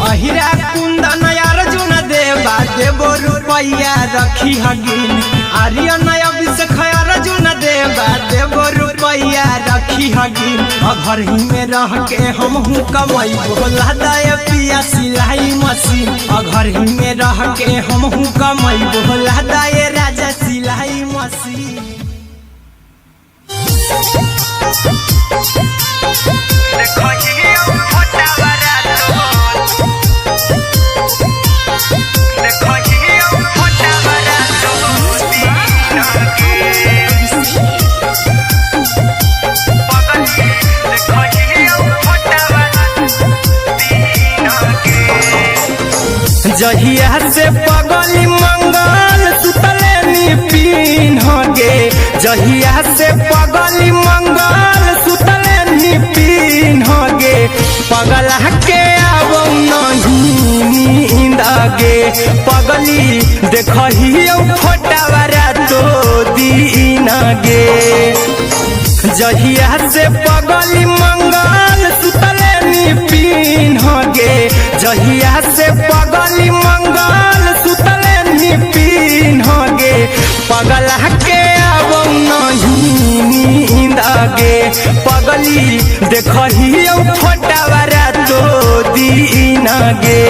[SPEAKER 1] अहिरा कुंदन अर्जुन देवा देबो रुपैया रखी हगिन आर्यन अभिषेक अर्जुन देवा देबो रुपैया रखी हगिन घर ही में रह के हमहू कमैबो लहदाए पिया सिलाई मशीन घर ही में रह के हमहू कमैबो लहदाए राजा सिलाई मशीन जहिया से पगली मंगल सुतले निपिन गे जहिया से पगली मंगल सुतले निपिन गे पगला के आवो नहीं नींद गे पगली देखहियो फोटावारा तो दीन गे जहिया से पगली मंगल सुतले निपिन गे जहिया से पगली मंगल सुतले निपिन गे पगला के आवो नहीं नींद गे पगली देखहियो फोटावारा तो दीन गे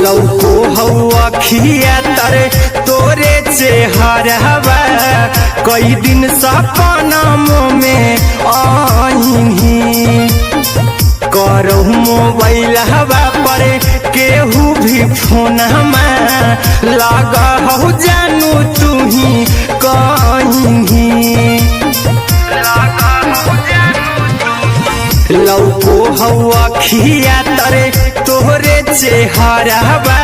[SPEAKER 1] लौको हवा खिया तरे तोरे चेहरवा कई दिन सपना में आईनी करो मोबाइल हवा पर केहू भी फोन में लगा हो जानू तू ही कहीं लौको हवा खिया तरे तोहरे चेहरवा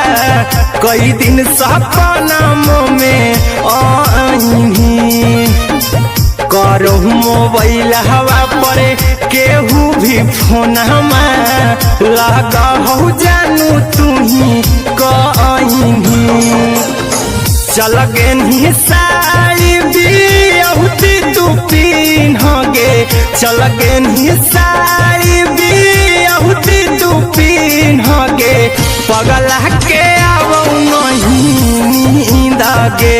[SPEAKER 1] कई दिन सपना में आईनी करो मोबाइल हवा पर केहू भी फोन लगा हो जानू तुम्ही कहीं चल गेनी साड़ी बियहुती तू पिन्हगे चल गेनी साड़ी बियहुती तू पिन्हगे पगला के आवो नहीं दागे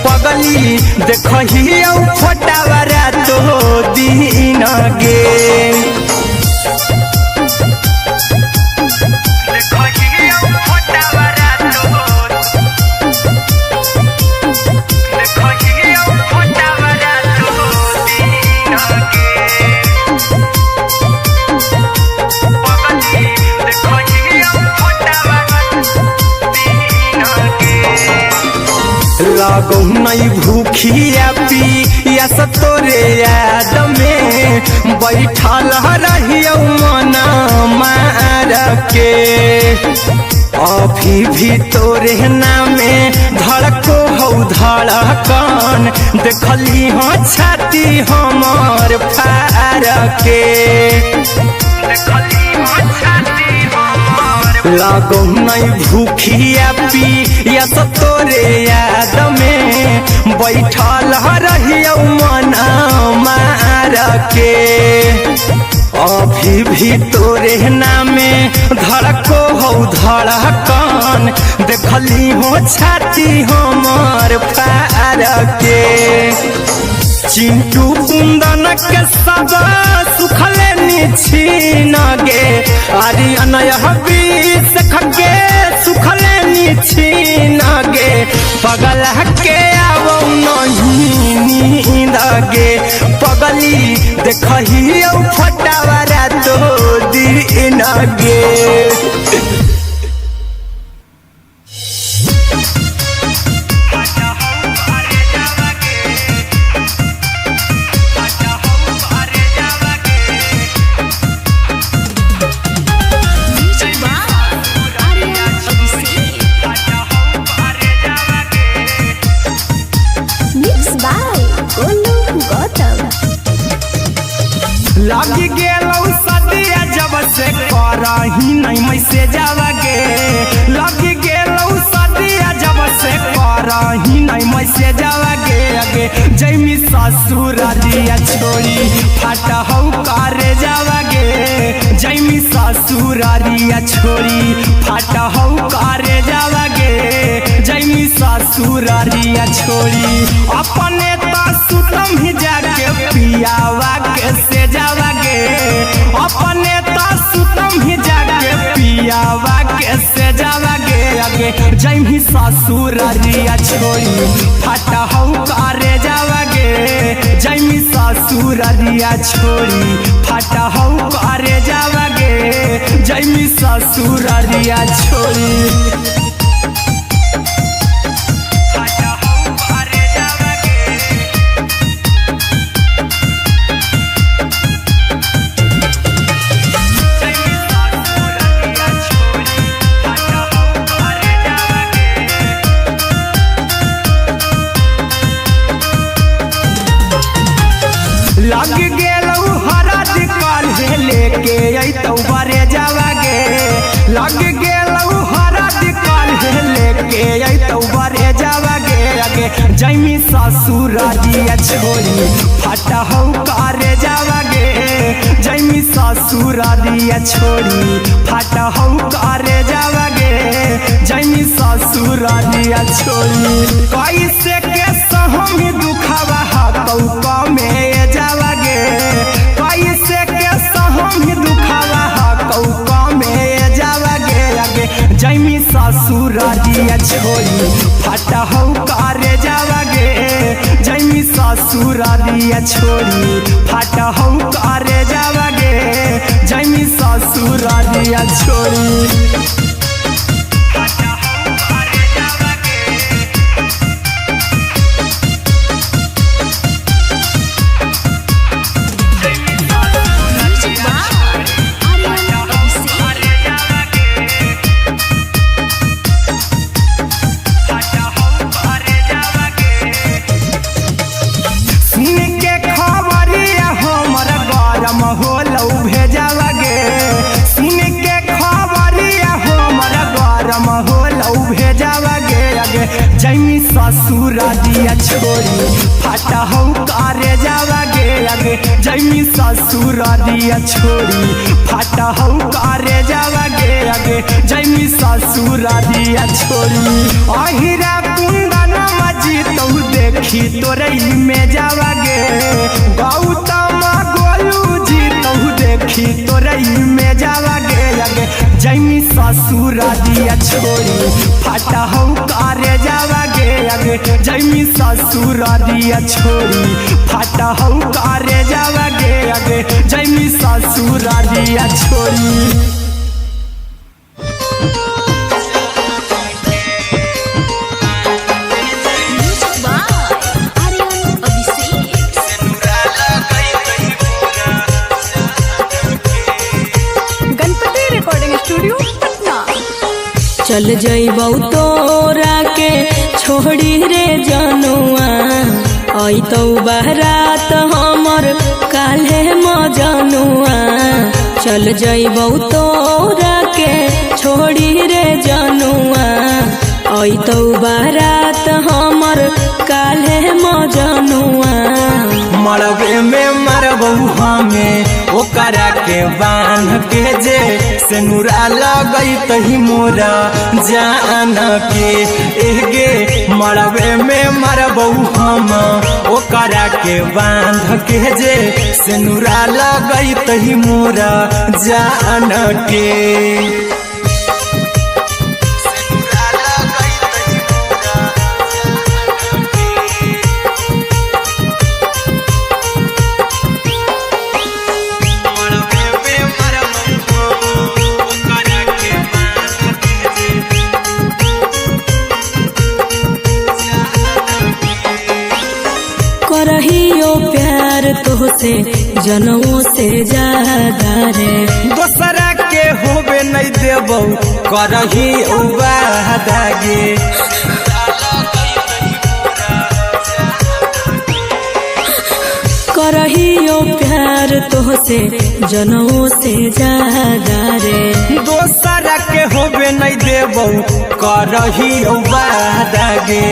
[SPEAKER 1] पगली देखही फोटावरा तो दिन गे लागो नहीं भूखिया पिया तोरे याद में बैठल रहियो मन मार के अभी भी तोरे नामे धड़को हो धड़कन देखली हाँ छाती हमर फार के लागो नहीं भूखिया पिया तोरे याद में बैठल रहियो मन मार के अभी भी तोरे नामे धड़को हो धड़कन देखली हो छाती हमर फार के चिंटू कुंदन के सब सुखले निछीन गे आरी अनय बीस खगे सुखले निछीन गे पगल के आवो नहीं नींद गे पगली देखही फटावरा तो दिन गे लगी गेलौ सदिया जब से करही नहीं मैसेज आवागे लगी गेलौ सदिया जब से करही नहीं मैसेज आवागे आगे जैमी ससुरारिया छोड़ी फाटा हौ करे जावागे जैमी ससुरारिया छोड़ी फाटा हौ करे जावागे जैमी ससुरारिया छोड़ी अपने तो सुतम ही जाके पियावा के से जावागे अपने तो सुतम ही जाके पियावा के से जावागे आगे जैमी ससुरारिया छोड़ी फाटा हौ करे जावागे जैमी ससुरारिया छोड़ी फाटा हौ करे जावागे जैमी ससुरारिया छोड़ी लग गेलौ हरद काल्हे लेके अइतौ बरे जावागे लग गेलौ हरद काल्हे लेके अइतौ बरे जावागे आगे जैमी ससुरारिया छोड़ी फाटा हौ करे जावागे जैमी ससुरारिया छोड़ी फाटा हौ करे जावागे जैमी ससुरारिया छोड़ी कैसे के सहम दुखवा हतौ कमे जावागे कैसे के सहम दुखवा हतौ कमे जावागे आगे जैमी ससुरारिया छोड़ी फाटा हौ करे जावागे जैमी ससुरारिया छोड़ी फाटा हौ करे जावागे जैमी ससुरारिया छोड़ी आगे जैमी ससुर दिया छोड़ी फाटा हो करे जावा गे आगे जैमी ससुर दिया छोड़ी फाटा हो करे जावा गे आगे जैमी ससुर दिया छोड़ी अहिरा कुंदन मजी तो देखी तोरई में जावा गे गौतम गोलू जी तो देखी तोरई में जावा गे आगे जैमी ससुर दिया छोड़ी फाटा हो करे जावा गे आगे जैमी ससुर दिया छोड़ी फाटा हो करे जावा गे आगे जैमी ससुर दिया छोड़ी।
[SPEAKER 2] चल जइबौ तोरा के छोड़ी रे जनुआ अइतौ बारात हमर काल्हे मजनुआ चल जइबौ तोरा के छोड़ी रे जनुआ अइतौ बारात हमर काल्हे मजनुआ
[SPEAKER 1] मरबे में मरबौ हमें ओकरा के बांध के जे सेनुरा लगई तही मोरा जान के एगे मरबे में मरबौ हम ओकरा के बांध के जे सेनुरा लगई तही मोरा जान के
[SPEAKER 2] करहियो प्यार तोहसे जनों से ज्यादा रे
[SPEAKER 1] दोसरा के होबे नहीं देबौ करही वादा गे
[SPEAKER 2] करहियो प्यार तोहसे जनों से ज्यादा रे
[SPEAKER 1] दोसरा के होबे नहीं देबौ करही वादा गे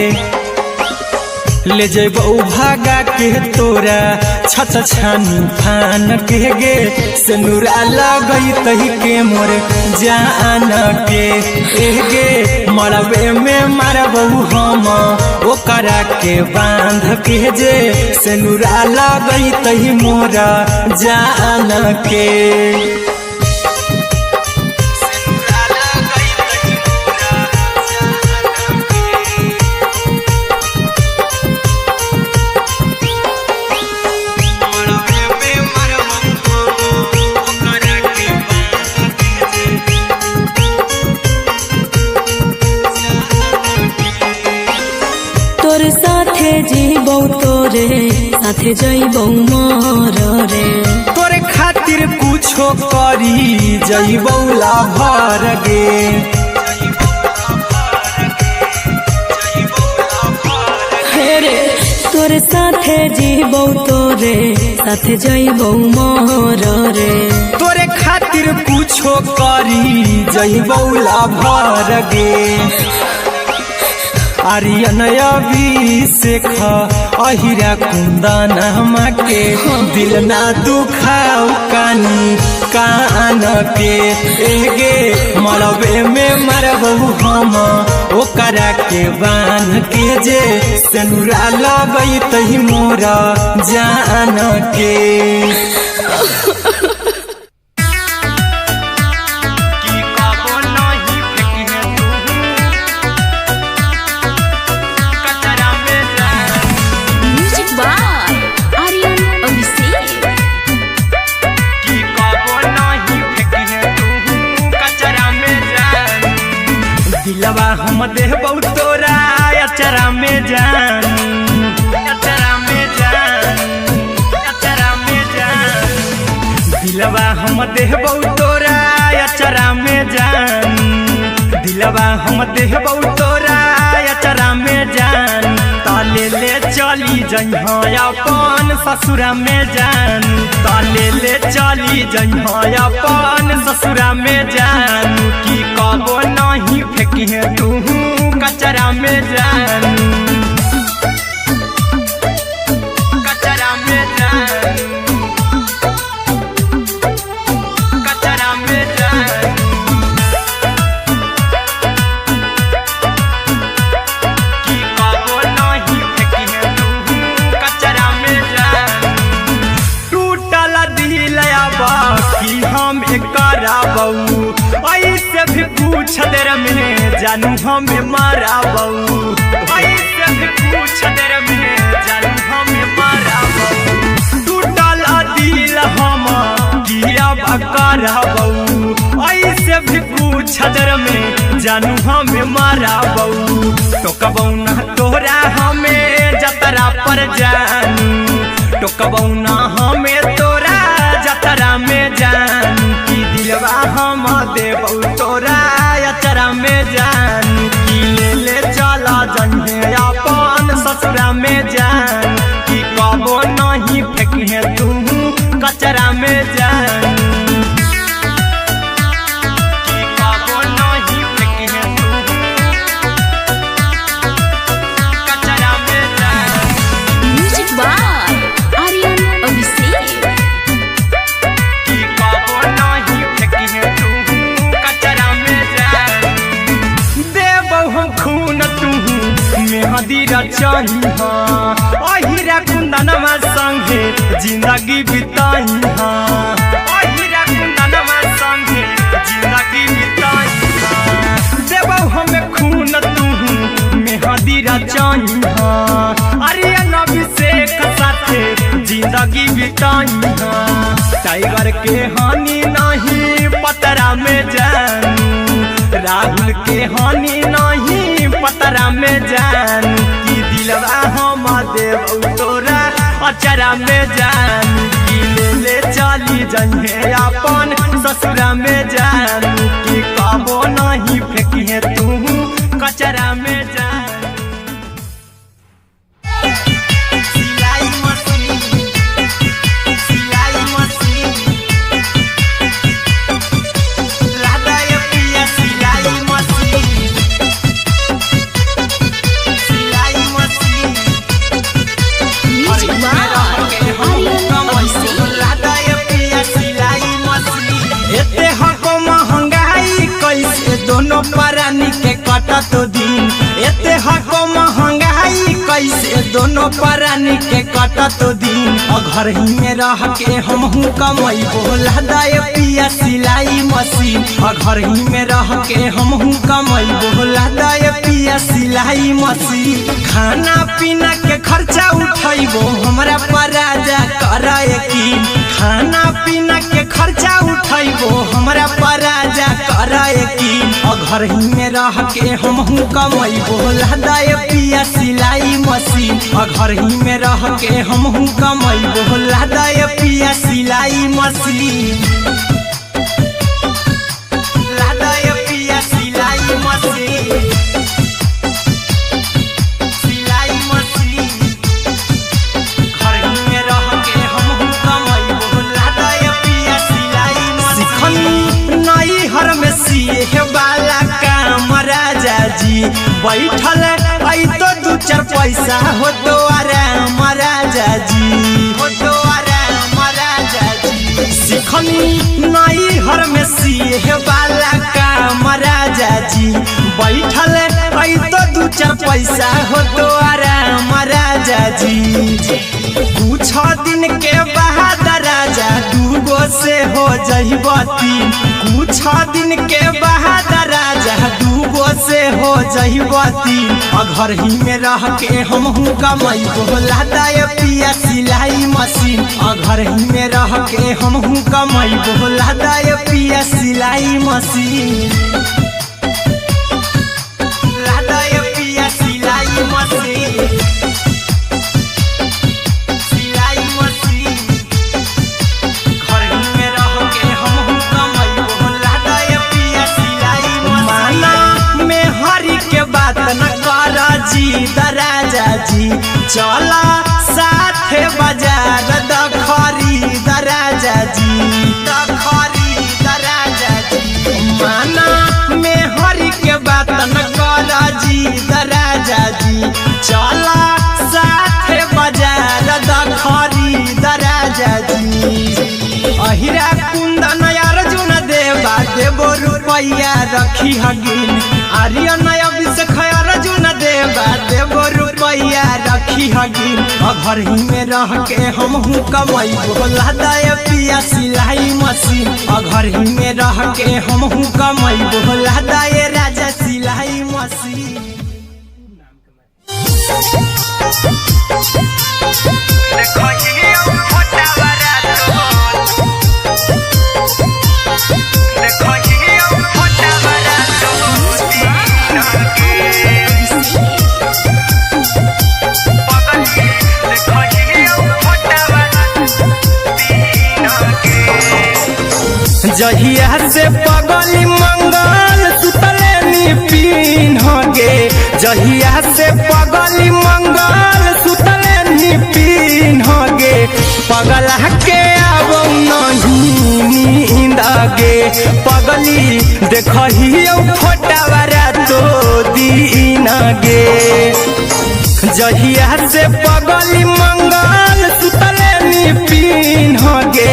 [SPEAKER 1] ले जइबौ भागा के तोरा छछ छानी फान के गे सेनुरा लगई तही के मोर जान के एगे मरबे में मरबौ हम ओकरा के बांध के जे सेनुरा लगई तही मोरा जान के
[SPEAKER 2] तोर साथे जीबौ तोरे साथे जइबौ मोर रे
[SPEAKER 1] तोरे खातिर कुछो करी जइबौ लाभर गे
[SPEAKER 2] हेरे तोर साथे जीबौ तोरे साथे जइबौ मोर रे
[SPEAKER 1] तोरे खातिर कुछो करी जइबौ लाभर गे आर्यन अभिषेक अहिरा कुंदन के दिल ना दुखाऊ कानी कान के एगे मरबे में मरबौ हम ओकरा के बांध के जे सेनुरा लगई तही मोरा जान के दिलवा हम देबौ तोरा अचरा में जान अचरा में जान अचरा में जान दिलवा हम देबौ तोरा अचरा में जान दिलवा हम देबौ तोरा अचरा में जान ताले ले चली जइहा अपन ससुरा में जान ताले ले चली जइहा अपन ससुरा में जान की कबो नहीं फेंकी है तू कचरा में जानू, कचरा में जानू, कचरा में जानू। कि कबो नहीं फेंकी है तू कचरा में जानू। टूटल दिल कि हम कराबू, ऐसे भी पूछ देर में जानू हमें माराबू, ऐसे भी पूछ देर में जानू हमें माराबू। टूटल दिल हम किया कराबू, ऐसे भी पूछ देर में जानू हमें माराबू। टोकबू ना तोरा हमें जतरा पर जानू, टोकबू ना हमें तोरा जतरा में जानू। कि दिलवा हम देबू तोरा अचरा में जानू। कि ले चला जन्हे अपन ससुरा में जानू। कि कबो नहीं फेंकी तू कचरा में जानू। कि कबो नहीं फेंकी तू कचरा में जानू।
[SPEAKER 2] Music by Aryan Abhishek.
[SPEAKER 1] कि कबो नहीं फेंकी तू कचरा में जानू। देबौ हम खून तू मेहंदी रचाही अहिरा कुंदनमा संगे जिंदगी बिताई। अहिरा कुंदनमा संगे जिंदगी बिताई। देबौ हमें खून तू मेहंदी रचाही आर्यन अभिषेक साथे जिंदगी बिताई। टाइगर के हानि नहीं पतरा में जानू, राहुल के हानि नहीं पतरा में जानू। कि दिलवा हम देबू तोरा अचरा में जानू। कि ले चली जन्हे अपन ससुरा में जानू। कि कबो नहीं फेंकी तू कचरा में जानू। सिलाई मशीन, सिलाई मशीन, लादा ये पिया सिलाई मशीन, सिलाई machine.
[SPEAKER 2] Music by Aryan Abhishek.
[SPEAKER 1] लादा ये पिया सिलाई मशीन। एते हको महंगाई कैसे दोनों परानी के कटत दिन। एते हको महंगाई कैसे दोनों परानी के कटत दिन। घर ही में रह के हमहू कमैबो लादा ये पिया सिलाई मशीन। घर ही में रह के हमहू कमैबो लादा ये पिया सिलाई मशीन। खाना पीना के खर्चा उठैबो हमरा पराजा करे यकीन। खाना पीना के खर्चा उठैबो हमरा पराजा करे यकीन। घर ही में रह के हमहू कमैबो लादा ये पिया सिलाई मशीन। घर ही में रह के हमहू कमैबो लादा ये पिया सिलाई मशीन। लादा ये पिया सिलाई मशीन, सिलाई मशीन। घर ही में रह के हमहू कमैबो लादा ये पिया सिलाई मशीन। सिखनी नई हर में सिए वाला काम राजा जी बैठल आई तो दू चार पैसा हो तो आराम राजा जी, हो तो आराम राजा जी। सिखनी नई हर में सिए वाला काम राजा जी बैठल आई तो दू चार पैसा हो तो आराम राजा जी। कुछ दिन के बाद राजा दूगो से हो जइब तीन। कुछ दिन के बाद राजा दूगो से हो जइब तीन। घर ही में रह के हमहू कमैबो लादा ये पिया सिलाई मशीन। घर ही में रह के हमहू कमैबो लादा ये पिया सिलाई मशीन। लादा ये पिया सिलाई मशीन, सिलाई मशीन। घर ही में रह के हमहू कमैबो लादा ये पिया सिलाई मशीन। माना में हरी के बात न कर जी राजा जी चला साथे बाजार दखरी राजा जी, दखरी राजा जी। माना में हरी के बात न कर जी अहिरा कुंदन अर्जुन देवा देवो रुपैया रखी हगिन आर्यन अभिषेक अर्जुन देवा देवो रुपैया रखी हगिन घर ही में रह के हमहू कमैबो लदाय पिया सिलाई मशीन घर ही में रह के हमहू कमैबो लदाय राजा सिलाई मशीन। जहिया से पगली मंगल सुतले निपिन गे जहिया से पगली मंगल सुतले निपिन गे पगला के आबो नहीं नींद गे पगली देखही फोटावारा तो दीन गे जहिया से पगली मंगल सुतले निपिन गे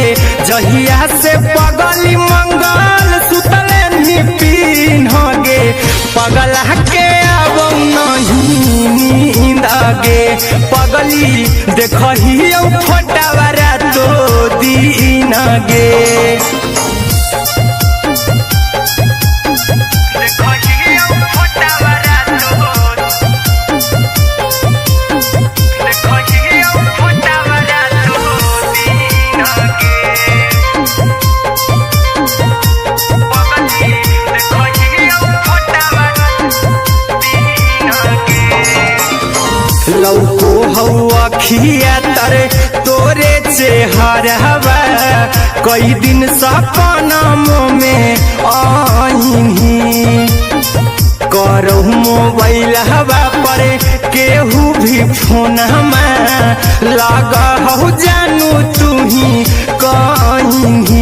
[SPEAKER 1] जहिया से पगली मंगल सुतले निपिन गे पगला के आबो नहीं नींद गे पगली देखही फोटावारा तो दीन गे लौको हवा खिया तरे तोरे चेहरवा कई दिन सपना में आईनी करो मोबाइल हवा पर केहू भी फोन में लगा हो जानू तू ही कहीं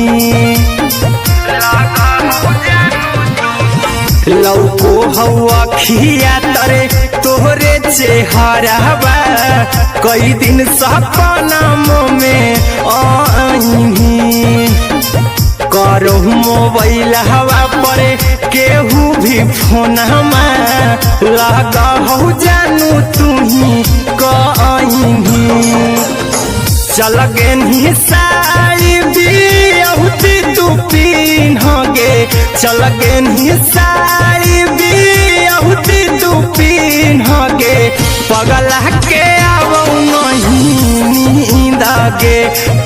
[SPEAKER 1] लौको हवा खिया तरे तोहरे चेहरवा कई दिन सपना में आईनी करो मोबाइल हवा पर केहू भी फोन में लगा हो जानू तू ही कहीं चल गे साड़ी बिहुती तू पीन गे चल गे साड़ी बिहुती तू पीन गे पगला के आबो नहीं नींद गे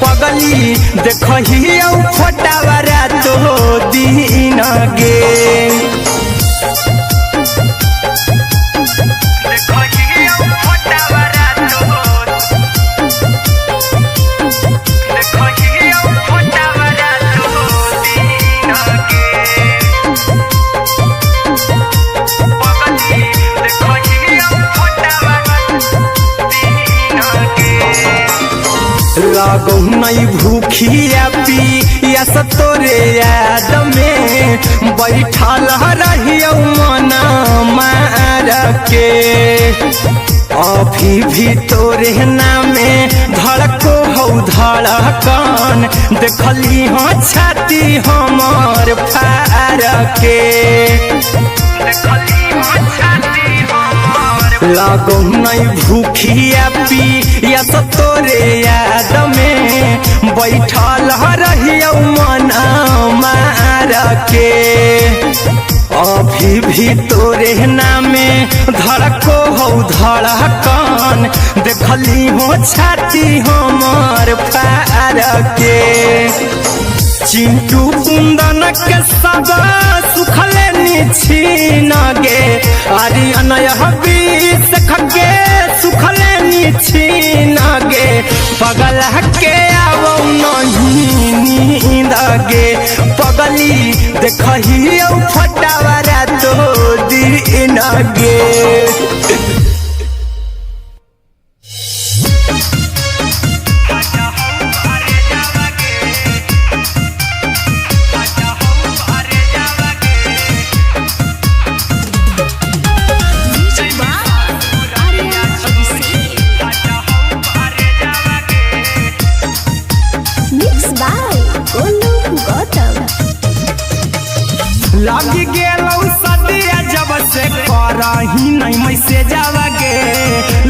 [SPEAKER 1] पगली देखही फोटावारा तो दीन गे लागो नहीं भूखिया पिया तोरे याद में बैठल रहियो मना मार के अभी भी तोरे नामे धड़को हो धड़कन देखली हाँ छाती हमार फार के लागो नहीं भूखिया पिया तोरे याद में बैठल रहियो मना मार के अभी भी तोरे नामे धड़को हो धड़कन देखली हो छाती हमार फार के चिंटू कुंदन के सब सुखले निछीन गे आर्यन अभिषेक के सुखले निछीन गे पगला के आबो नहीं नींद गे पगली देखही फोटावारा तो दीन गे।
[SPEAKER 2] Mix
[SPEAKER 1] से जावागे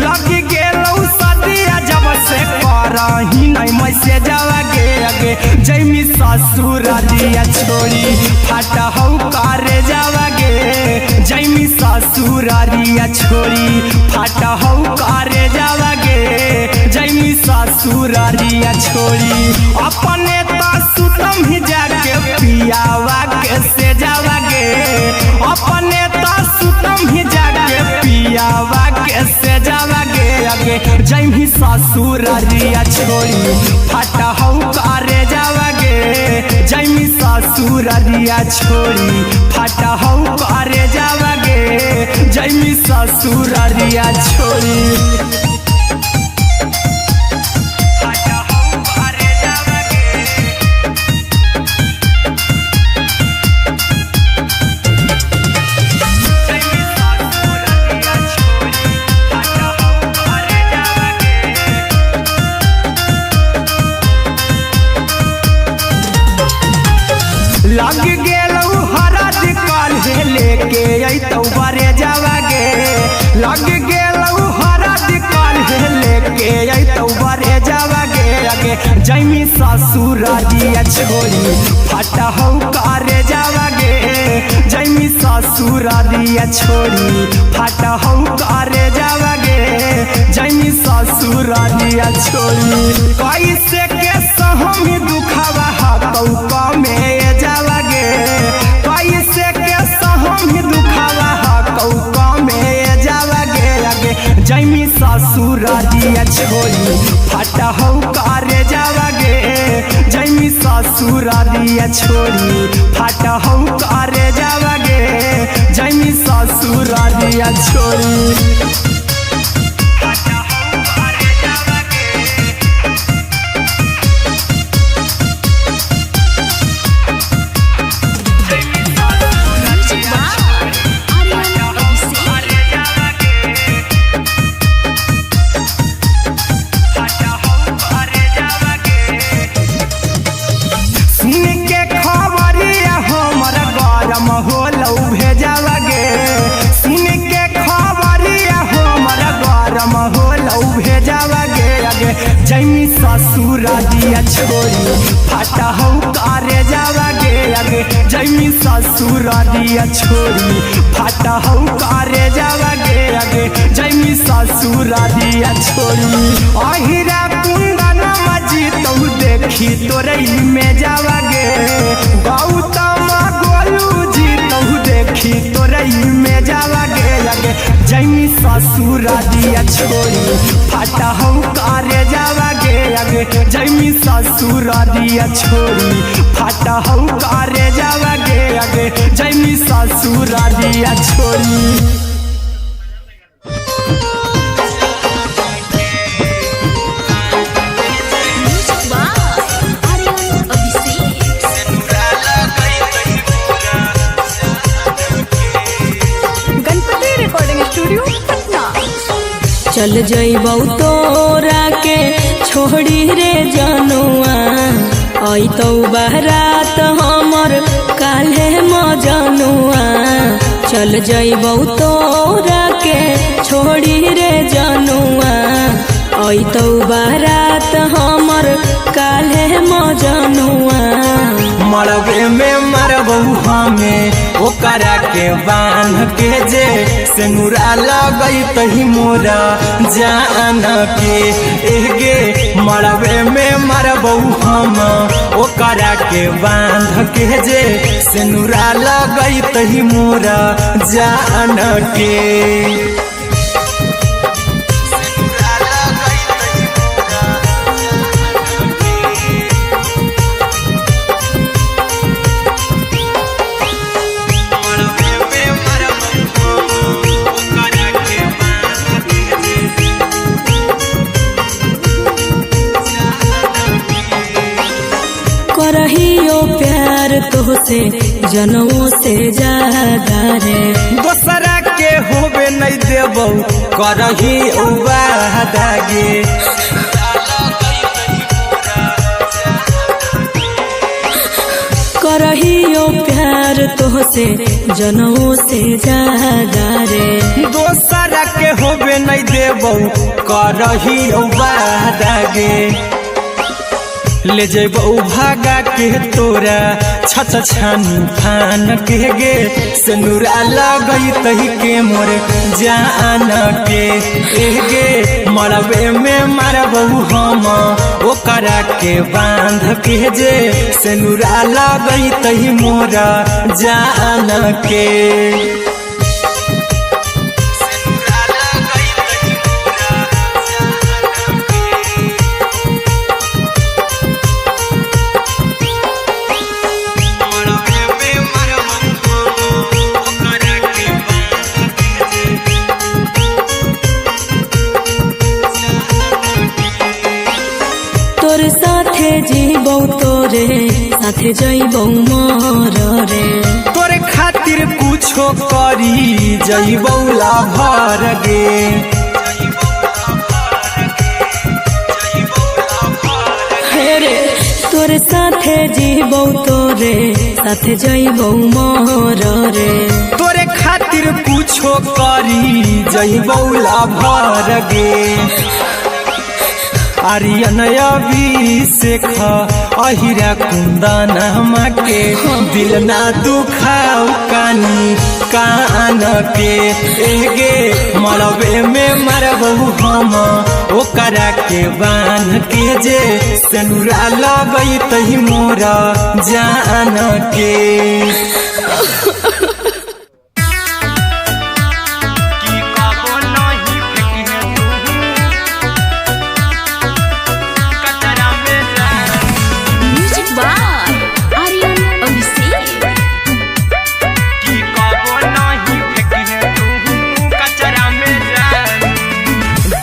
[SPEAKER 1] लगी गेलौ सदिया जब से करही नहीं मैं से जावागे आगे जैमी ससुरारिया छोड़ी फाटा हौ करे जावागे जैमी ससुरारिया छोड़ी फाटा हौ करे जावागे जैमी ससुरारिया छोड़ी अपने तो सुतम ही जाके पियावा के से जावागे अपने तो सुतम ही जाके पियावा के से जावागे आगे जैमी ससुरारिया छोड़ी फाटा हौ करे जावागे जैमी ससुरारिया छोड़ी फाटा हौ करे जावागे जैमी ससुरारिया छोड़ी लग गेलौ हरद काल्हे लेके अइतौ बरे जावागे लग गेलौ हरद काल्हे लेके अइतौ बरे जावागे आगे जैमी ससुरारिया छोड़ी फाटा हौ करे जावागे जैमी ससुरारिया छोड़ी फाटा हौ करे जावागे जैमी ससुरारिया छोड़ी कैसे के सहम दुखावा हतौ कमे जावागे कैसे के सहम दुखावा हतौ कमे जावागे आगे जैमी ससुरारिया छोड़ी फाटा हौ करे जावागे जैमी ससुरारिया छोड़ी फाटा हौ करे जावागे जैमी ससुरारिया छोड़ी जैमी ससुरारिया छोड़ी फाटा हौ करे जावागे आगे जैमी ससुरारिया छोड़ी फाटा हौ करे जावागे आगे जैमी ससुरारिया छोड़ी अहिरा कुंदन मजी तो देखी तोरई में जावागे गौतम गोलू जी तो देखी तोरई में जावागे आगे जैमी ससुरारिया छोड़ी फाटा हौ करे जावागे आगे जैमी ससुरारिया छोड़ी फाटा हौ करे जावागे आगे जैमी ससुरारिया छोड़ी
[SPEAKER 2] चल जइबौ तोरा के छोड़ी रे जनुआ अइतौ बारात हमर काल्हे मजनुआ चल जइबौ तोरा के छोड़ी रे जनुआ अइतौ बारात हमर काल्हे मजनुआ
[SPEAKER 1] मरबे में मरबौ हमें ओकरा के बांध के जे सेनुरा लगई तही मोरा जान के एगे मरबे में मरबौ हम ओकरा के बांध के जे सेनुरा लगई तही मोरा जान के
[SPEAKER 2] करहियो प्यार तोहसे जनों से ज्यादा रे
[SPEAKER 1] दोसरा के होबे नहीं देबौ करही उबादागे
[SPEAKER 2] करहियो प्यार तोहसे जनों से ज्यादा रे
[SPEAKER 1] दोसरा देबौ करही बादागे ले जेबौ भागा के तोरा छत छानी फान के गे सिनुरा लगई तही के मोर जान के गे मरबे में मारबौ हम ओकरा के बांध के जे सिनुरा लगई तही मोर जान के
[SPEAKER 2] तोर साथे जीबौ तोरे साथे जइबौ मोर रे
[SPEAKER 1] तोरे खातिर कुछो करी जइबौ लाभर गे
[SPEAKER 2] रे तोर साथे जीबौ तोरे साथे जइबौ मोर रे
[SPEAKER 1] तोरे खातिर कुछो करी जइबौ लाभर गे आर्यन अभिषेक अहिरा कुंदन के दिल ना दुखाऊ कानी कान के गे मरबे में मरबौ हम ओकरा के बांध के जे सिनुरा लगई तही मोर जान के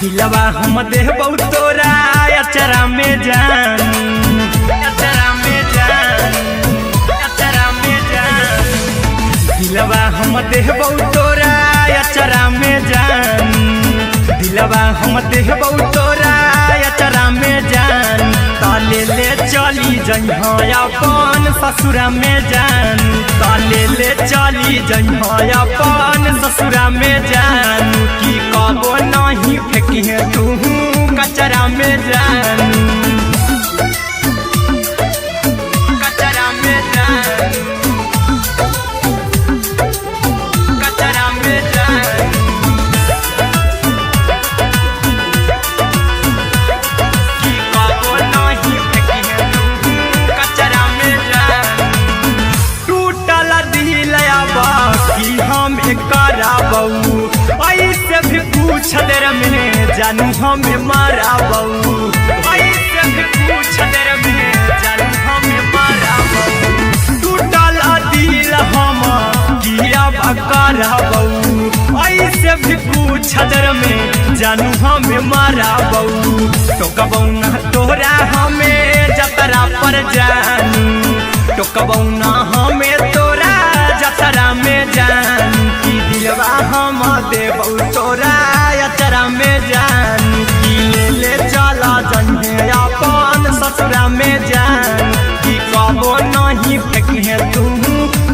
[SPEAKER 1] दिलवा हम देबौ तोरा अचरा में जान अचरा में जान अचरा में जान दिलवा हम देबौ तोरा अचरा में जान दिलवा हम देबौ तोरा अचरा में जान ताले ले चली जइहा अपन ससुरा में जान ताले ले चली जइहा अपन ससुरा में जान की कबो नहीं फेंकिहे तू कचरा में जान कचरा में जान कचरा में जान की कबो नहीं फेंकिहे तू कचरा में जान टूटल दिल आबा की हम कराबौ ऐसे भी पूछ देर में जानू हमें माराबौ ऐसे भी पूछ देर में जानू हमें माराबौ टूटल दिल हम किया कराबौ ऐसे भी पूछ देर में जानू हमें माराबौ टोकबौ ना तोरा हमें जतरा पर जानू टोकबौ ना हमें तोरा जतरा में जानू की दिलवा हम देबौ तोरा अचरा में जान की ले चला जन्हे अपन ससुरा में जान की कबो नहीं फेंकिहे तू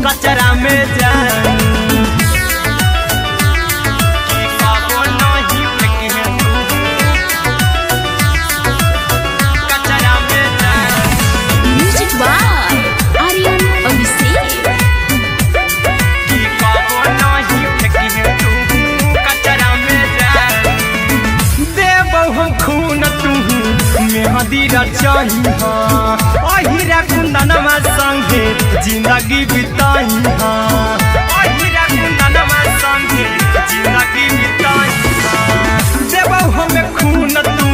[SPEAKER 1] कचरा में जान की कबो नहीं फेंकिहे तू कचरा में जान
[SPEAKER 2] म्यूजिक बाय आर्यन अभिषेक
[SPEAKER 1] की कबो नहीं फेंकिहे तू कचरा में जान देबौ हम खून तू मेहंदी रचाही अहिरा कुंदनमा संगे जिंदगी बिताई अहिरा कुंदनमा संगे जिंदगी बिताई देबौ हमें खून तू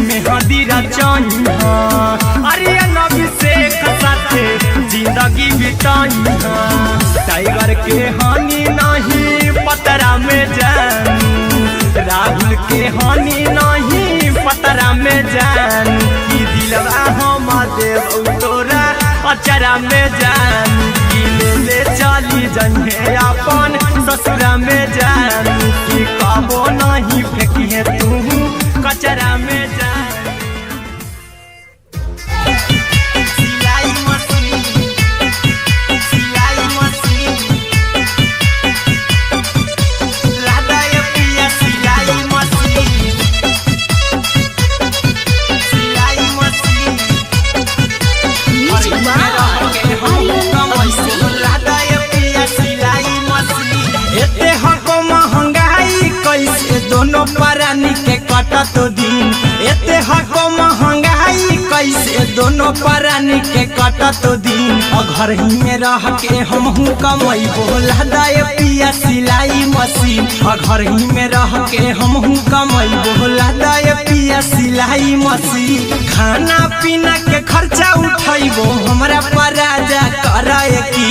[SPEAKER 1] मेहंदी रचाही आर्यन अभिषेक साथे जिंदगी बिताई टाइगर के हानि नहीं पतरा में जान राहुल के हानि नहीं पतरा में जान की दिलवा हम देबौ तोरा अचरा में जान की ले चली जन्हे अपन ससुरा में जान की कबो नहीं फेंकिहे तू कचरा में जान सिलाई मशीन लादा ये पिया सिलाई मशीन कटत दिन एते हको महंगाई कैसे दोनों प्राणी के कटत दिन घर ही में रह के हमहू कमैबो लहदाए पिया सिलाई मशीन घर ही में रह के हमहू कमैबो लहदाए पिया सिलाई मशीन खाना पीना के खर्चा उठैबो हमरा पर राजा कराए की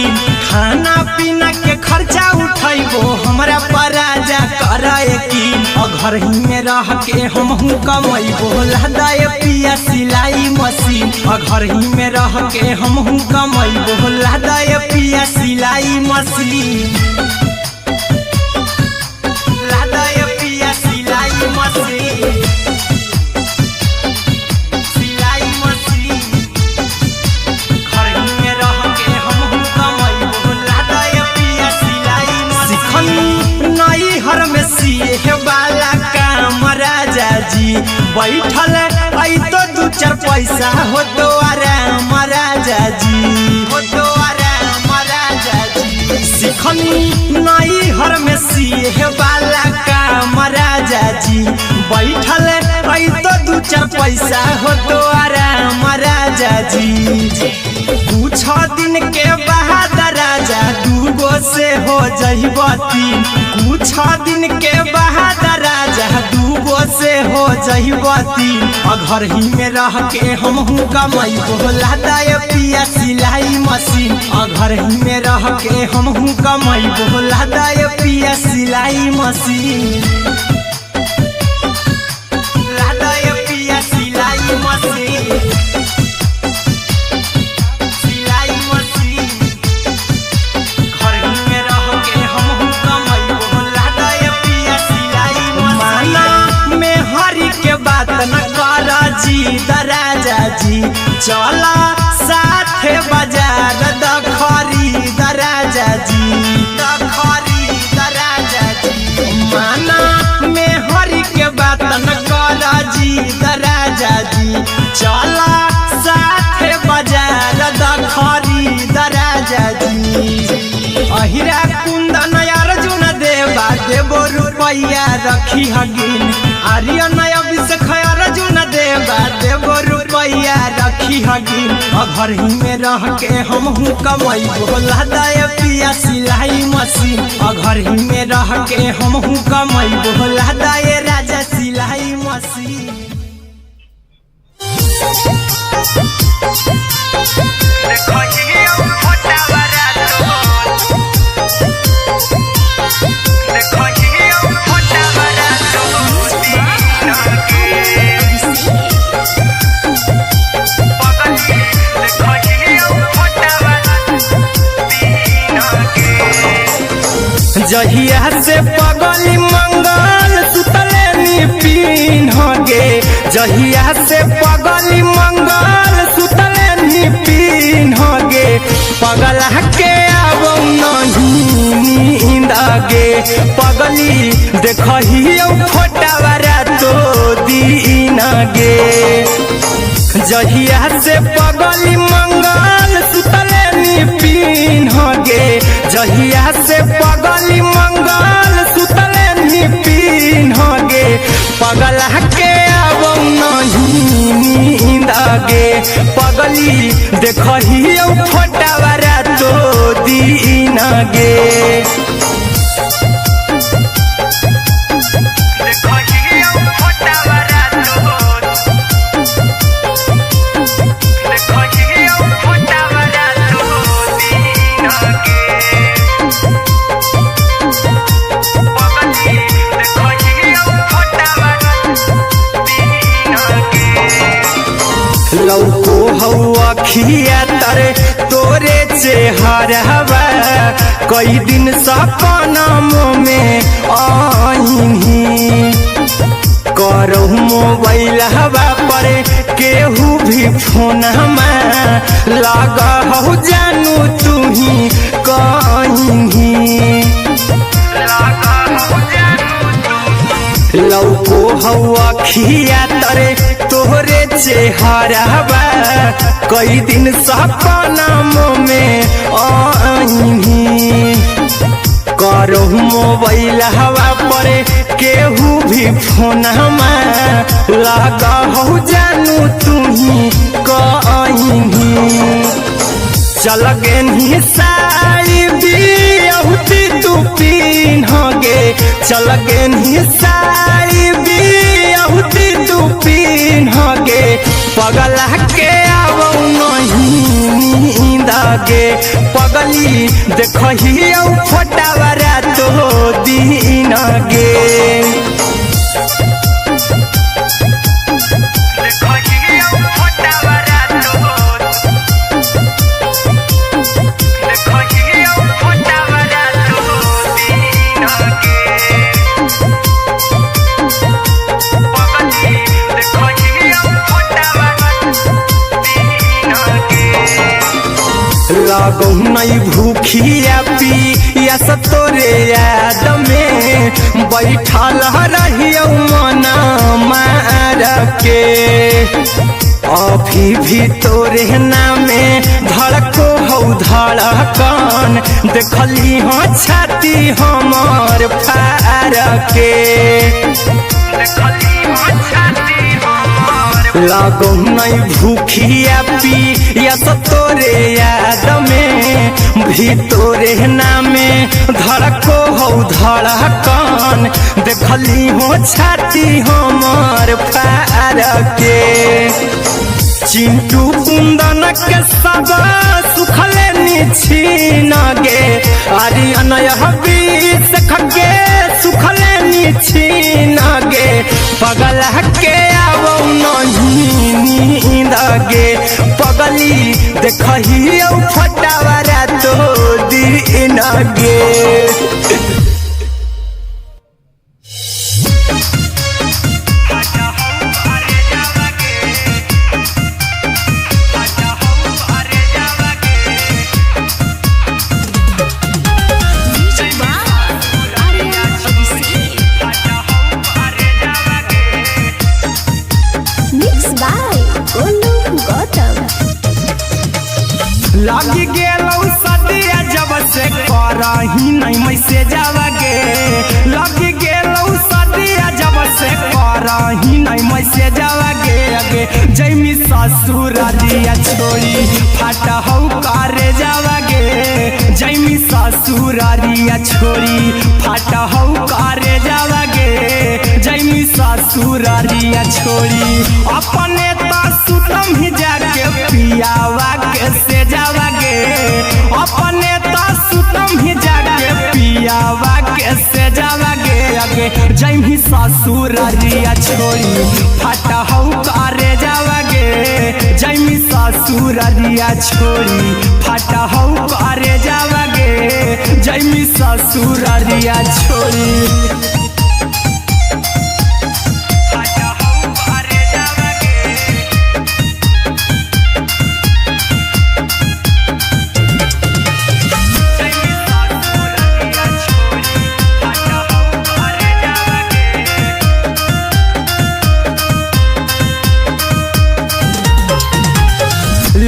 [SPEAKER 1] खाना पीना के खर्चा उठैबो हमरा पर राजा कराए की घर ही में रह के हमहू कमैबो लहदाए पिया सिलाई मशीन घर ही में रह के हमहू कमैबो लहदाए पिया सिलाई मशीन लहदाए पिया सिलाई मशीन सिलाई मशीन घर ही में रह के हमहू कमैबो लहदाए पिया सिलाई मशीन नई हर में सिए वाला काम राजा जी बैठल आई तो दू चार पैसा हो तो आराम राजा जी हो तो आराम राजा जी सिखनी नई हर में सिए वाला काम राजा जी बैठल आई तो दू चार पैसा हो तो आराम राजा जी कुछ दिन के बाद राजा दूगो से हो जइब तीन कुछ दिन के बाद राजा दूगो से हो जइब तीन घर ही में रह के हमहू कमैबो लहदाए पिया सिलाई मशीन घर ही में रह के हमहू कमैबो लहदाए पिया सिलाई मशीन लहदाए पिया सिलाई मशीन सिलाई मशीन घर ही में रह के हमहू कमैबो लहदाए पिया सिलाई मशीन माना में हरी के बात न कर जी राजा जी चला साथे बाजार द खरीद राजा जी द खरीद राजा जी माना में हरी के बात न कर जी राजा जी चला साथे बाजार द खरीद राजा जी अहिरा कुंदन अर्जुन देवा देबो रुपैया रखी हगिन आर्यन अभिषेक अर्जुन देवा देबो रुपैया रखी हगिन घर ही में रह के हमहू कमैबो लहदाए पिया सिलाई मशीन घर ही में रह के हमहू कमैबो लहदाए राजा सिलाई मशीन जहिया से पगली मंगल सुतले निपिन गे जहिया से पगली मंगल सुतले निपिन गे पगला के आवो नहीं नींद गे पगली देखहियो फोटावारा तो दीन गे जहिया से पगली मंगल सुतले निपिन गे जहिया से पगली मंगल सुतले निपिन गे पगला के आवो नहीं नींद गे पगली देखहियो फोटावारा तो दीन गे लौको हवा खिया तरे तोरे चेहरवा कई दिन सपनम में आईनी करो मोबाइल हवा पर केहू भी फोन लगा हो जानू तू ही कहीं लौको हवा खिया तरे तोहरे चेहरवा कई दिन सपनम में आईनी करो मोबाइल हवा पर केहू भी फोनमा लगा हो जानू तुही कहीं चल गेनी साड़ी बियहुती तू पिन्हगे चल गेनी साड़ी बियहुती तू पिन्हगे पगला के आवौ नहीं नींदगे पगली देखही फोटावरा तो दिन गे लागो नहीं भूखिया पिया तोरे याद में बैठल रहियो मना मार के अभी भी तोरे नामे धड़को हो धड़कन देखली हो छाती हमर फार के लागो नहीं भूखिया पिया तोरे याद में भी तोरे नामे धड़को हो धड़कन देखली हो छाती हमर फार के चिंटू कुंदन के सब सुखले निछीन गे आर्यन बीस खगे सुखले निछीन गे पगला के आवो नहीं नींद गे पगली देखही फटावरा तो दिन गे लगी गेलौ सदिया जब से करही नहीं मैसे जावगे लगी गेलौ सदिया जब से करही नहीं मैसे जावगे अगे जैमी ससुरारिया छोड़ी फाटा हौ करे जावगे जैमी ससुरारिया छोड़ी फाटा हौ करे जावगे जैमी ससुरारिया छोड़ी अपने सुतम ही जाके पियावा के से जावागे अपने सुतम ही जाके पियावा के से जावागे अगे जैमी ससुरारिया छोड़ी फाटा हौ करे जावागे जैमी ससुरारिया छोड़ी फाटा हौ करे जावागे जैमी ससुरारिया छोड़ी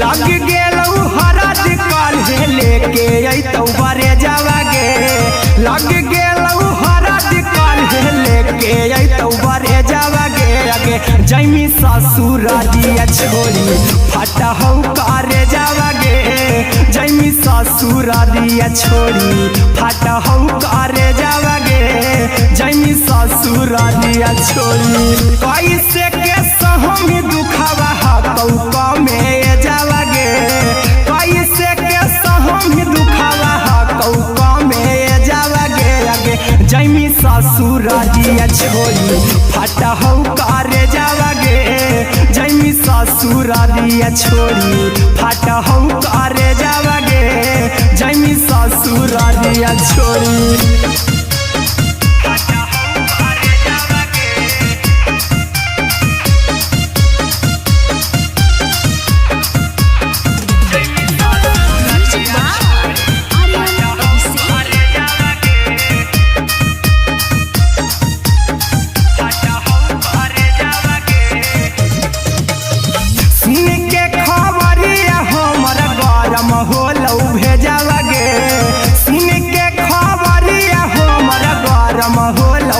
[SPEAKER 1] लग गेलौ हरद काल्हे लेके अइतौ बरे जावागे लग गेलौ हरद काल्हे लेके अइतौ बरे जावागे अगे जैमी ससुरारिया छोड़ी फाटा हौ करे जावागे जैमी ससुरारिया छोड़ी फाटा हौ करे जावागे जैमी ससुरारिया छोड़ी कैसे के सहम दुखवा हतौ कमे जावागे कैसे के सहम दुखवा हतौ कमे जावागे अगे जैमी ससुरारिया छोड़ी फाटा हौ करे जावागे जैमी ससुरारिया छोड़ी फाटा हौ करे जावागे जैमी ससुरारिया छोड़ी होलौ भेजावागे सुन के खबरिया हो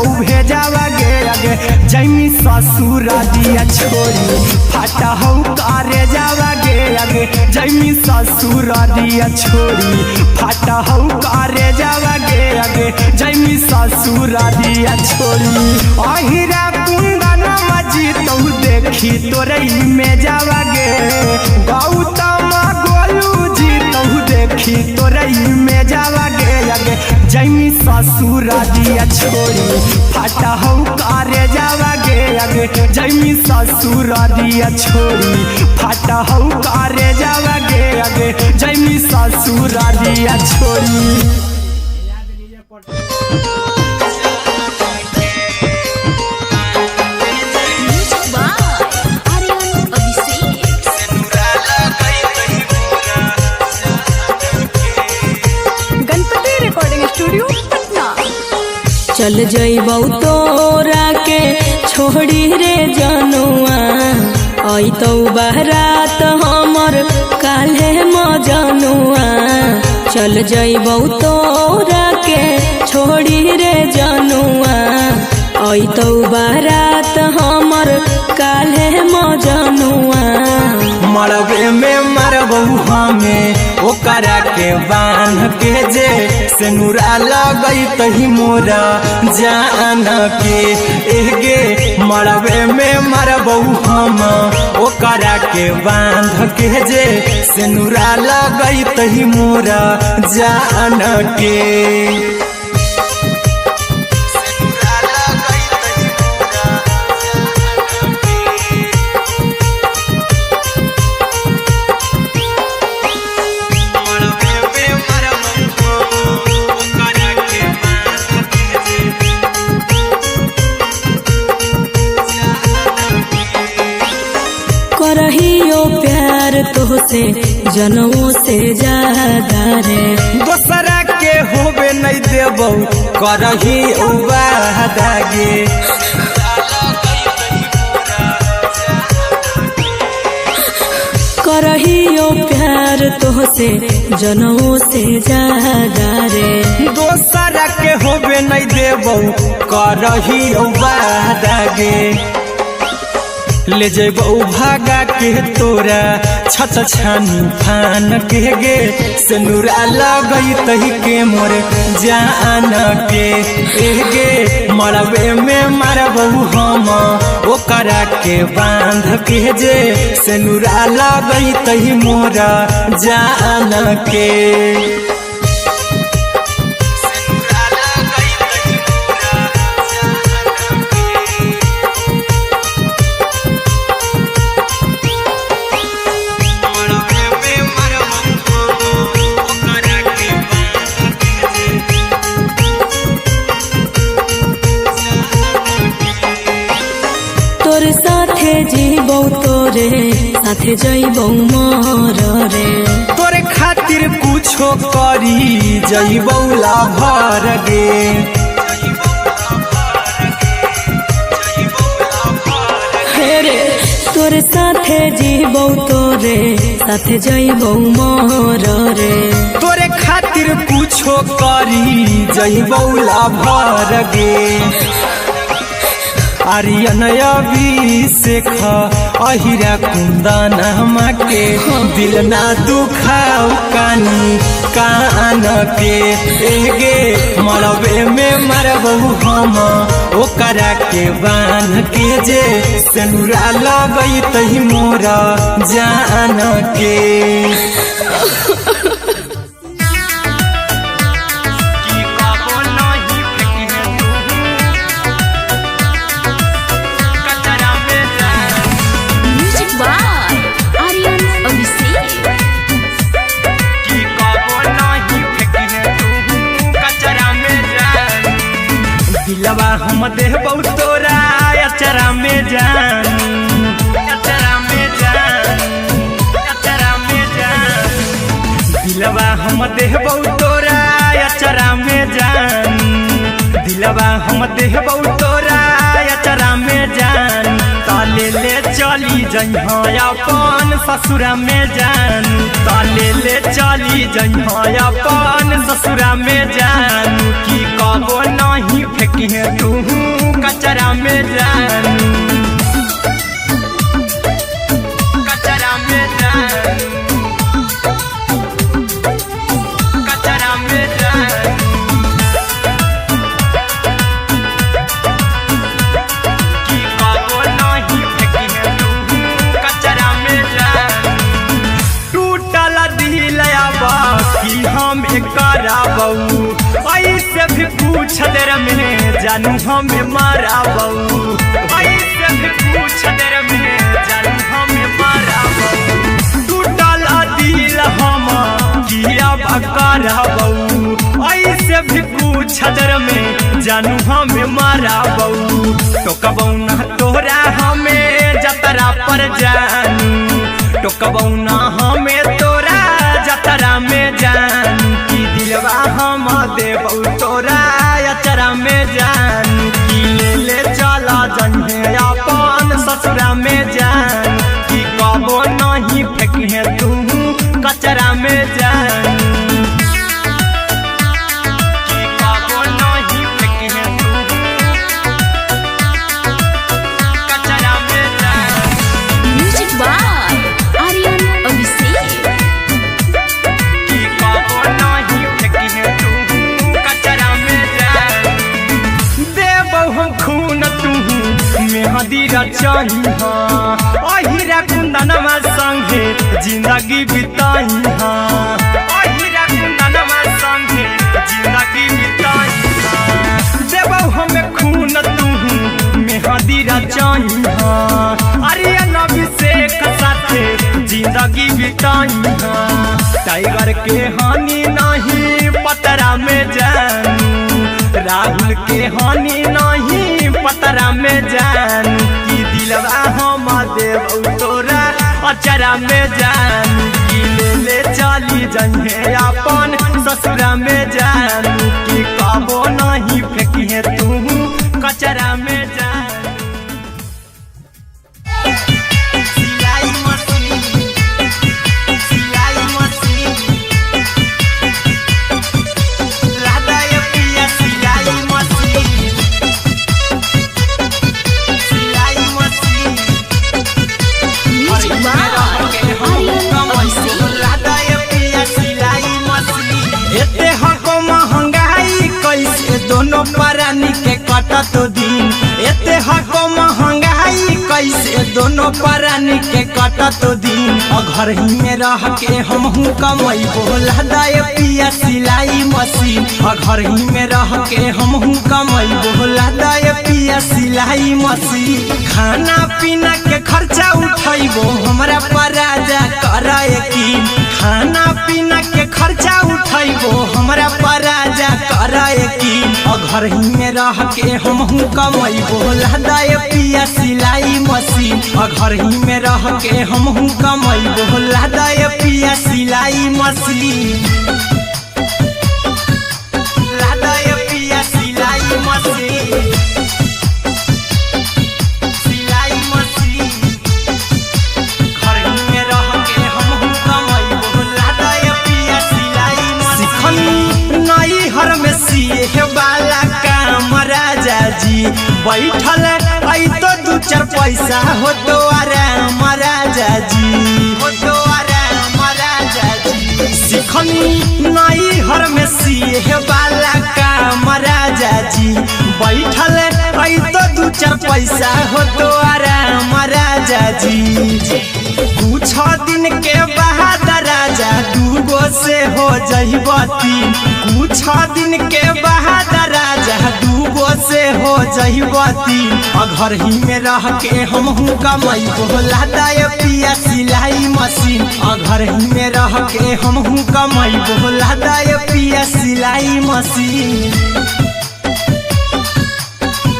[SPEAKER 1] बहू भेजावा गे आगे जैमी ससुर दिया छोड़ी फाटा हो कारे जावा गे आगे जैमी ससुर दिया छोड़ी फाटा हो कारे जावा गे आगे जैमी ससुर दिया छोड़ी अहिरा कुंदन मजी तो देखी तोरई में जावा गे गौतम गोलू जी तो देखी तोरई में जावा गे आगे जैमी ससुर दिया छोड़ी फाटा हो कारे जावा गे आगे जैमी ससुर दिया छोड़ी फाटा हो कारे जावा गे आगे जैमी ससुर दिया छोड़ी।
[SPEAKER 2] चल जइबौ तोरा के छोड़ी रे जनुआ अइतौ बारात हमर काल्हे मजनुआ चल जइबौ तोरा के छोड़ी रे जनुआ अइतौ बारात हमर काल्हे मजनुआ
[SPEAKER 1] मरबे में मरबहू हमें ओकरा के बांध के जे सेनुरा लगई तही मोरा जान के एगे मरबे में मरबहू हम ओकरा के बांध के जे सेनुरा लगई तही मोरा जान के
[SPEAKER 2] करहियो प्यार तोहसे जनों से ज्यादा रे
[SPEAKER 1] दोसरा के होबे नहीं देबौ करही वादा गे
[SPEAKER 2] करहियो प्यार तोहसे जनों से ज्यादा रे
[SPEAKER 1] दोसरा के होबे नहीं देबौ करही वादा गे ले जेबौ भागा के तोरा छत छानी फान के गे सेनुरा लगई तही के मोर जान के एगे मरबे में मरबहू हम ओकरा के बांध के जे सेनुरा लगई तही मोरा जान के
[SPEAKER 2] तोर साथे जीबौ तोरे साथे जइबौ मोर रे
[SPEAKER 1] तोरे खातिर कुछो करी जइबौ लाभर गे
[SPEAKER 2] रे तोर साथे जीबौ तोरे साथे जइबौ मोर रे
[SPEAKER 1] तोरे खातिर कुछो करी जइबौ लाभर गे आर्यन अभिषेक अहिरा कुंदन के दिल ना दुखाओ कानी कान के एगे मरबे में मरबहू हम ओकरा के बांध के जे सेनुरा लगई तही मोरा जान के दिलवा हम देबौ तोरा अचरा में जान अचरा में जान अचरा में जान दिलवा हम देबौ तोरा अचरा में जान दिलवा हम देबौ तोरा अचरा में जान ले ले चली जइहा अपन ससुरा में जानू त ले चली जइहा अपन ससुरा में जानू की कबो नहीं फेंकिहे तू कचरा में जानू कचरा में जानू कचरा में जानू की कबो नहीं फेंकिहे तू कचरा में जानू टूटल दिल आबा कि हम कराबू ऐसे भी पूछ देर में जानू हमें माराबू ऐसे भी पूछ देर में जानू हमें माराबू टूटल दिल हम किया कराबू ऐसे भी पूछ देर में जानू हमें माराबू टोकबू ना तोरा हमें जतरा पर जानू टोकबू ना हमें तोरा जतरा में जानू की दिलवा हम देबू तोरा अचरा में जानू की ले चला जन्हे अपन ससुरा में जानू की कबो नहीं फेंकिहे तू कचरा में जानू की कबो नहीं फेंकिहे तू कचरा में जानू
[SPEAKER 2] म्यूजिक बाय आर्यन अभिषेक
[SPEAKER 1] की कबो नहीं फेंकिहे तू कचरा में जानू देबौ हम खून तू मेहदी रचहिहा अहिरा कुंदनमा संगे जिंदगी बिताहिहा अहिरा कुंदनमा संगे जिंदगी बिताहिहा देबौ हम खून तू मेहदी रचहिहा आर्यन अभिषेक साथे जिंदगी बिताहिहा टाइगर के हानि नहीं पतरा में जानू राहुल के हानि नहीं पतरा में जानू की दिलवा हम देबू तोरा अचरा में जानू की ले चली जइहे अपन ससुरा में जानू की कबो नहीं फेंकिहे तू कचरा में जानू सिलाई मछली सिलाई मछली लादा ये पिया सिलाई मछली सिलाई मछली
[SPEAKER 2] म्यूजिक बाय आर्यन अभिषेक
[SPEAKER 1] लादा ये पिया सिलाई मछली एते हको महंगाई कैसे दोनों प्राणी के कटत दिन एते हको महंगाई कैसे दोनों प्राणी के कटत दिन घर ही में रह के हमहू कमैबो लादा ये पिया सिलाई मशीन घर ही में रह के हमहू कमैबो लादा ये पिया सिलाई मशीन खाना पीना के खर्चा उठैबो हमरा पर राजा करा यकीन खाना पीना के खर्चा उठैबो हमरा पर राजा करा यकीन घर ही में रह के हमहू कमैबो लादा ये पिया सिलाई मशीन घर ही में रह के हमहू कमैबो लादा ये पिया सिलाई मशीन लादा ये पिया सिलाई मशीन सिलाई मशीन घर ही में रह के हमहू कमैबो लादा ये पिया सिलाई मशीन नई हर में सिए वाला काम राजा जी बैठल आई तो दू चार पैसा हो तो आराम राजा जी हो तो आराम राजा जी सिखनी नई हर में सिए वाला काम राजा जी बैठल आई तो दू चार पैसा हो तो आराम राजा जी कुछ दिन के बाद राजा दूगो से हो जहिबती कुछ दिन के बाद राजा दूगो से हो जहिबती घर ही में रह के हमहू कमैबो लादा ये पिया सिलाई मशीन घर ही में रह के हमहू कमैबो लादा ये पिया सिलाई मशीन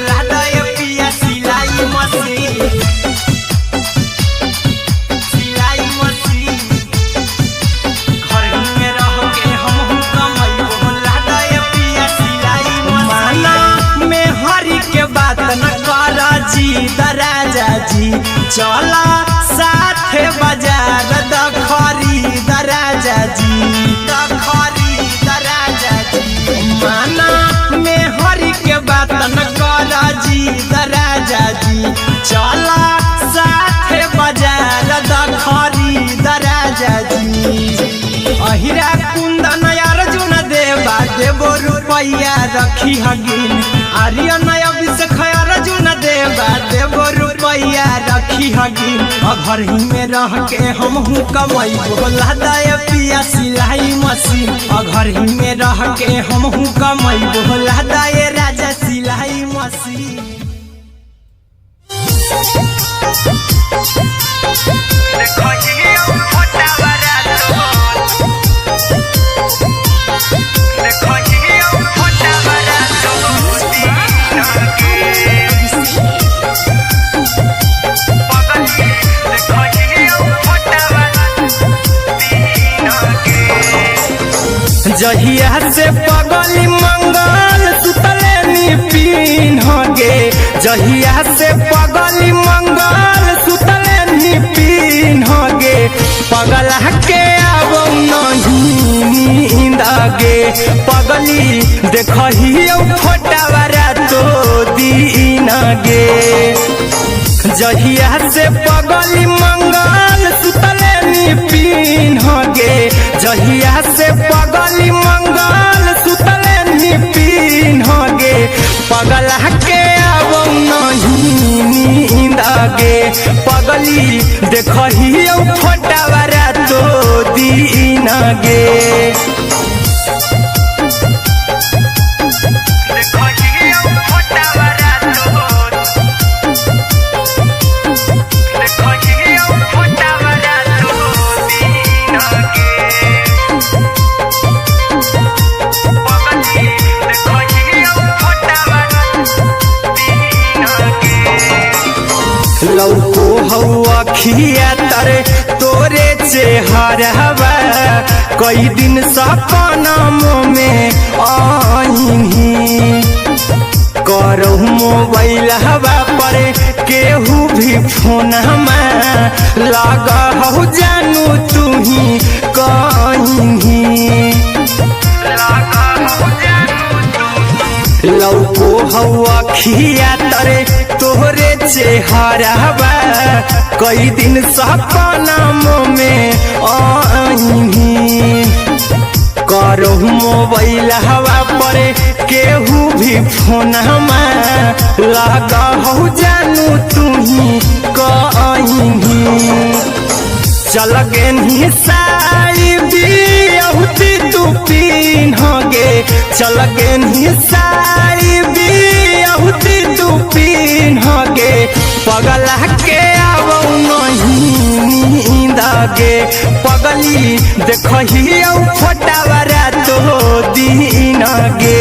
[SPEAKER 1] लादा ये पिया सिलाई मशीन सिलाई मशीन घर ही में रह के हमहू कमैबो लादा ये पिया सिलाई मशीन में हरी के बात न कर जी राजा जी चला साथे बाजार द खरीद राजा जी, द खरीद राजा जी। माना में हरि के बात न कर जी द राजा जी, चला साथे बाजार द खरीद राजा जी। अहिरा कुंदन अर्जुन देवा देवो रुपैया रखी हगिन, आर्यन अभिषेक अर्जुन देवा देवो रुपैया रखी हगिन। घर ही में रह के हमहू कमाई बोला दाय पिया सिलाई मशीन, घर ही में रह के हमहू कमाई बोला दाय राजा सिलाई मशीन। जहिया से पगली मंगल सुतले निपिन गे, जहिया से पगली मंगल सुतले निपिन गे। पगला के अब नहीं नींद गे, पगली देखही फोटावारा तो दीन गे। जहिया से पगली मंगल सुतले निपिन गे, जहिया से पगली मंगल सुतले निपिन गे। पगला के अब नहीं नींद गे, पगली देखही फोटावारा तो दीन गे। लौको हवा खिया तरे तोरे चेहरवा, कई दिन सपना में आईनी। करो मोबाइल हवा पर केहू भी फोन में लगा हो जानू तू ही कहीं। लौको हवा खिया तरे तोहरे चेहरवा, कई दिन सपना में आईनी। करो मोबाइल हवा पर केहू भी फोन में लगा हो जानू तू ही कहीं। चल गे साड़ी बियहुती तू पीन गे, चल गे साड़ी बियहुती तू पीन गे। पगला के अब नहीं नींद गे, पगली देखही फोटावारा तो दीन गे।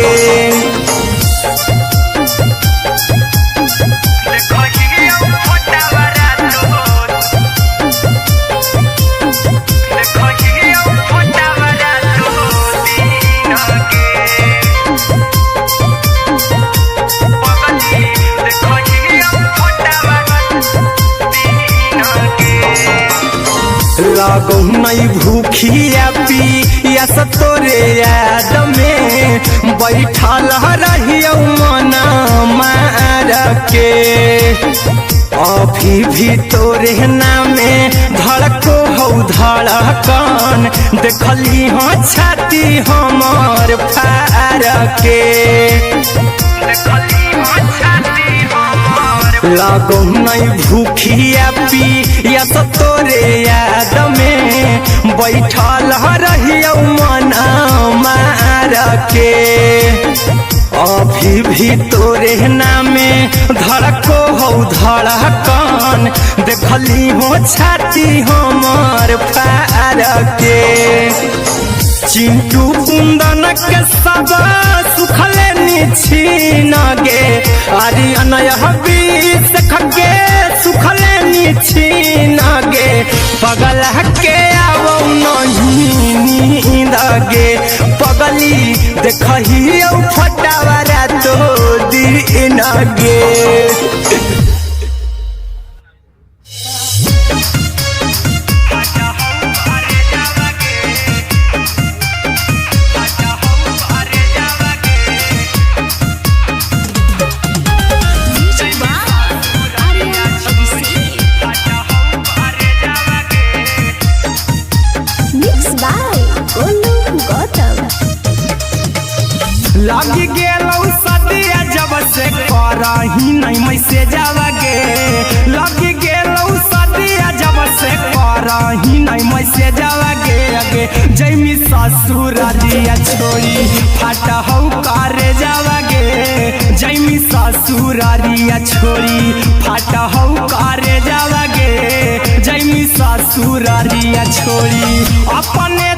[SPEAKER 1] लागो नहीं भूखिया पिया तोरे याद में, बैठल रहियो मना मार के। अभी भी तोरे नामे धड़को हो धड़कन, देखली हाँ छाती हमार फार के। लागो नहीं भूखिया पिया तोरे याद में, बैठल रहियो मना मार के। अभी भी तोरे नामे धड़को हो धड़कन, देखली हो छाती हमार फार के। चिंटू कुंदन के सब सुखले निछीन गे, आर्यन अभिषेक के सुखले निछीन गे। पगला के अब नहीं नींद गे, पगली देखही फटावारा तो दीन गे। लगी गेलौ सदिया जब से करही नहीं मैसेजवा गे लगी गेलौ सदिया जब से करही नहीं मैसेजवा गे अगे जैमी ससुरारिया छोड़ी फाटा हौ करे जावा गे जैमी ससुरारिया छोड़ी फाटा हौ करे जावा गे जैमी ससुरारिया छोड़ी अपने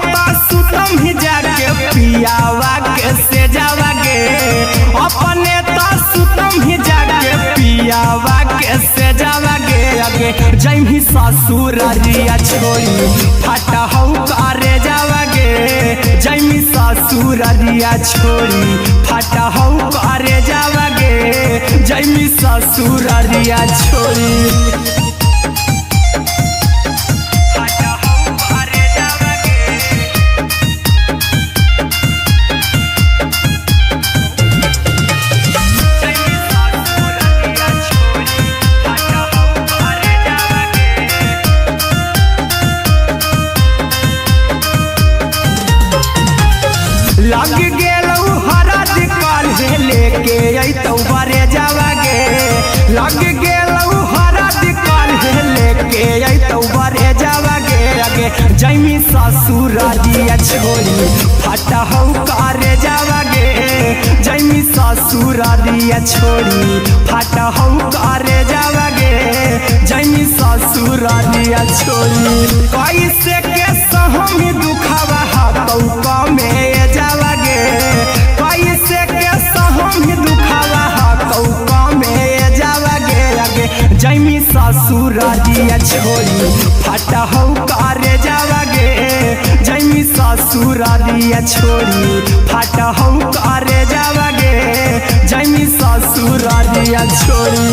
[SPEAKER 1] सुतम ही जाके पियावा के से जावा गे अपने सुतम ही जाके पियावा के से जावा गे अगे जैमी ससुरारिया छोड़ी फाटा हौ करे जावा गे जैमी ससुरारिया छोड़ी फाटा हौ करे जावा गे जैमी ससुरारिया छोड़ी लग गेलौ हरद काल्हे लेके अइतौ बरे जावा गे लग गेलौ हरद काल्हे लेके अइतौ बरे जावा गे अगे जैमी ससुरारिया छोड़ी फाटा हौ करे जावा गे जैमी ससुरारिया छोड़ी फाटा हौ करे जावा गे जैमी ससुरारिया छोड़ी कैसे के सहम दुखावा हाथौ कमे जावा गे कैसे के सहम दुखावा हाथौ कमे जावा गे अगे जैमी ससुरारिया छोड़ी फाटा हौ करे जावा गे जैमी ससुरारिया छोड़ी फाटा हौ करे जावा गे जैमी ससुरारिया छोड़ी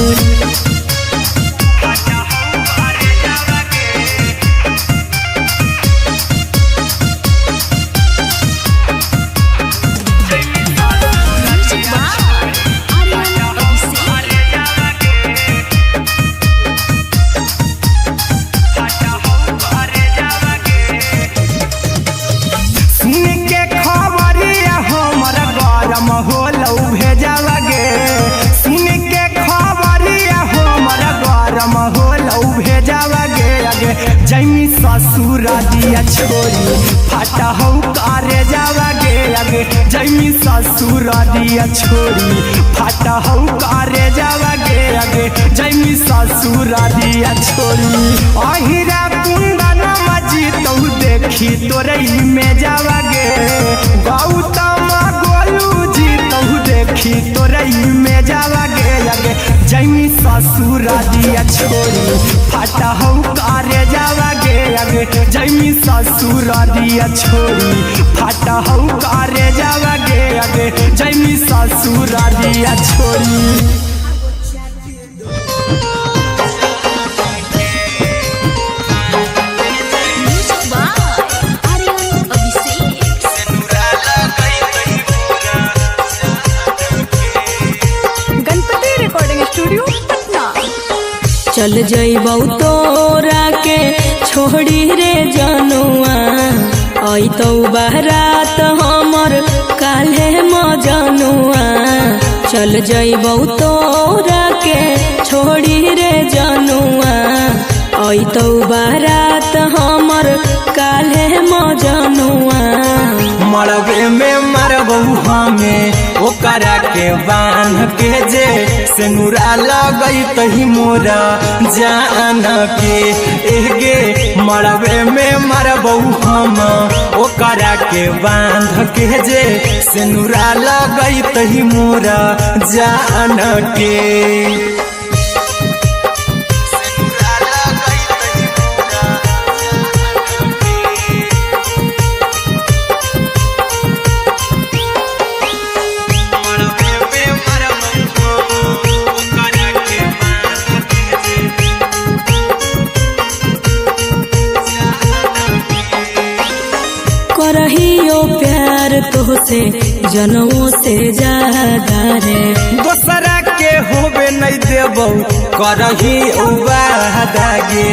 [SPEAKER 1] जैमी ससुरारिया छोड़ी फाटा हौ करे जावा गे अगे जैमी ससुरारिया छोड़ी फाटा हौ करे जावा गे अगे जैमी ससुरारिया छोड़ी अहिरा कुंदन मजी तौ देखी तोरई में जावा गे गौतम गोलू जी तौ देखी तोरई में जावा गे अगे जैमी ससुरारिया छोड़ी फाटा हौ करे जावा गे अगे जैमी ससुरारिया छोड़ी फाटा हौ करे जावा गे अगे जैमी ससुरारिया छोड़ी
[SPEAKER 2] चल जइबौ तोरा के छोड़ी रे जनुआ अइतौ बारात हमर काल्हे मजनुआ चल जइबौ तोरा के छोड़ी रे जनुआ अइतौ बारात हमर काल्हे मजनुआ
[SPEAKER 1] मरबे में मरबौ हमें ओकरा के बांध के जे सेनुरा लगई तही मोरा जान के एगे मरबे में मरबौ हम ओकरा के बांध के जे सेनुरा लगई तही मोरा जान के
[SPEAKER 2] करहियो प्यार तोहसे जनमों से ज्यादा रे
[SPEAKER 1] दोसरा के होबे नहीं देबौ करही वादा गे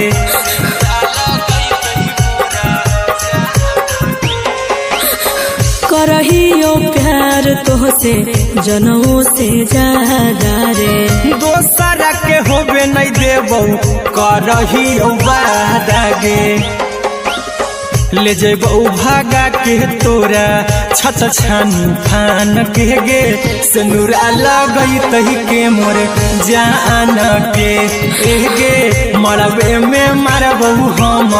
[SPEAKER 2] करहियो प्यार तोहसे जनमों से ज्यादा रे
[SPEAKER 1] दोसरा के होबे नहीं देबो करहियो वादा गे ले जेबो भागा के तोरा छत छानी फान के गे सिंदूरा लगई तही के मोर जान के गे मरबे में मारबो हम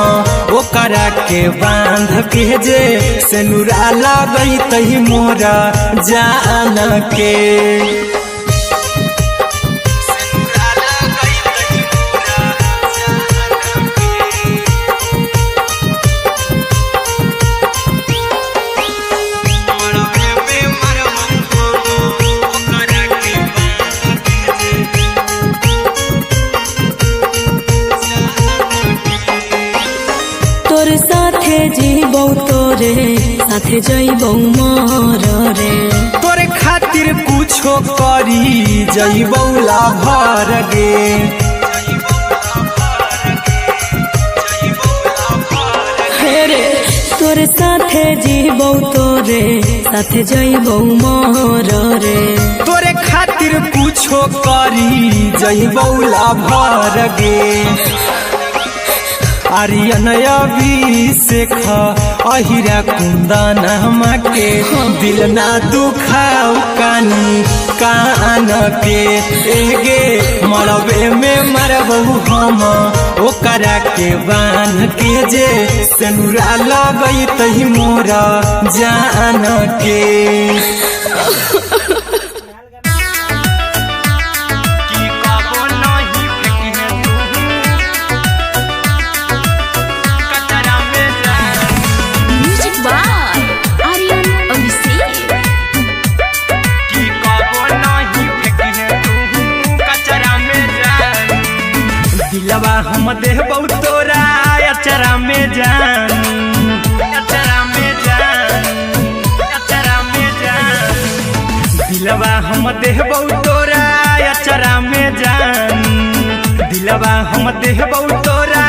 [SPEAKER 1] ओकरा के बांध के जे सिंदूरा लगई तही मोर जान के
[SPEAKER 2] जीबौ तोरे साथे जइबौ मोर रे
[SPEAKER 1] तोरे खातिर कुछो करी जइबौ लाभर गे
[SPEAKER 2] रे तोरे साथे जीबौ तोरे साथे जइबौ मोर रे
[SPEAKER 1] तोरे खातिर कुछो करी जइबौ लाभर गे आर्यन अभिषेक अहिरा कुंदन के दिल ना दुखाओ कानी कान के गे मरबे में मरबो हम ओकरा के बांध के जे सिंदूरा लगई तही मोर जान के दिलवा हम देबौ तोरा अचरा में जान अचरा में जान अचरा में जान दिलवा हम देबौ तोरा अचरा में जान दिलवा हम देबौ तोरा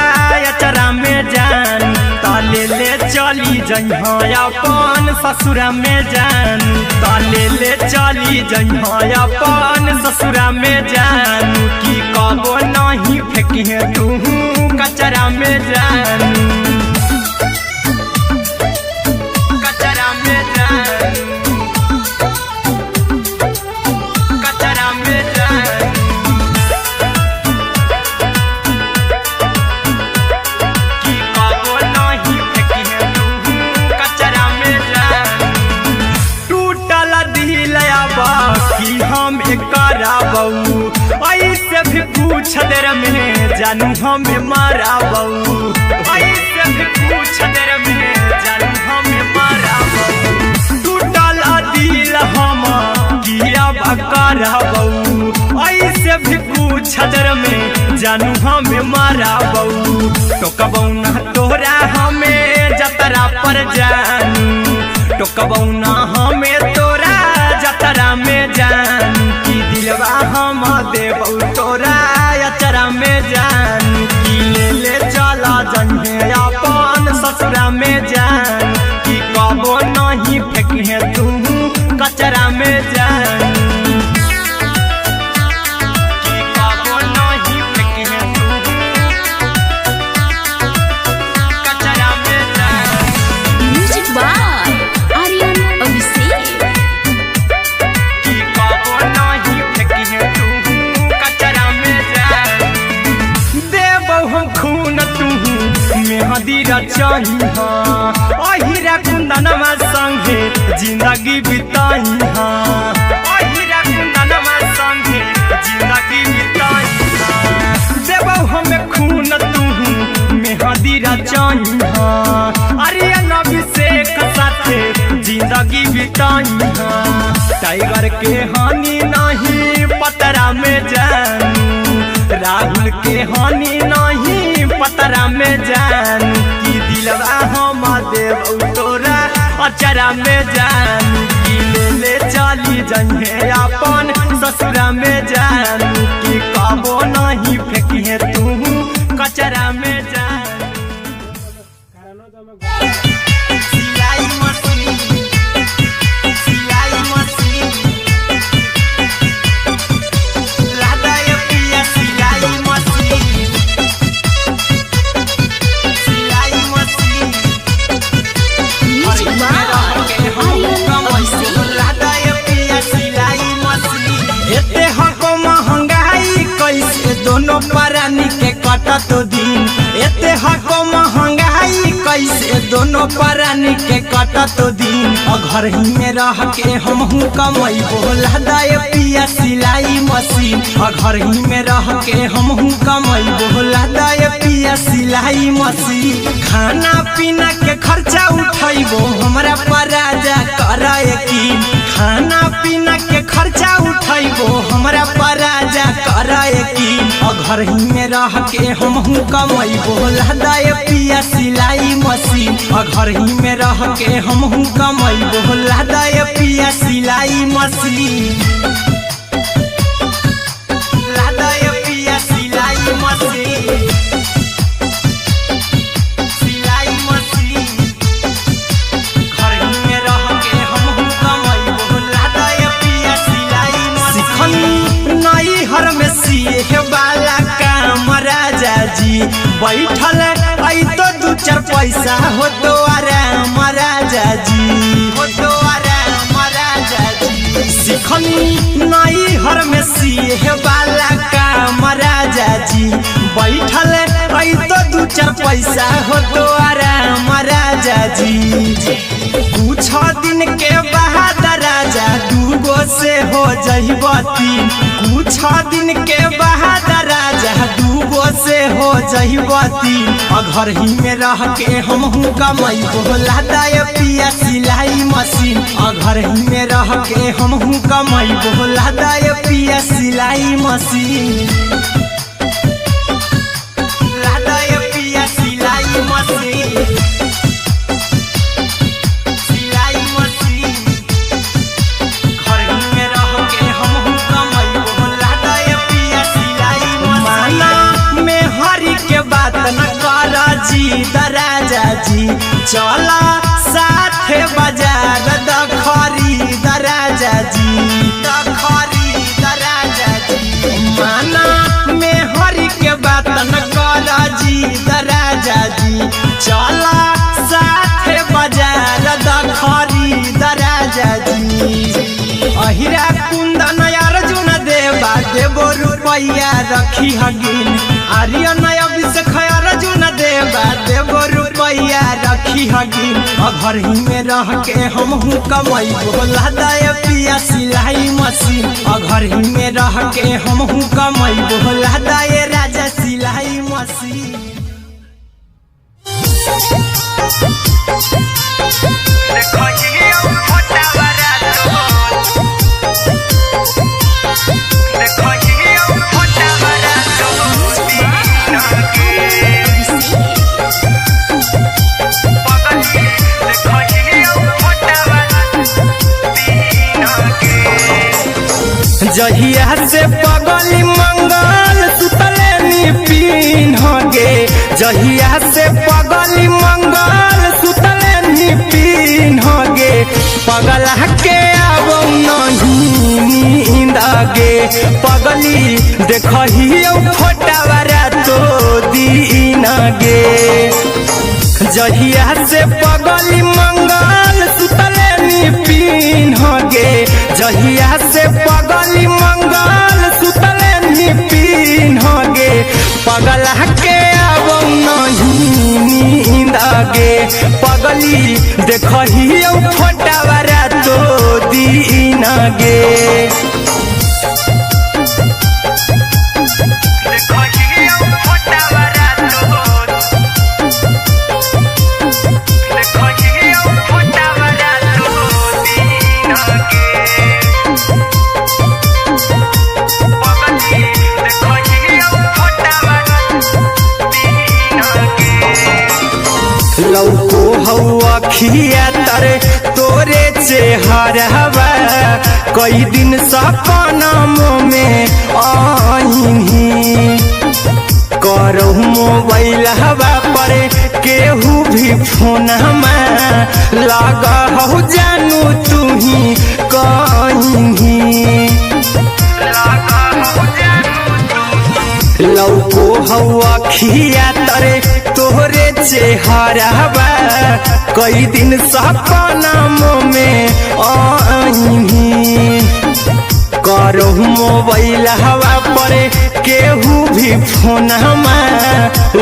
[SPEAKER 1] अचरा में जान ताले ले चली जइहा अपन ससुरा में जान ताले ले चली जइहा अपन ससुरा में जान की कबो नहीं फेंकिहे तू कचरा में जान कचरा में जान कचरा में जान की कबो नहीं फेंकिहे तू कचरा में जान टूटल दिल आबा की हम कराबौ ऐसे भी पूछ देर में जानू हमें माराबौ ऐसे भी पूछ देर में जानू हमें माराबौ टूटल दिल हम किया कराबौ ऐसे भी पूछ देर में जानू हमें माराबौ टोकबौ ना तोरा हमें जतरा पर जानू टोकबौ ना हमें तोरा जतरा में जानू की दिलवा हम देबौ तोरा अचरा में जान की ले चला जन्हे अपन ससुरा में जान की कबो नहीं फेंकिहे तू कचरा में जान की कबो नहीं फेंकिहे तू कचरा में जान
[SPEAKER 2] म्यूजिक बाय आर्यन अभिषेक
[SPEAKER 1] की कबो नहीं फेंकिहे तू कचरा में जान देबौ हम खून तू मेहदीरा चाहिहा अहिरा कुंदनमा संगे जिंदगी बिताईहा अहिरा कुंदनमा संगे जिंदगी बिताईहा देबौ हमें खून तू मेहदीरा चाहिहा आर्यन अभिषेक साथे जिंदगी बिताईहा टाइगर के हानि नहीं पतरा में जानू राहुल के हानि नहीं पतरा में जानू की दिलवा हम देबौ तोरा अचरा में जानू की ले चली जइहे अपन ससुरा में जानू की कबो नहीं फेंकिहे तू कचरा में जानू सिलाई मशीन दोनों प्राणी के कटत दिन एते हको महंगाई कैसे दोनों प्राणी के कटत दिन घर ही में रह के हमहू कमाई बोला दाए पिया सिलाई मशीन घर ही में रह के हमहू कमाई बोला दाए पिया सिलाई मशीन खाना पीना के खर्चा उठाइबो हमरा पर राजा कराए की खाना पीना के खर्चा उठाइबो हमरा पर राजा कराए की घर ही में रह के हमहू कमाई बोला दाए पिया सिलाई मशीन घर ही में रह के हमहू कमाई बोला दाए पिया सिलाई मशीन लादाए पिया सिलाई मशीन सिलाई मशीन घर ही में रह के हमहू कमाई बोला दाए पिया सिलाई मशीन नई हर में सिए वाला काम राजा जी बैठल आई तो दू चार पैसा हो तो आराम राजा जी हो तो आराम राजा जी सिखनी नई हर में सिए वाला काम राजा जी बैठल आई तो दू चार पैसा हो तो आराम राजा जी कुछ दिन के बाद राजा दूगो से हो जइबो तीन कुछ दिन के बाद राजा दूगो से हो जइबो तीन घर ही में रह के हमहू कमाई बोला दाए पिया सिलाई मशीन घर ही में रह के हमहू कमाई बोला दाए पिया सिलाई मशीन लादाए पिया सिलाई मशीन सिलाई मशीन घर ही में रह के हमहू कमाई बोला दाए पिया सिलाई मशीन में हरी के बात न कर जी दराजा जी चला साथे बाजार द खरीद राजा जी द खरीद राजा जी माना में हरी के बात न कर जी दराजा जी चला साथे बाजार द खरीद राजा जी अहिरा कुंदन अर्जुन देवा देवो रुपया रखी हगिन आर्यन अभिषेक अर्जुन देवा देवो रुपया रखी हगिन घर ही में रह के हमहू कमाई बोला दाए पिया सिलाई मशीन घर ही में रह के हमहू कमाई बोला दाए राजा सिलाई मशीन जहिया से पगली मंगल सुतले निपिन गे जहिया से पगली मंगल सुतले निपिन गे पगला के अब नहीं नींद गे पगली देखही फोटावारा तो दीन गे जहिया से पगली मंगल सुतले निपिन गे जहिया से पगली मंगल सुतले निपिन गे पगला के अब नहीं नींद गे पगली देखही फोटावारा तो दीन गे लौको हवा खिया तरे तोरे चेहरवा कई दिन सपना में आईनी करो मोबाइल हवा पर केहू भी फोन में लगा हो जानू तू ही कहीं लौको हवा खिया तरे तोहरे चेहरवा कई दिन सपना में आईनी करो मोबाइल हवा पर केहू भी फोन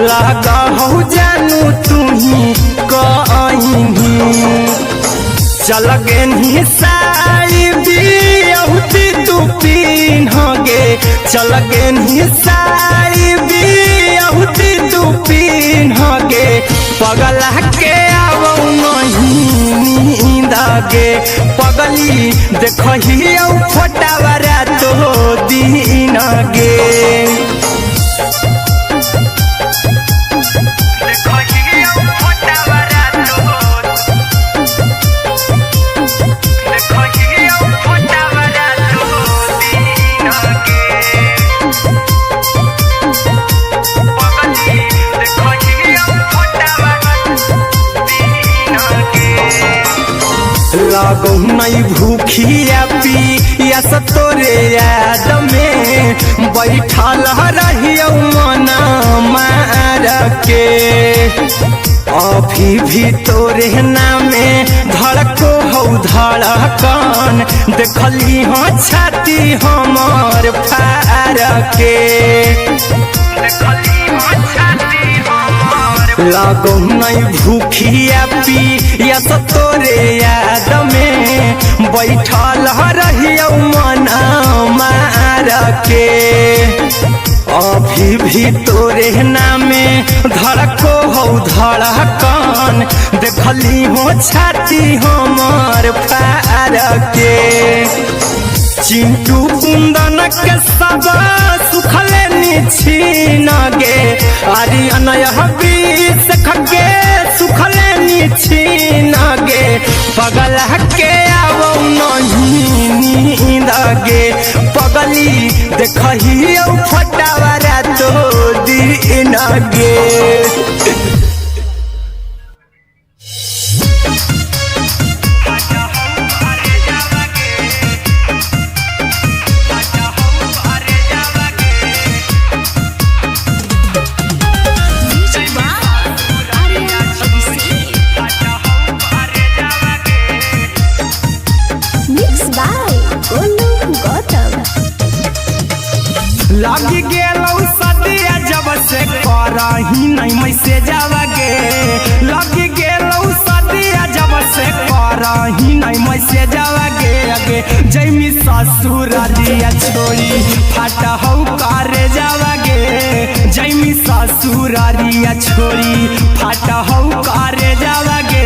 [SPEAKER 1] लगा हो जानू तुही कहीं चल गे साड़ी बियहुती तू पिन्हगे चल गे साड़ी बियहुती तू पिन्हगे पगला के आवो नहीं नींदगे पगली देखही फोटावरा तो दिन गे लगो नहीं भूखिया पिया तोरे याद में बैठल रहियो मन मार के अभी भी तोरे नामे धड़को हो धड़कन देखली हो छाती हमर फार के लगो नहीं भूखिया पिया तोरे याद में बैठल रहियो मन मार के अभी भी तोरे नामे धड़को हो धड़कन देखली हो छाती हमर फार के चिंटू कुंदन के सब सुखले छीन गे आर्यन बीस खगे सुखले छीन गे पगला के आवो नहीं नींद गे पगली देखही फटावरा तो दिन गे लगी गेलौ सदिया जब से करही नहीं मैसेज आवागे लगी गेलौ सदिया जब से करही नहीं मैसेज आवागे अगे जैमी ससुरारिया छोड़ी फाटा हौ करे जावागे जैमी ससुरारिया छोड़ी फाटा हौ करे जावागे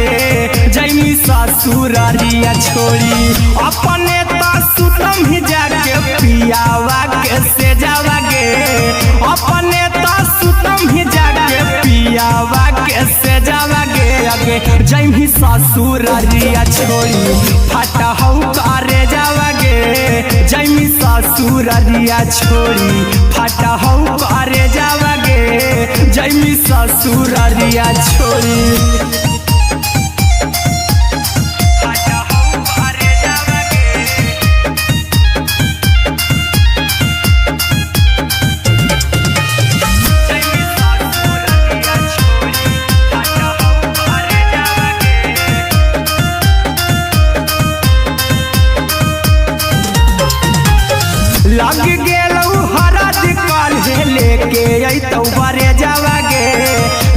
[SPEAKER 1] जैमी ससुरारिया छोड़ी अपने सुतम ही जाके पियावा के से जावागे अपने सुतम ही जाके पियावा के से जावागे अगे जैमी ससुरारिया छोड़ी फाटा हौ करे जावागे जैमी ससुरारिया छोड़ी फाटा हौ करे जावागे जैमी ससुरारिया छोड़ी लग गेलौ हरद काल्हे लेके अइतौ बरे जावागे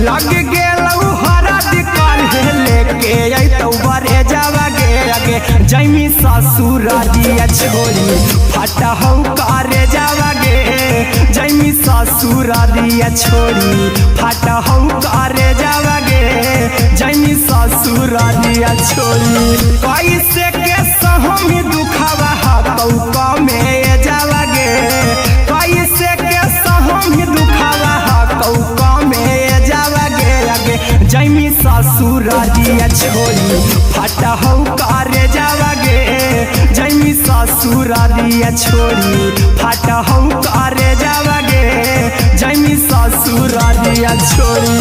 [SPEAKER 1] लग गेलौ हरद काल्हे लेके अइतौ बरे जावागे अगे जैमी ससुरारिया छोड़ी फाटा हौ करे जावागे जैमी ससुरारिया छोड़ी फाटा हौ करे जावागे जैमी ससुरारिया छोड़ी कैसे के सहमी दुखावा हतौ कमे जावागे कैसे के सहमी दुखावा हतौ कमे जावागे अगे जैमी ससुरारिया छोड़ी फाटा हौ करे जावागे जैमी ससुरारिया छोड़ी फाटा हौ करे जावागे जैमी ससुरारिया छोड़ी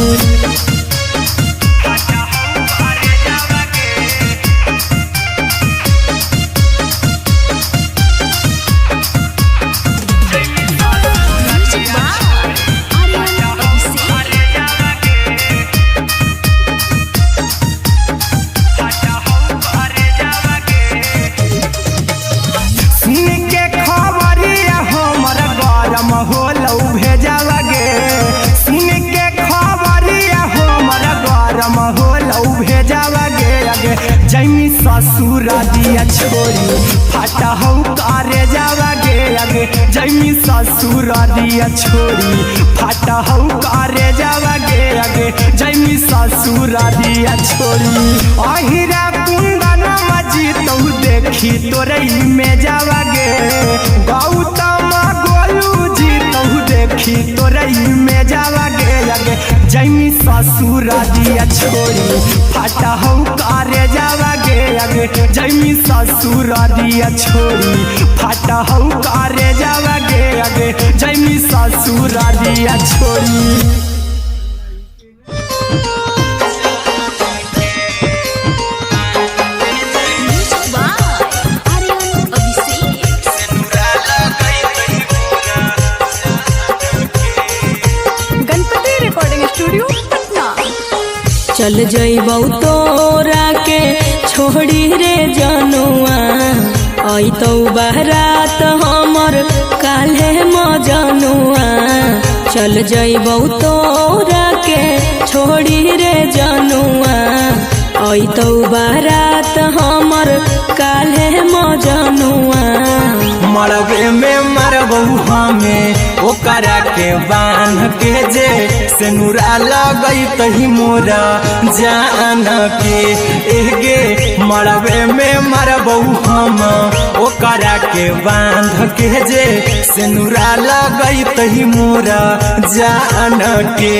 [SPEAKER 1] ससुर दिया छोड़ी फाटा हो करे जावा गे आगे जैमी ससुर दिया छोड़ी फाटा हो करे जावा गे आगे जैमी ससुर दिया छोड़ी अहिरा कुंदन मजी तो देखी तोरई में जावा गे गौतम गोलू जी तो देखी तोरई में जावा गे आगे जैमी ससुर दिया छोड़ी फाटा हो करे जावा गे आगे जैमी ससुर दिया छोड़ी फाटा हो करे जावा गे आगे जैमी ससुर दिया छोड़ी।
[SPEAKER 2] चल जइबौ तोरा के छोड़ी रे जनुआ अइतौ बारात हमर काल्हे मजनुआ चल जइबौ तोरा के छोड़ी रे जनुआ अइतौ बारात हमर काल्हे मजनुआ
[SPEAKER 1] मरबे में मरबू हमें ओकरा के बांध के जे सेनुरा लगई तही मोरा जान के एगे मरबे में मरबू हम ओकरा के बांध के जे सेनुरा लगई तही मोरा जान के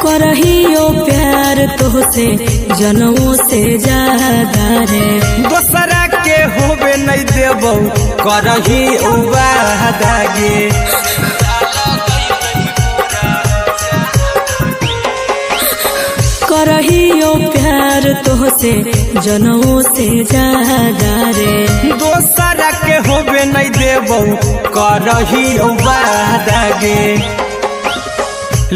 [SPEAKER 2] करहियो प्यार तोहसे जनमों से ज्यादा रे
[SPEAKER 1] दोसरा के होबे नहीं देबौ करही वादा गे
[SPEAKER 2] करहियो प्यार तोहसे जनमों से ज्यादा रे
[SPEAKER 1] दोसरा के होबे नहीं देबौ करही वादा गे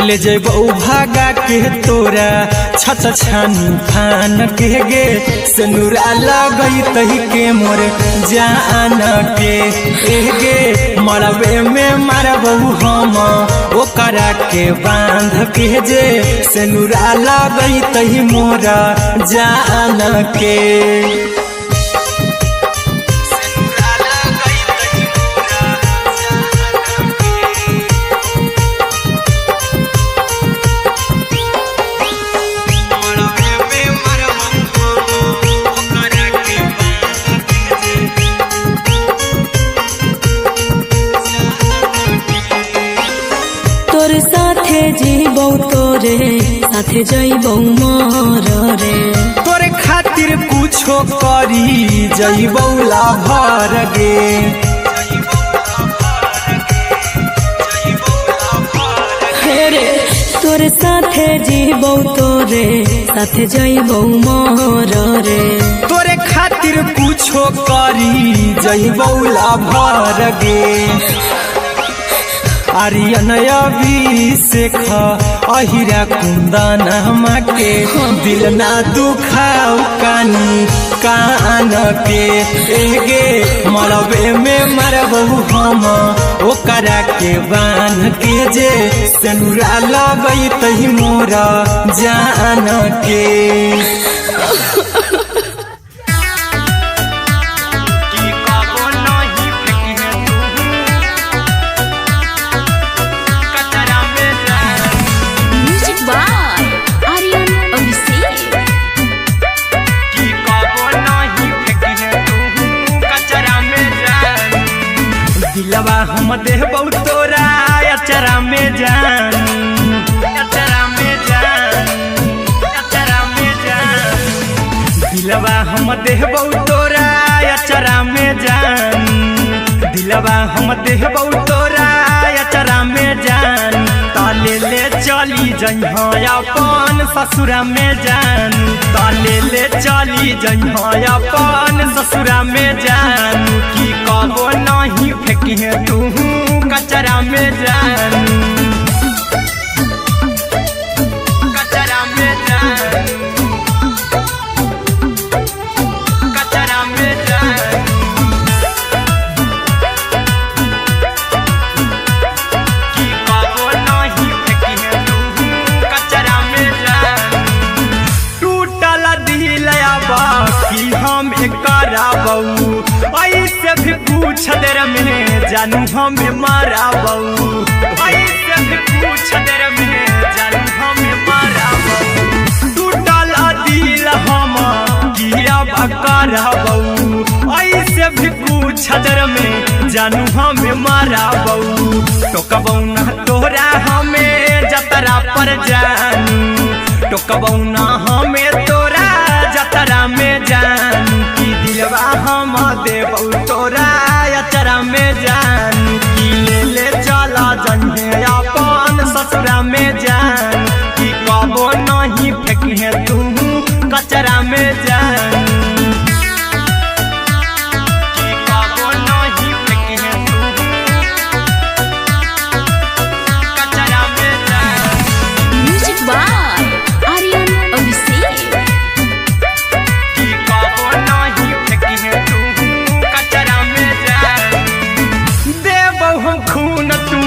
[SPEAKER 1] ले जेबौ भागा के तोरा छत छानी फान के गे सेनुरा लगई तही के मोर जान के एगे मरबे में मरबौ हम ओकरा के बांध के जे सेनुरा लगई तही मोरा जान के
[SPEAKER 2] जीबौ तोरे साथे जइबौ मोर रे
[SPEAKER 1] तोरे खातिर कुछो करी जइबौ लाभर गे
[SPEAKER 2] रे तोरे साथे जीबौ तोरे साथे जइबौ मोर रे
[SPEAKER 1] तोरे खातिर कुछो करी जइबौ लाभर गे आर्यन अभिषेक अहिरा कुंदन के दिल ना दुखाऊ कानी कान के एगे मरबे में मरबू हम ओकरा के बांध के जे सेनुरा लगई तही मोरा जान के दिलवा हम देबौ तोरा अचरा में जान अचरा में जान अचरा में जान दिलवा हम देबौ तोरा अचरा में जान दिलवा हम देबौ तोरा अचरा में जान ताले ले चली जइहा अपन ससुरा में जान ताले ले चली जइहा अपन ससुरा में जान की कबो नहीं फेंकी तू कचरा में जान। शादी हम कराबऊ ऐसे भी पूछ देर में जानू हमें माराबऊ ऐसे भी पूछ देर में जानू हमें माराबऊ टूटल दिल हम किया कराबऊ ऐसे भी पूछ देर में जानू हमें माराबऊ टोकबऊ ना तोरा हमें जतरा पर जानू टोकबऊ ना हमें तोरा जतरा में जानू की दिलवा हम देबऊ तोरा अचरा में जानू की ले चला जन्हे अपन ससुरा में जानू की कबो नहीं फेंके तू कचरा में जानू की कबो नहीं फेंके तू कचरा में जानू।
[SPEAKER 2] Music by Aryan Abhishek.
[SPEAKER 1] की कबो नहीं फेंके तू कचरा में जानू देबऊ हम खून तू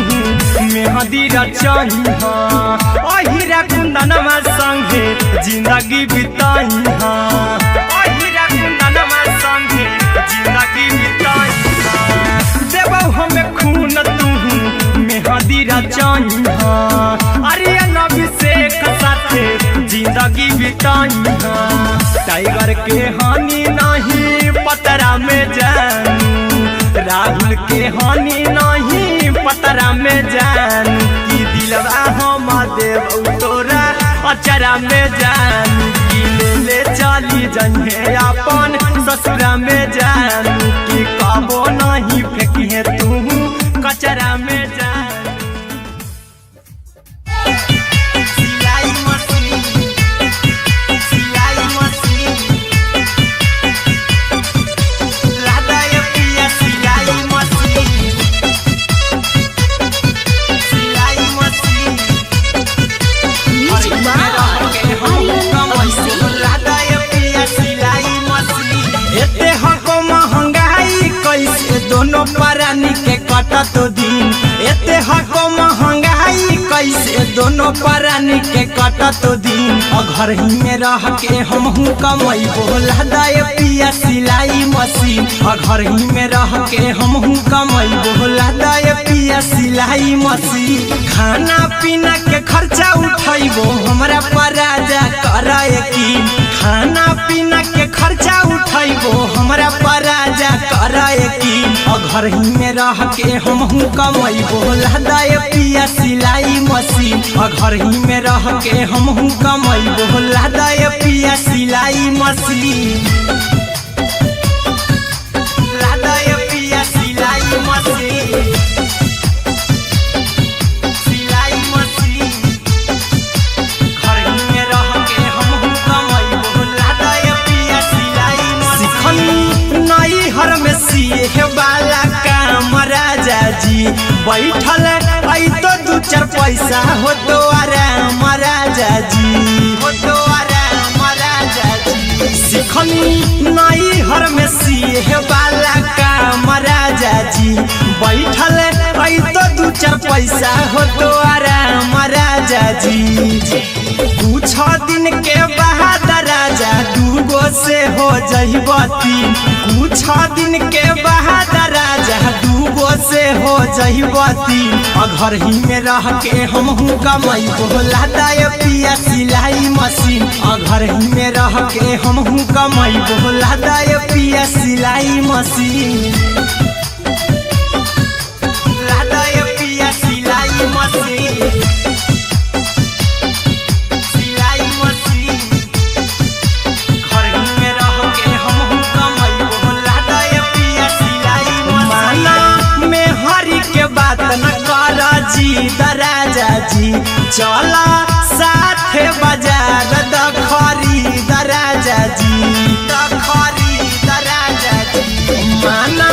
[SPEAKER 1] मेहंदी रचाई हाँ अहिरा कुंदनमा संगे जिंदगी बिताई हाँ अहिरा कुंदनमा संगे जिंदगी बिताई हाँ देबऊ हमें खून तू मेहंदी रचाई हाँ आर्यन अभिषेक साथे जिंदगी बिताई हाँ टाइगर के हानि नहीं पतरा में जानू राहुल के हानि नहीं पतरा में जानू की दिलवा हम देबऊ तोरा अचरा में जानू की ले चली जन्हे अपन ससुरा में जानू की कबो नहीं फेंकिए तू कचरा में जानू। सिलाई मशीन सिलाई मशीन लादा ये पिया सिलाई मशीन सिलाई machine
[SPEAKER 2] music by Aryan Abhishek.
[SPEAKER 1] लादा ये पिया सिलाई मशीन एते हको महंगाई कैसे दोनों परानी के कटत दिन एते हको महंगाई कैसे दोनों परानी के कटत दिन घर ही में रह के हमहू कमैबो लादा ये पिया सिलाई मशीन घर ही में रह के हमहू कमैबो लादा ये पिया सिलाई मशीन खाना पीना के खर्चा उठैबो हमरा पराजा कराए की खाना पीना के खर्चा उठैबो हमरा पराजा कराए की घर ही में रह के हमहू कमैबो लादा ये पिया सिलाई मशीन घर ही में रह के हमहू कमैबो लादा ये पिया सिलाई मशीन लादा ये पिया सिलाई मशीन सिलाई मशीन घर ही में रह के हमहू कमैबो लादा ये पिया सिलाई मशीन सिखनी नई हर में सिए वाला काम राजा जी बैठल आई तो दू चार पैसा हो तो आराम राजा जी हो तो आराम राजा जी सिखनी नई हर में सिए वाला काम राजा जी बैठल आई तो दू चार पैसा हो तो आराम राजा जी कुछ दिन के बाद राजा दूगो से हो जहिबती कुछ दिन के बाद राजा दूगो से हो जहिबती घर ही में रह के हमहू कमैबो लादा ये पिया सिलाई मशीन घर ही में रह के हमहू कमैबो लादा ये पिया सिलाई मशीन लादा ये पिया सिलाई मशीन सिलाई मशीन घर ही में रह के हमहू कमैबो लादा ये पिया सिलाई मशीन में हरी के बात न कर जी दराजा जी चला साथे बाजार द खरीद राजा जी द खरीद राजा जी माना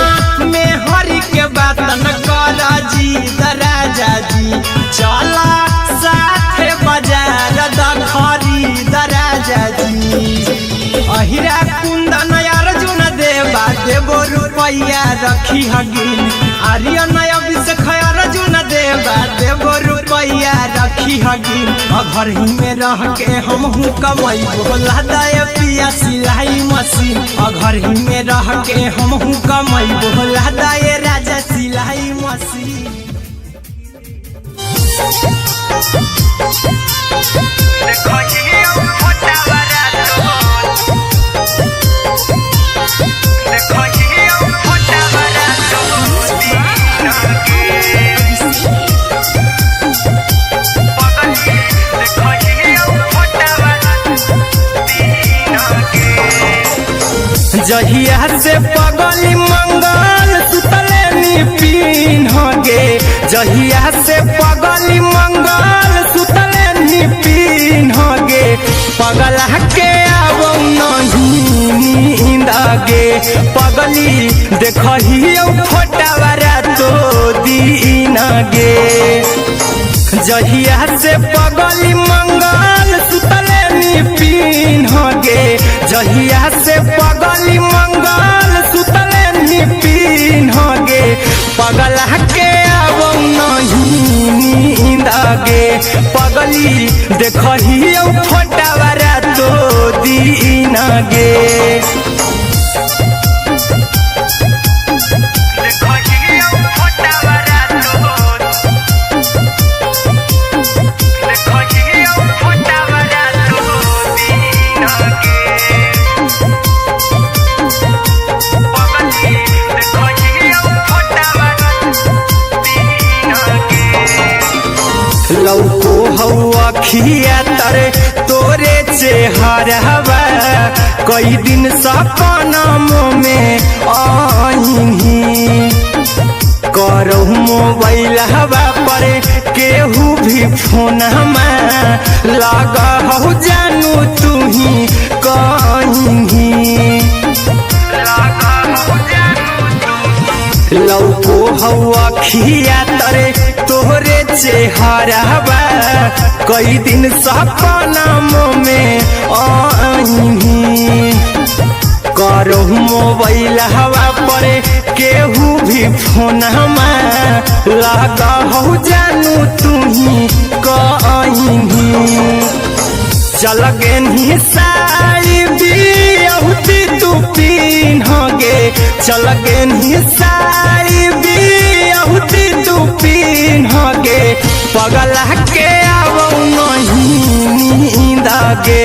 [SPEAKER 1] में हरी के बात न कर जी दराजा जी चला साथे बाजार द खरीद राजा जी अहिरा कुंदन अर्जुन देवा देबो रुपैया रखी हगिन आर्यन अभिषेक अर्जुन देवा देबो रुपैया रुपया रखी हगी घर ही में रह के हम कमाई बोला दे पिया सिलाई मशीन घर ही में रह के हम कमाई बोला दे राजा सिलाई मशीन जहिया से पगली मंगल सुतले निपिन गे जहिया से पगली मंगल सुतले निपिन गे पगला के आब नहीं नींद गे पगली देखही फोटावारा तो दीन गे जहिया से पगली मंगल सुतले निपिन गे जहिया से पगली मंगल सुतले निपिन गे पगला के आब नहीं नींद गे पगली देखही फोटावारा तो दीन गे लौको हवा खिया तरे तोरे चेहरवा कई दिन सपनों में आईनी करो मोबाइल हवा पर केहू भी फोन लगा हो जानू तू ही कहीं लौको हवा खिया तरे तोहरे चेहरवा कई दिन सपनों में आईनी करो मोबाइल हवा पर केहू भी फोन लगा हो जानू तू ही कहीं चल गे साड़ी बिहुती तू पीन गे चल गे साड़ी बिहुती तू पीन गे पगला के आब नहीं नींद गे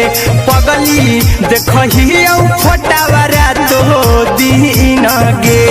[SPEAKER 1] पगली देखही फोटावारा तो दीन गे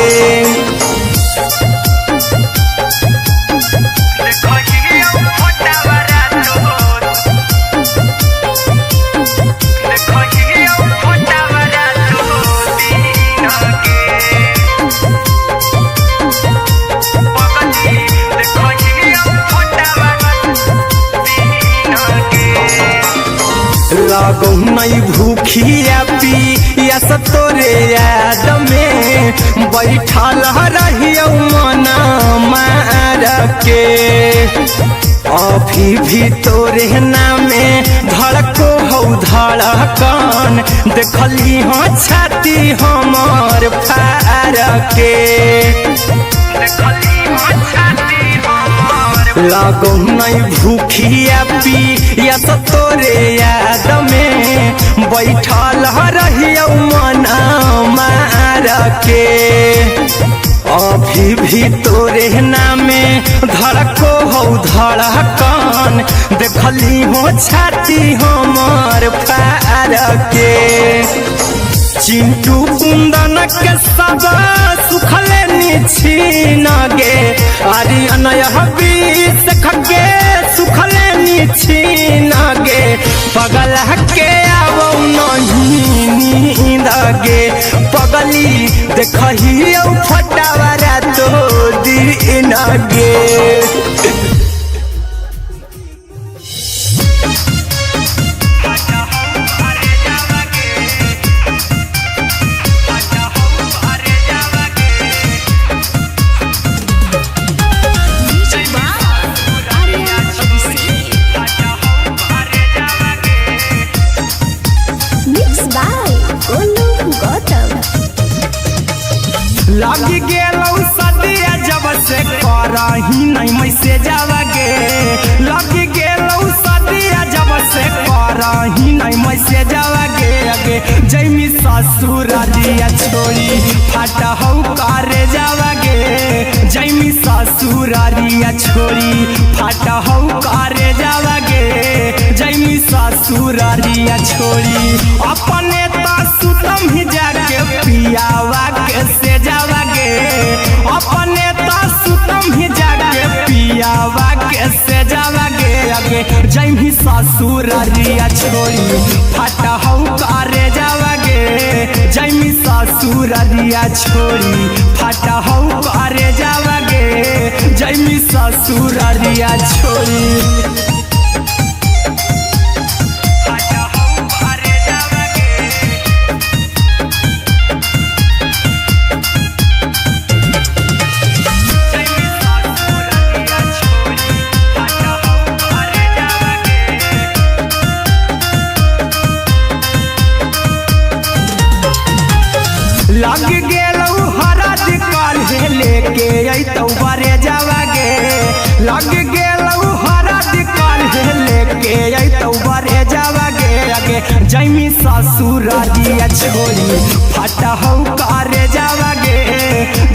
[SPEAKER 1] लगो नहीं भूखिया पिया तोरे याद में बैठल रहियो मन मार के अभी भी तोरे नामे धड़को हो धड़कन देखली हो छाती हमर फार के लगो नहीं भूखिया पिया तोरे याद में बैठल रहियो मन मार के अभी भी तोरे नामे धड़को हो धड़कन देखली हो छाती हमर फार के चिंटू कुंदन के सब सुखले निछीन गे आर्यन बीस खगे सुखले निछीन गे पगला के आब नहीं नींद गे पगली देखही फोटावारा तो दीन गे लगी गेलौ सदिया जब से करही करही नहीं मैसे जावागे लग गेलौ सदिया जब से करही नहीं मैसे जावागे अगे जैमी ससुरारिया छोड़ी फाटा हौ करे जावागे जैमी ससुरारिया छोड़ी फाटा हौ करे जावागे जैमी ससुरारिया छोड़ी अपने सुतम ही जाके पियावा के से जावागे अपने सुतम ही जाके पियावा के से जावागे अगे जैमी ससुरारिया छोड़ी फाटा हौ करे जावागे जैमी ससुरारिया छोड़ी फाटा हौ करे जावागे जैमी ससुरारिया छोड़ी लग गेलौ हरद काल्हे लेके अइतौ बरे जावागे लग गेलौ हरद काल्हे लेके अइतौ बरे जावागे अगे जैमी ससुरारिया छोड़ी फाटा हौ करे जावागे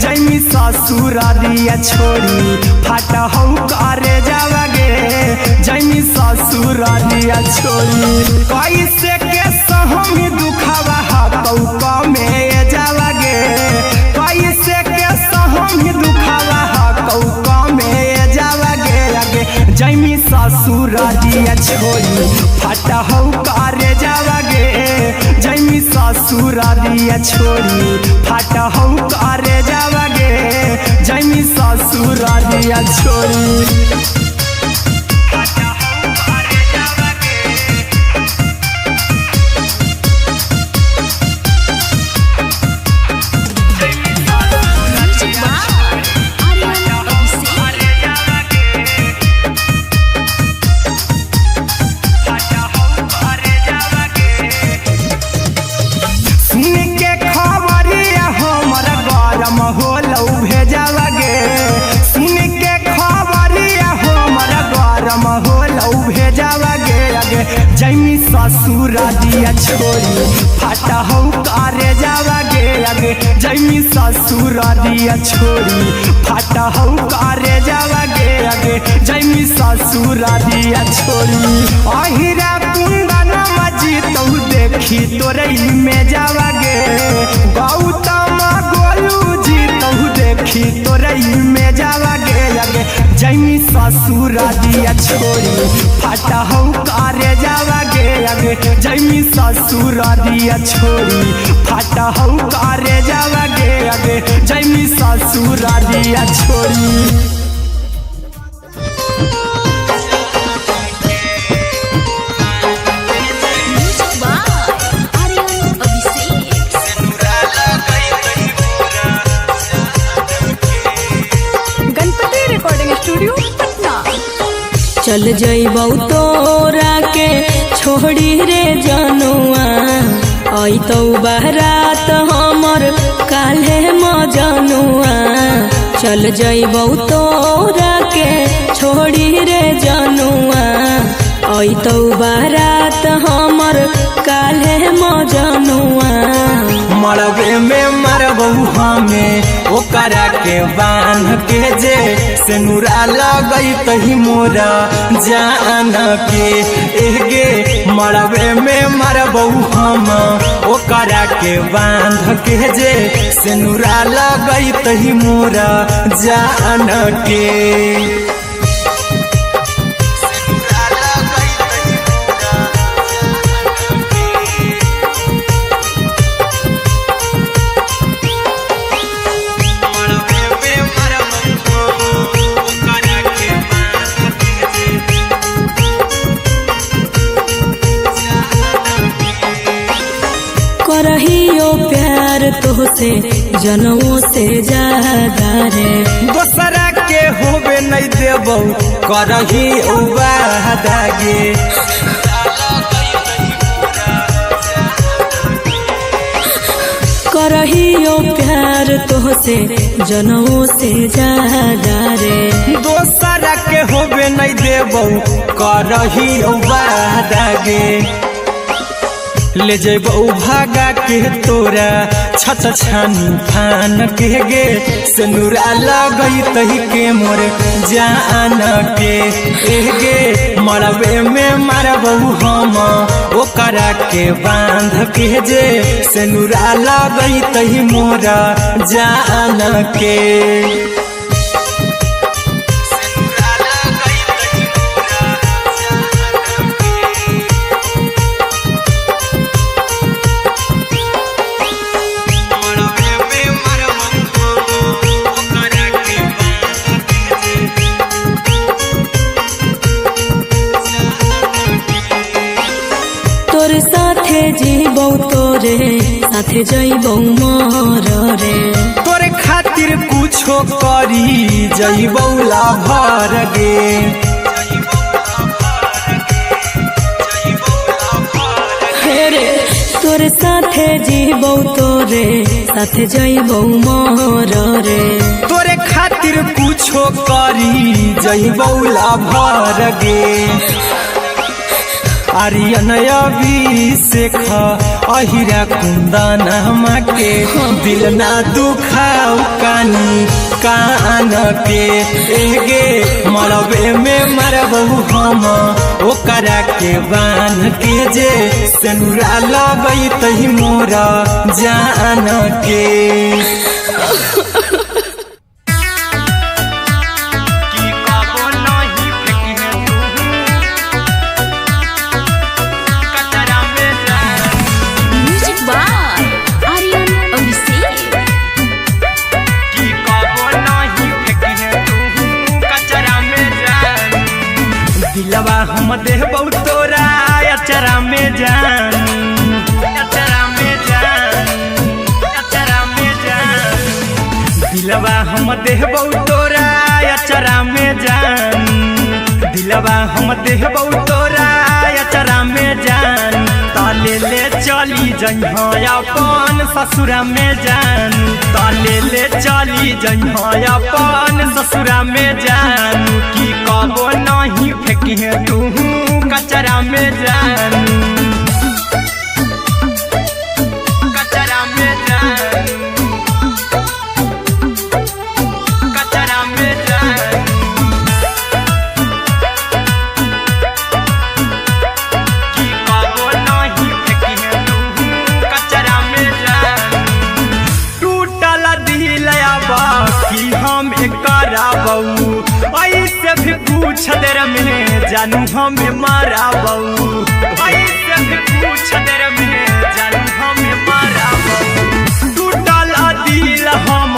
[SPEAKER 1] जैमी ससुरारिया छोड़ी फाटा हौ करे जावागे जैमी ससुरारिया छोड़ी कैसे के सहम दुखावा हकौ में जावागे कैसे के सहम दुखावा हकौ में जावागे अगे जैमी ससुरारिया छोड़ी फाटा हौ करे जावागे जैमी ससुरारिया छोड़ी फाटा हौ करे जावागे जैमी ससुरारिया छोड़ी जैमी ससुरारिया छोड़ी फाटा हौ करे जावागे अगे जैमी ससुरारिया छोड़ी फाटा हौ करे जावागे अगे जैमी ससुरारिया छोड़ी अहिरा कुंदन मजी तौ देखी तोरई में जावागे गौतम गोलू जी तौ देखी तोरई में जावागे अगे जैमी ससुरारिया छोड़ी फाटा हौ करे जावागे अगे जैमी ससुरारिया छोड़ी फाटा हौ करे जावागे अगे जैमी ससुरारिया छोड़ी
[SPEAKER 2] चल जइबौ तोरा के छोड़ी रे जनुआ अइतौ बारात हमर काल्हे मजनुआ चल जइबौ तोरा के छोड़ी रे जनुआ अइतौ बारात हमर काल्हे मजनुआ
[SPEAKER 1] मरबे में मरबौ हमें ओकरा के बांध के जे सेनुरा लगई तही मोरा जान के एगे मरबे में मरबौ हम ओकरा के बांध के जे सेनुरा लगई तही मोरा जान के
[SPEAKER 2] करहियो प्यार तोहसे जनों से ज्यादा रे
[SPEAKER 1] दोसरा के होबे नहीं देबौ करही उबादागे
[SPEAKER 2] करहियो प्यार तोहसे जनमों से ज्यादा रे
[SPEAKER 1] दोसरा के होबे नहीं देबो करहियो वादा गे ले जेबो भागा के तोरा छत छानी फान के गे सिनुरा लगई तही के मोर जान के गे मरबे में मारबो हम ओकरा के बांध के जे सिनुरा लगई तही मोर जान के
[SPEAKER 2] तोर साथे जीबो तोरे साथे जइबो मोर रे
[SPEAKER 1] तोरे खातिर कुछो करी जइबो लाभर गे
[SPEAKER 2] रे तोर साथे जीबो तोरे साथे जइबो मोर रे
[SPEAKER 1] तोरे खातिर कुछो करी जइबो लाभर गे आर्यन अभिषेक अहिरा कुंदन के दिल ना दुखाओ कानी कान के गे मरबे में मरबो हम ओकरा के बान के जे सिनुरा लगई तही मोरा जान के दिलवा हम देबो तोरा अचरा में जान अचरा में जान अचरा में जान दिलवा हम देबो तोरा अचरा में जान दिलवा हम देबो तोरा अचरा में जान ताले ले चली जइहा अपन ससुरा में जान ताले ले चली जइहा अपन ससुरा में जान की कबो नहीं फेंकिहे तू कचरा में जान कचरा में जान कचरा में जान की कबो नहीं फेंकिहे तू कचरा में जान टूटल दिल आबा कि हम कराबू ऐसे भी पूछ देर में जानू हमें माराबू ऐसे भी पूछ देर में जानू हमें माराबू टूटल दिल हम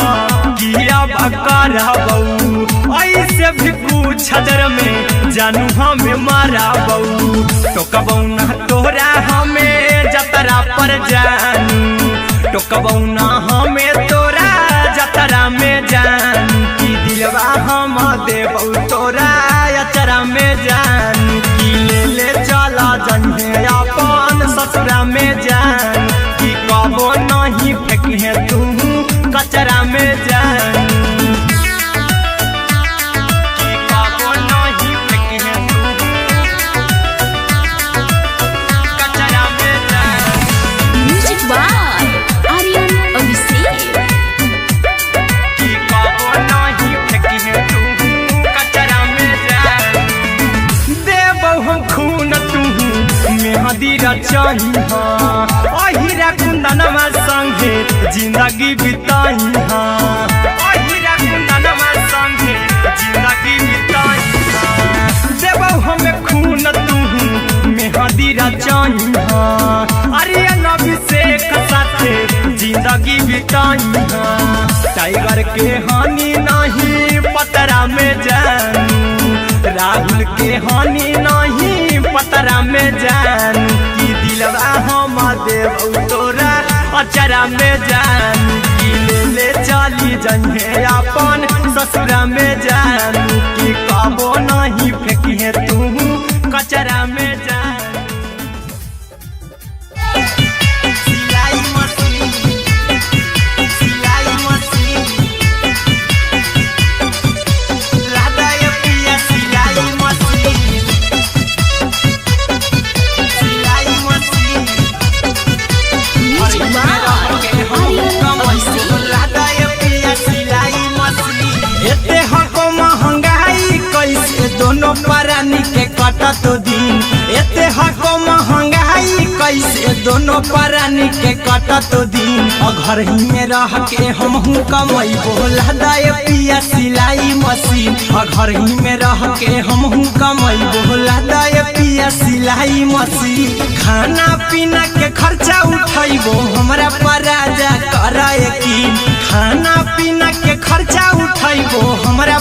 [SPEAKER 1] किया कराबू ऐसे भी पूछ देर में जानू हमें माराबू टोकबू ना तोरा हमें जतरा पर जानू टोकबू ना हमें तोरा जतरा में जानू की दिलवा हम देबो तोरा अचरा में जान की ले चला जन्हे अपन ससुरा में जान की कबो नहीं फेंकिहे तू कचरा में जान की कबो नहीं फेंकिहे तू कचरा में जान
[SPEAKER 2] म्यूजिक बाय आर्यन अभिषेक
[SPEAKER 1] की कबो नहीं फेंकिहे तू कचरा में जान देबो हम खून तू मेहदीरा चाहिहा अहिरा कुंदनमा संगे जिंदगी बिताईहा अहिरा कुंदनमा संगे जिंदगी बिताईहा देबो हमें खून तू मेहदीरा चाहिहा आर्यन अभिषेक साथे जिंदगी बिताईहा टाइगर के हानि नहीं पतरा में जानू राहुल के हानि नहीं पतरा में जानू की दिलवा हम देबो तोरा अचरा में जानू की ले चली जइहे अपन ससुरा में जानू की कबो नहीं फेंकिहे तू कचरा में जानू सिलाई मशीन कटत दिन एते हको महंगाई कैसे दोनों प्राणी के कटत दिन घर ही में रह के हमहू कमैबो लदाय पिया सिलाई मशीन घर ही में रह के हमहू कमैबो लदाय पिया सिलाई मशीन खाना पीना के खर्चा उठैबो हमरा पर राजा कराए की खाना पीना के खर्चा उठैबो हमरा